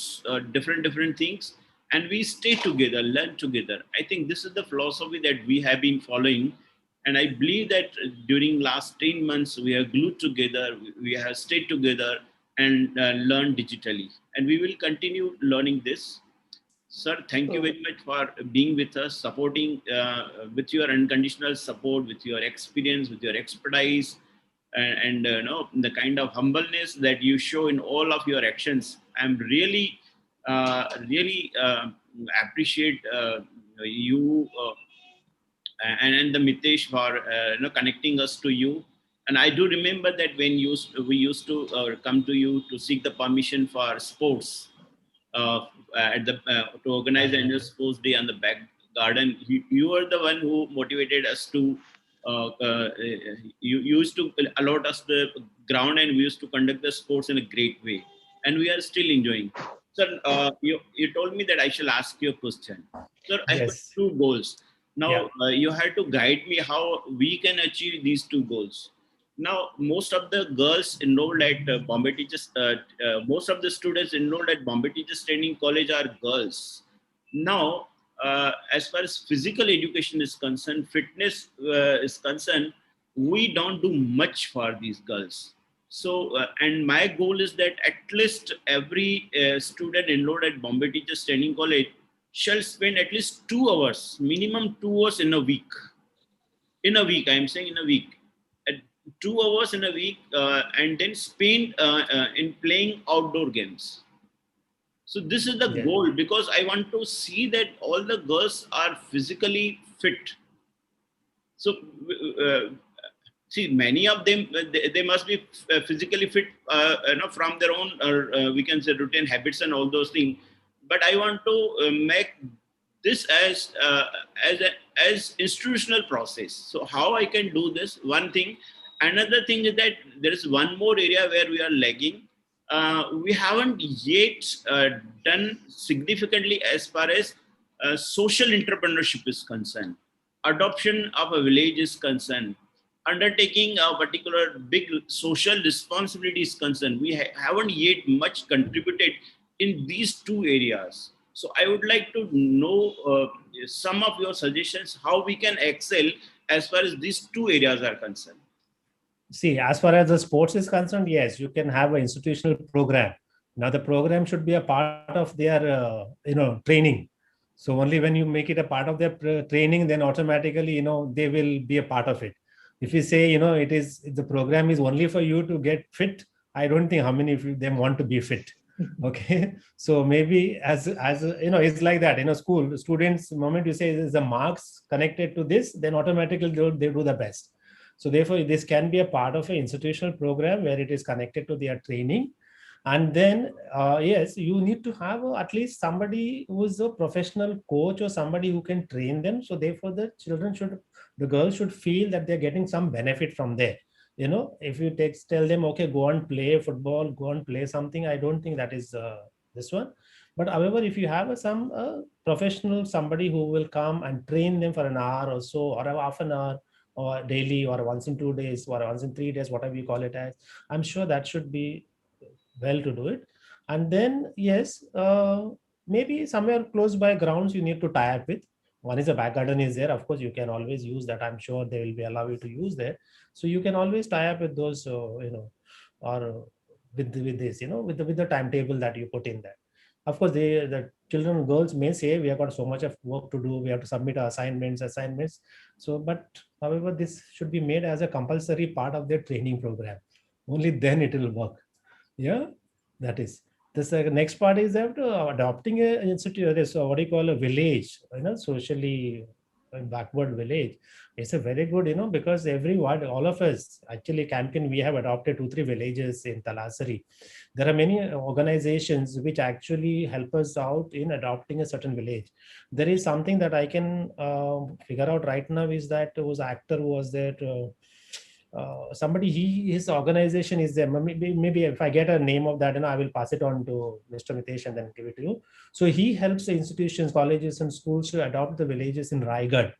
different things, and we stay together, learn together. I think this is the philosophy that we have been following, and I believe that during last 10 months we have glued together, we have stayed together and learned digitally, and we will continue learning this. Sir, thank you very much for being with us, supporting with your unconditional support, with your experience, with your expertise, and the kind of humbleness that you show in all of your actions. I'm really appreciate you and the Mitesh for connecting us to you. And I do remember that when we used to come to you to seek the permission for sports, at the to organize the annual sports day on the back garden. You were the one who motivated us to. You used to allot us the ground, and we used to conduct the sports in a great way, and we are still enjoying. Sir, you told me that I shall ask you a question. Sir, I have Yes. 2 goals. Now, Yeah. you had to guide me how we can achieve these 2 goals. Now, most of the girls enrolled at Bombay Teachers, most of the students enrolled at Bombay Teachers Training College are girls. Now, as far as physical education is concerned, fitness is concerned, we don't do much for these girls. So, and my goal is that at least every student enrolled at Bombay Teachers Training College shall spend at least 2 hours, minimum 2 hours in a week. In a week, I am saying in a week. At 2 hours in a week, and then spend in playing outdoor games. So this is the Yeah. goal, because I want to see that all the girls are physically fit. So see, many of them, they must be physically fit, from their own, we can say, routine habits and all those things. But I want to make this as institutional process. So how I can do this? One thing. Another thing is that there is one more area where we are lagging. We haven't yet done significantly as far as social entrepreneurship is concerned, adoption of a village is concerned, undertaking a particular big social responsibility is concerned. We haven't yet much contributed in these 2 areas. So I would like to know some of your suggestions how we can excel as far as these two areas are concerned. See, as far as the sports is concerned, yes, you can have an institutional program. Now, the program should be a part of their, training. So only when you make it a part of their training, then automatically, they will be a part of it. If you say, the program is only for you to get fit, I don't think how many of them want to be fit. Okay, so maybe as it's like that. School students, the moment you say is the marks connected to this, then automatically they do the best. So therefore, this can be a part of an institutional program where it is connected to their training. And then, yes, you need to have at least somebody who is a professional coach or somebody who can train them. So therefore, the girls should feel that they're getting some benefit from there. If you tell them, okay, go and play football, go and play something, I don't think that is this one. But however, if you have some professional, somebody who will come and train them for an hour or so, or half an hour, or daily, or once in 2 days, or once in 3 days, whatever you call it as, I'm sure that should be well to do it. And then, yes, maybe somewhere close by grounds you need to tie up with. One is a back garden is there. Of course, you can always use that. I'm sure they will be allow you to use there. So you can always tie up with those, or with this, with the timetable that you put in there. Of course, the children, girls may say we have got so much of work to do. We have to submit our assignments. So, but however, this should be made as a compulsory part of their training program. Only then it will work. Yeah, that is. This next part is after adopting a institute. So what do you call a village? Socially backward village. It's a very good, because all of us actually campaign. We have adopted 2-3 villages in Talasari. There are many organizations which actually help us out in adopting a certain village. There is something that I can figure out right now is that was actor who was there. Somebody, his organization is there. Maybe if I get a name of that, I will pass it on to Mr. Mitesh and then give it to you. So he helps the institutions, colleges, and schools to adopt the villages in Raigad.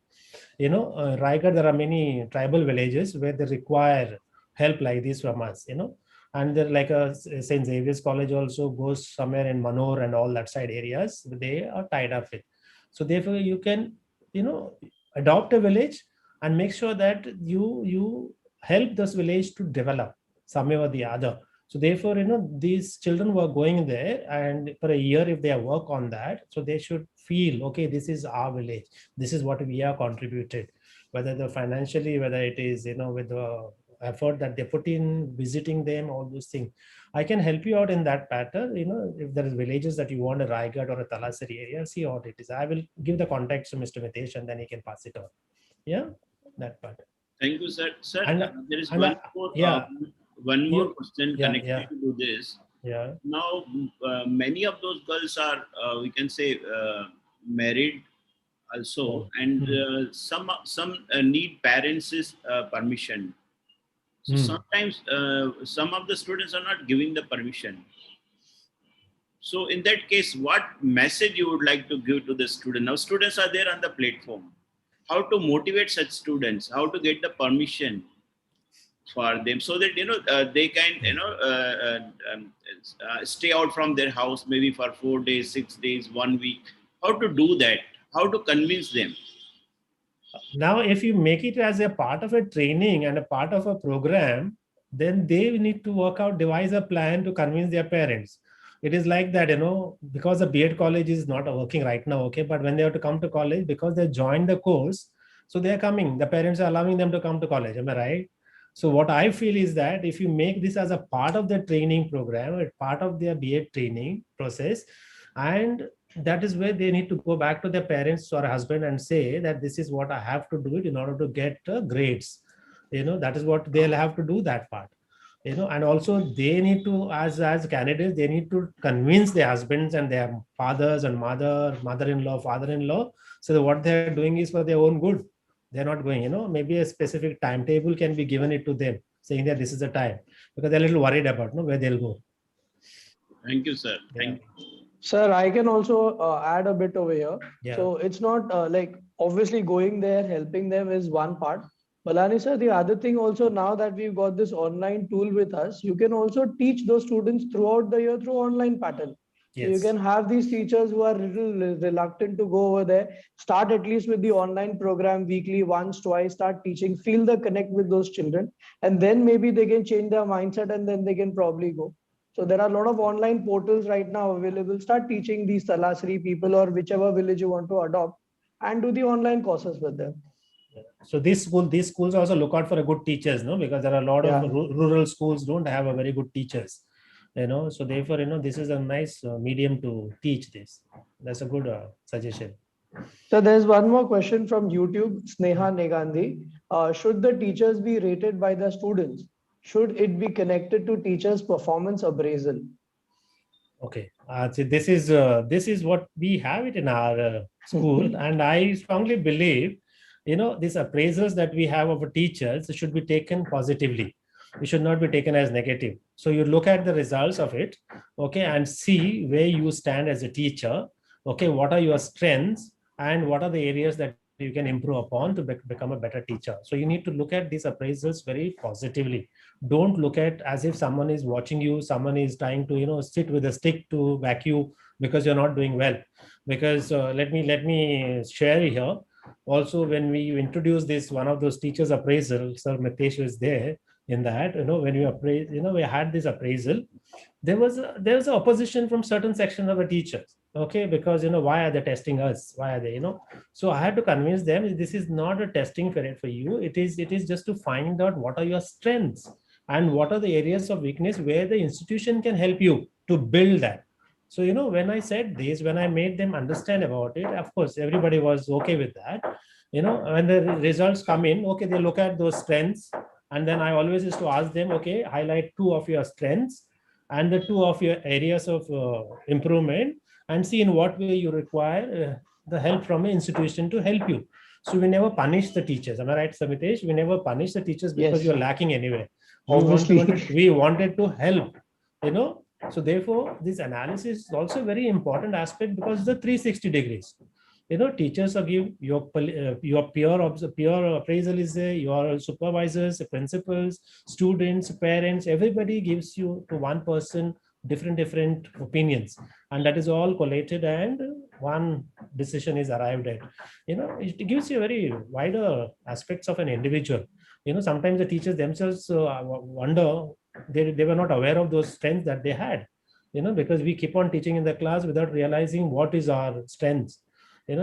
Raigad, there are many tribal villages where they require help like this from us. And they're like a St. Xavier's College also goes somewhere in Manor and all that side areas. They are tied up with. So therefore, you can, adopt a village and make sure that you help this village to develop some way or the other. So therefore, these children who are going there and for a year, if they work on that, so they should feel, okay, this is our village. This is what we have contributed, whether the financially, whether it is, with the effort that they put in visiting them, all those things. I can help you out in that pattern. If there is villages that you want a Raigad or a Talasari area, see what it is. I will give the context to Mr. Mitesh and then he can pass it on. Yeah, that part. Thank you, sir. Sir, And- there is and one more, one more question Yeah, connected yeah. to this. Yeah. Now, many of those girls are, we can say, married also, and some need parents' permission. So sometimes some of the students are not giving the permission. So in that case, what message you would like to give to the student? Now students are there on the platform. How to motivate such students? How to get the permission for them so that they can stay out from their house maybe for 4 days, 6 days, 1 week. How to do that? How to convince them? Now, if you make it as a part of a training and a part of a program, then they need to work out, devise a plan to convince their parents. It is like that, because the B.Ed college is not working right now, okay, but when they have to come to college, because they joined the course, so they are coming. The parents are allowing them to come to college, am I right? So what I feel is that if you make this as a part of the training program, a part of their B.Ed training process, and that is where they need to go back to their parents or husband and say that this is what I have to do it in order to get grades. That is what they'll have to do, that part. And also they need to, as candidates, they need to convince their husbands and their fathers and mother-in-law, father-in-law. So that what they're doing is for their own good. They're not going, maybe a specific timetable can be given it to them, saying that this is the time, because they're a little worried about where they'll go. Thank you, sir. Thank you. Sir, I can also add a bit over here. Yeah. So it's not like obviously going there, helping them is one part. Balani sir, the other thing also, now that we've got this online tool with us, you can also teach those students throughout the year through online pattern. So you can have these teachers who are little reluctant to go over there. Start at least with the online program weekly, once, twice, start teaching, feel the connect with those children. And then maybe they can change their mindset and then they can probably go. So there are a lot of online portals right now available. Start teaching these Talasri people or whichever village you want to adopt and do the online courses with them. So these schools also look out for a good teachers, no, because there are a lot of rural schools don't have a very good teachers, so therefore, this is a nice medium to teach this. That's a good suggestion. So there's one more question from YouTube, Sneha Negandhi. Should the teachers be rated by the students? Should it be connected to teachers' performance appraisal? Okay, so this is what we have it in our school, and I strongly believe, these appraisals that we have of teachers should be taken positively. It should not be taken as negative. So you look at the results of it, okay, and see where you stand as a teacher. Okay, what are your strengths and what are the areas that you can improve upon to become a better teacher. So you need to look at these appraisals very positively. Don't look at as if someone is watching you, someone is trying to sit with a stick to whack you because you're not doing well. Because let me share here. Also, when we introduced this, one of those teachers appraisal, Sir Mitesh was there in that, when you appraise, we had this appraisal. There was an opposition from certain section of the teachers, okay, because why are they testing us, why are they, so I had to convince them this is not a testing period for you. It is just to find out what are your strengths and what are the areas of weakness where the institution can help you to build that. So when I said this, when I made them understand about it, of course everybody was okay with that. When the results come in, okay, they look at those strengths, and then I always used to ask them, okay, highlight 2 of your strengths and the 2 of your areas of improvement, and see in what way you require the help from an institution to help you. So we never punish the teachers. Am I right, Samitesh? We never punish the teachers because you're lacking anywhere. We wanted to help, So therefore, this analysis is also a very important aspect because the 360 degrees. Teachers are give your peer appraisal is there, your supervisors, principals, students, parents, everybody gives you to one person different opinions, and that is all collated and one decision is arrived at. It gives you very wider aspects of an individual. Sometimes the teachers themselves wonder they were not aware of those strengths that they had, because we keep on teaching in the class without realizing what is our strengths.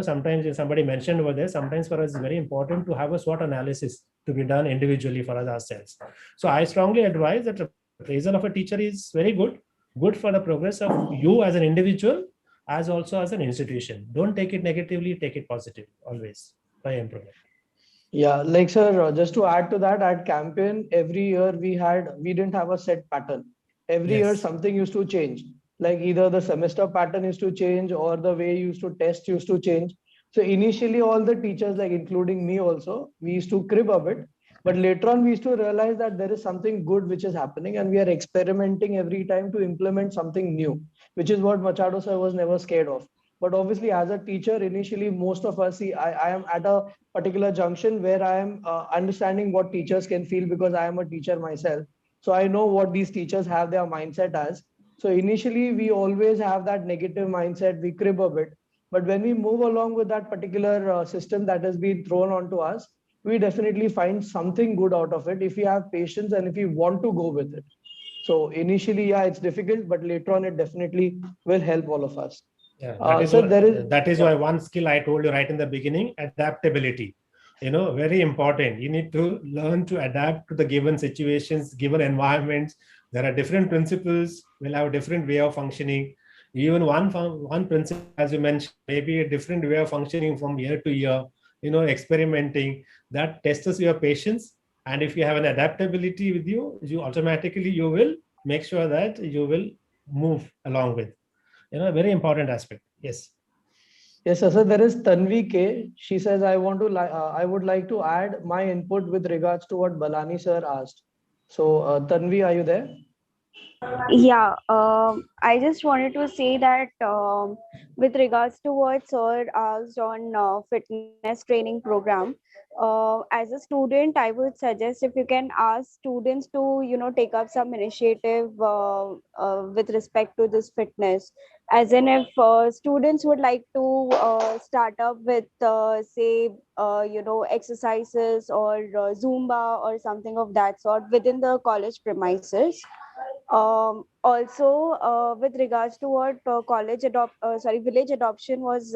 Sometimes somebody mentioned over there, sometimes for us it's very important to have a SWOT analysis to be done individually for us ourselves. So I strongly advise that appraisal of a teacher is very good for the progress of you as an individual, as also as an institution. Don't take it negatively, take it positively, always by improvement. Yeah, like sir, just to add to that, at campaign, every year we didn't have a set pattern. Every year something used to change. Like either the semester pattern used to change or the way you used to test used to change. So initially all the teachers, like including me also, we used to crib a bit. But later on, we used to realize that there is something good which is happening and we are experimenting every time to implement something new, which is what Machado sir was never scared of. But obviously, as a teacher, initially, most of us see, I am at a particular junction where I am understanding what teachers can feel because I am a teacher myself. So I know what these teachers have their mindset as. So initially, we always have that negative mindset, we crib a bit. But when we move along with that particular system that has been thrown onto us, we definitely find something good out of it if we have patience and if we want to go with it. So initially, yeah, it's difficult, but later on, it definitely will help all of us. Yeah, that is why one skill I told you right in the beginning, adaptability. Very important. You need to learn to adapt to the given situations, given environments. There are different principles, will have a different way of functioning. Even one principle, as you mentioned, maybe a different way of functioning from year to year, experimenting. That tests your patience. And if you have an adaptability with you, you will make sure that you will move along with. A very important aspect. Yes. Yes, sir. So there is Tanvi K. She says, I would like to add my input with regards to what Balani sir asked. So Tanvi, are you there? Yeah, I just wanted to say that with regards to what Sir asked on fitness training program, as a student, I would suggest if you can ask students to, take up some initiative with respect to this fitness. As in, if students would like to start up with, say, exercises or Zumba or something of that sort within the college premises. Also, with regards to what village adoption was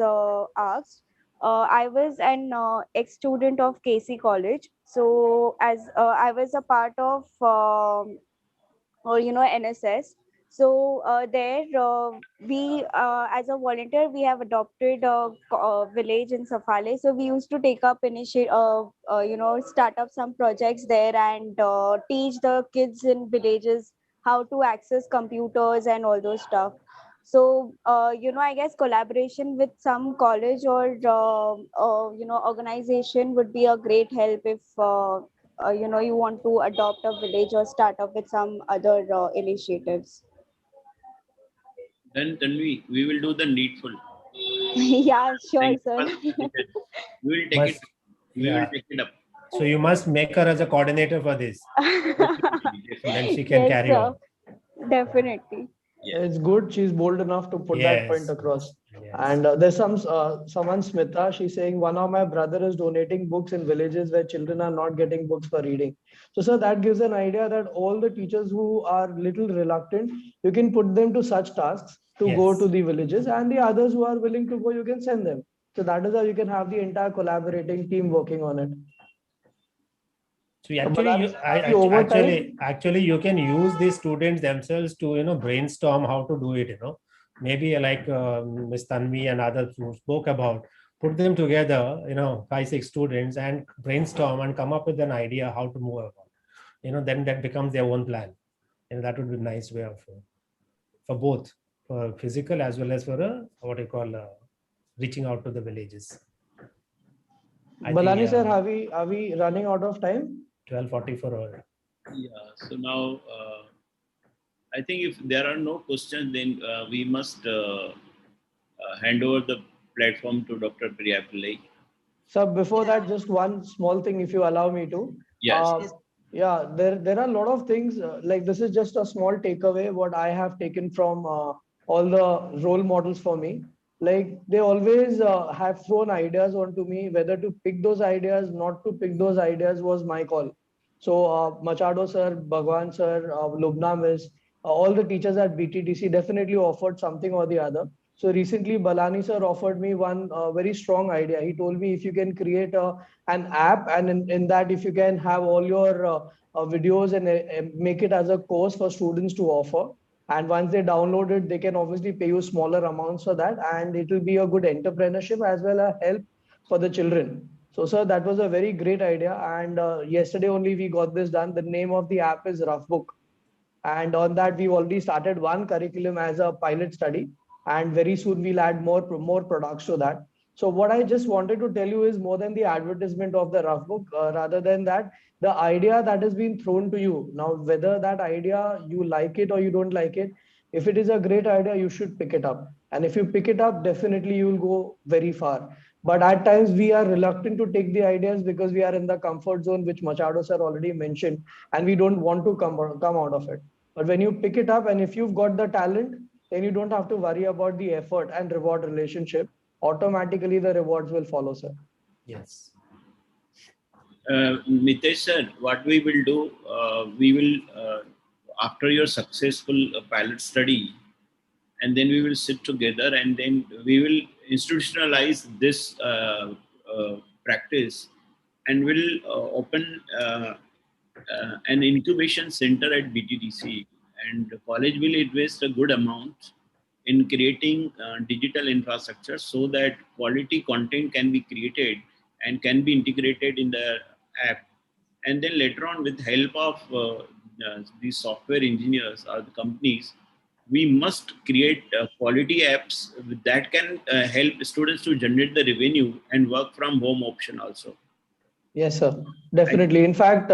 asked, I was an ex-student of KC College. So, as I was a part of or NSS. So there we as a volunteer we have adopted a village in Safale. So we used to take up start up some projects there and teach the kids in villages how to access computers and all those stuff. So I guess collaboration with some college or organization would be a great help if you want to adopt a village or start up with some other initiatives. Then we will do the needful. Yeah, sure, Thank you sir. for the suggestion. We will take it. Must, We will yeah. take it up. So you must make her as a coordinator for this. Then she can Yes, carry sir. on. Definitely. Yeah. It's good she's bold enough to put that point Yes. across. Yes. And there's someone Smita, she's saying one of my brother is donating books in villages where children are not getting books for reading. So sir, that gives an idea that all the teachers who are little reluctant, you can put them to such tasks to go Yes. to the villages, and the others who are willing to go, you can send them. So that is how you can have the entire collaborating team working on it. So actually, Balani sir, have you overtime? actually, you can use these students themselves to brainstorm how to do it. Maybe like Ms. Tanvi and others who spoke about, put them together. 5-6 students and brainstorm and come up with an idea how to move about. Then that becomes their own plan. And that would be a nice way of for both, for physical as well as for what you call reaching out to the villages. I think Balani sir, are we running out of time? 12:44 or. Yeah. So now, I think if there are no questions, then we must hand over the platform to Dr. Priya Pillai. So before that, just one small thing, if you allow me to. Yes. Yeah, there are a lot of things like this is just a small takeaway what I have taken from all the role models for me. Like they always have thrown ideas onto me. Whether to pick those ideas, not to pick those ideas was my call. So Machado sir, Bhagwan sir, Lubna miss, all the teachers at BTDC definitely offered something or the other. So recently, Balani sir offered me one very strong idea. He told me if you can create an app, and in that, if you can have all your videos and make it as a course for students to offer. And once they download it, they can obviously pay you smaller amounts for that. And it will be a good entrepreneurship as well as help for the children. So, sir, that was a very great idea. And yesterday only we got this done. The name of the app is Roughbook. And on that, we've already started one curriculum as a pilot study. And very soon we'll add more products to that. So what I just wanted to tell you is more than the advertisement of the rough book, rather than that, the idea that has been thrown to you. Now, whether that idea you like it or you don't like it, if it is a great idea, you should pick it up. And if you pick it up, definitely you will go very far. But at times we are reluctant to take the ideas because we are in the comfort zone, which Machado sir already mentioned, and we don't want to come out of it. But when you pick it up and if you've got the talent, then you don't have to worry about the effort and reward relationship. Automatically, the rewards will follow, sir. Yes. Mitesh sir, what we will do, we will, after your successful pilot study, and then we will sit together and then we will institutionalize this practice and will open an incubation center at BTDC, and the college will invest a good amount in creating digital infrastructure so that quality content can be created and can be integrated in the app. And then later on, with help of the software engineers or the companies, we must create quality apps that can help students to generate the revenue and work from home option also. Yes, sir. Definitely. In fact,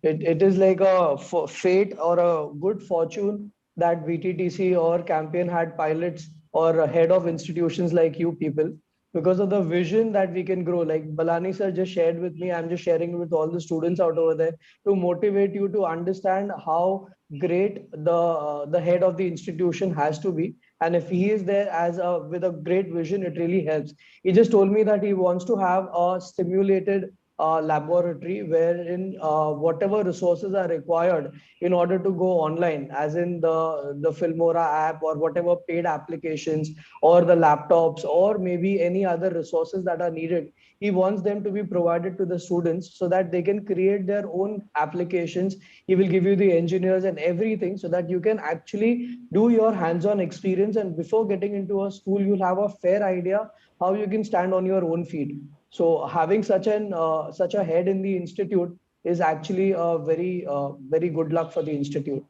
it is like a fate or a good fortune that VTTC or Campion had pilots or a head of institutions like you people, because of the vision that we can grow. Like Balani sir just shared with me, I'm just sharing with all the students out over there to motivate you to understand how great the head of the institution has to be. And if he is there as a with a great vision, it really helps. He just told me that he wants to have a stimulated laboratory wherein whatever resources are required in order to go online, as in the Filmora app or whatever paid applications or the laptops or maybe any other resources that are needed, he wants them to be provided to the students so that they can create their own applications. He will give you the engineers and everything so that you can actually do your hands-on experience, and before getting into a school you'll have a fair idea how you can stand on your own feet. So having such a head in the institute is actually a very good luck for the institute.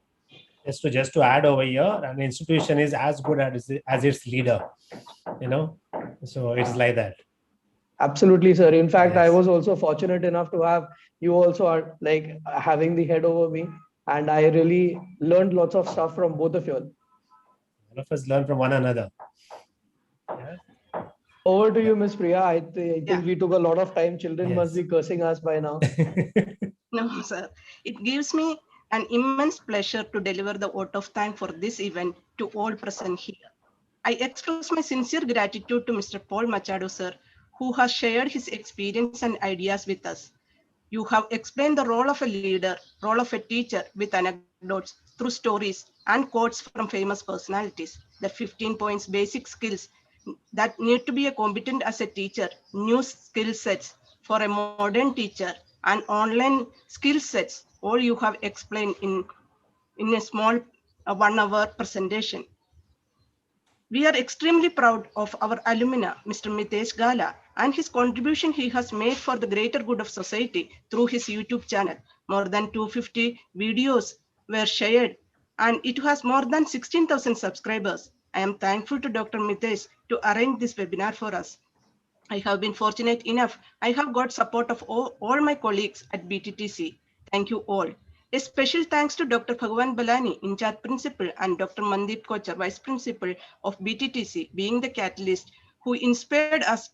Just to add over here, an institution is as good as its leader. So it's like that. Absolutely, sir. In fact, I Yes. was also fortunate enough to have you also are like having the head over me, and I really learned lots of stuff from both of you all. All of us learn from one another. Yeah. Over to you, Miss Priya. I think Yeah. we took a lot of time. Children must Yes. be cursing us by now. No, sir. It gives me an immense pleasure to deliver the vote of thanks for this event to all present here. I express my sincere gratitude to Mr. Paul Machado, sir, who has shared his experience and ideas with us. You have explained the role of a leader, role of a teacher with anecdotes through stories and quotes from famous personalities. The 15 points basic skills that need to be a competent as a teacher, new skill sets for a modern teacher, and online skill sets, all you have explained in a small 1 hour presentation. We are extremely proud of our alumna, Mr. Mitesh Gala, and his contribution he has made for the greater good of society through his YouTube channel. More than 250 videos were shared, and it has more than 16,000 subscribers. I am thankful to Dr. Mitesh to arrange this webinar for us. I have been fortunate enough. I have got support of all my colleagues at BTTC. Thank you all. A special thanks to Dr. Bhagavan Balani, in-charge principal, and Dr. Mandeep Kochar, vice principal of BTTC, being the catalyst who inspired us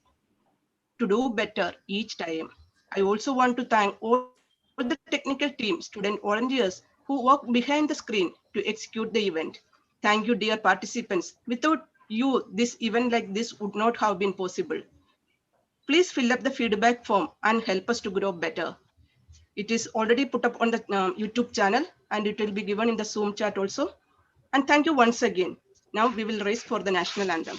to do better each time. I also want to thank all the technical team, student volunteers who work behind the screen to execute the event. Thank you, dear participants. Without you, this event like this would not have been possible. Please fill up the feedback form and help us to grow better. It is already put up on the YouTube channel, and it will be given in the Zoom chat also. And thank you once again. Now we will raise for the national anthem.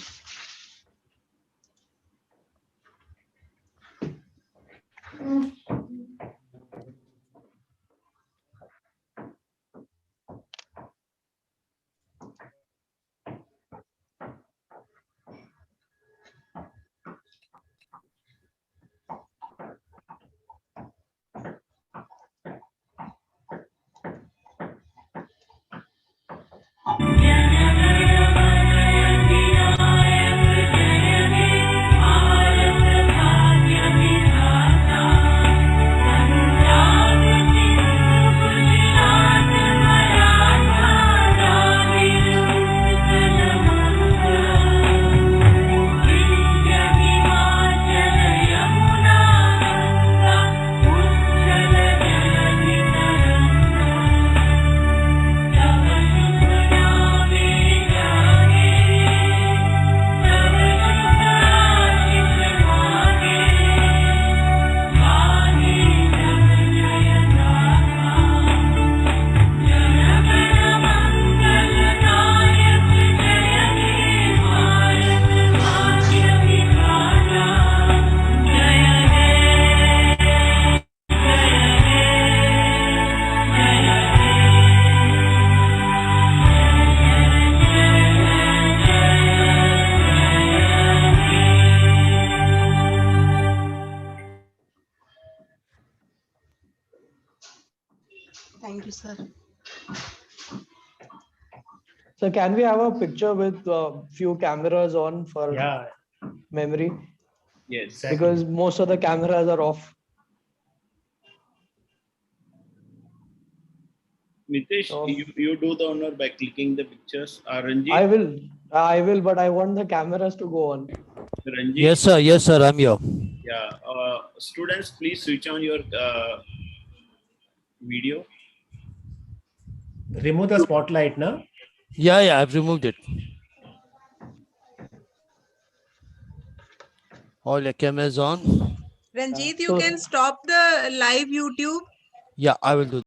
Thank you, sir. So can we have a picture with a few cameras on for Yeah. memory? Yes. Exactly. Because most of the cameras are off. Mitesh, Oh. you do the honor by clicking the pictures. Ranjit, I will, but I want the cameras to go on. Ranjit, Yes, sir. Yes, sir. I'm here. yeah. Students, please switch on your video. Remove the spotlight now. Yeah, I've removed it. All your cameras on. Ranjit, you So- can stop the live YouTube. Yeah, I will do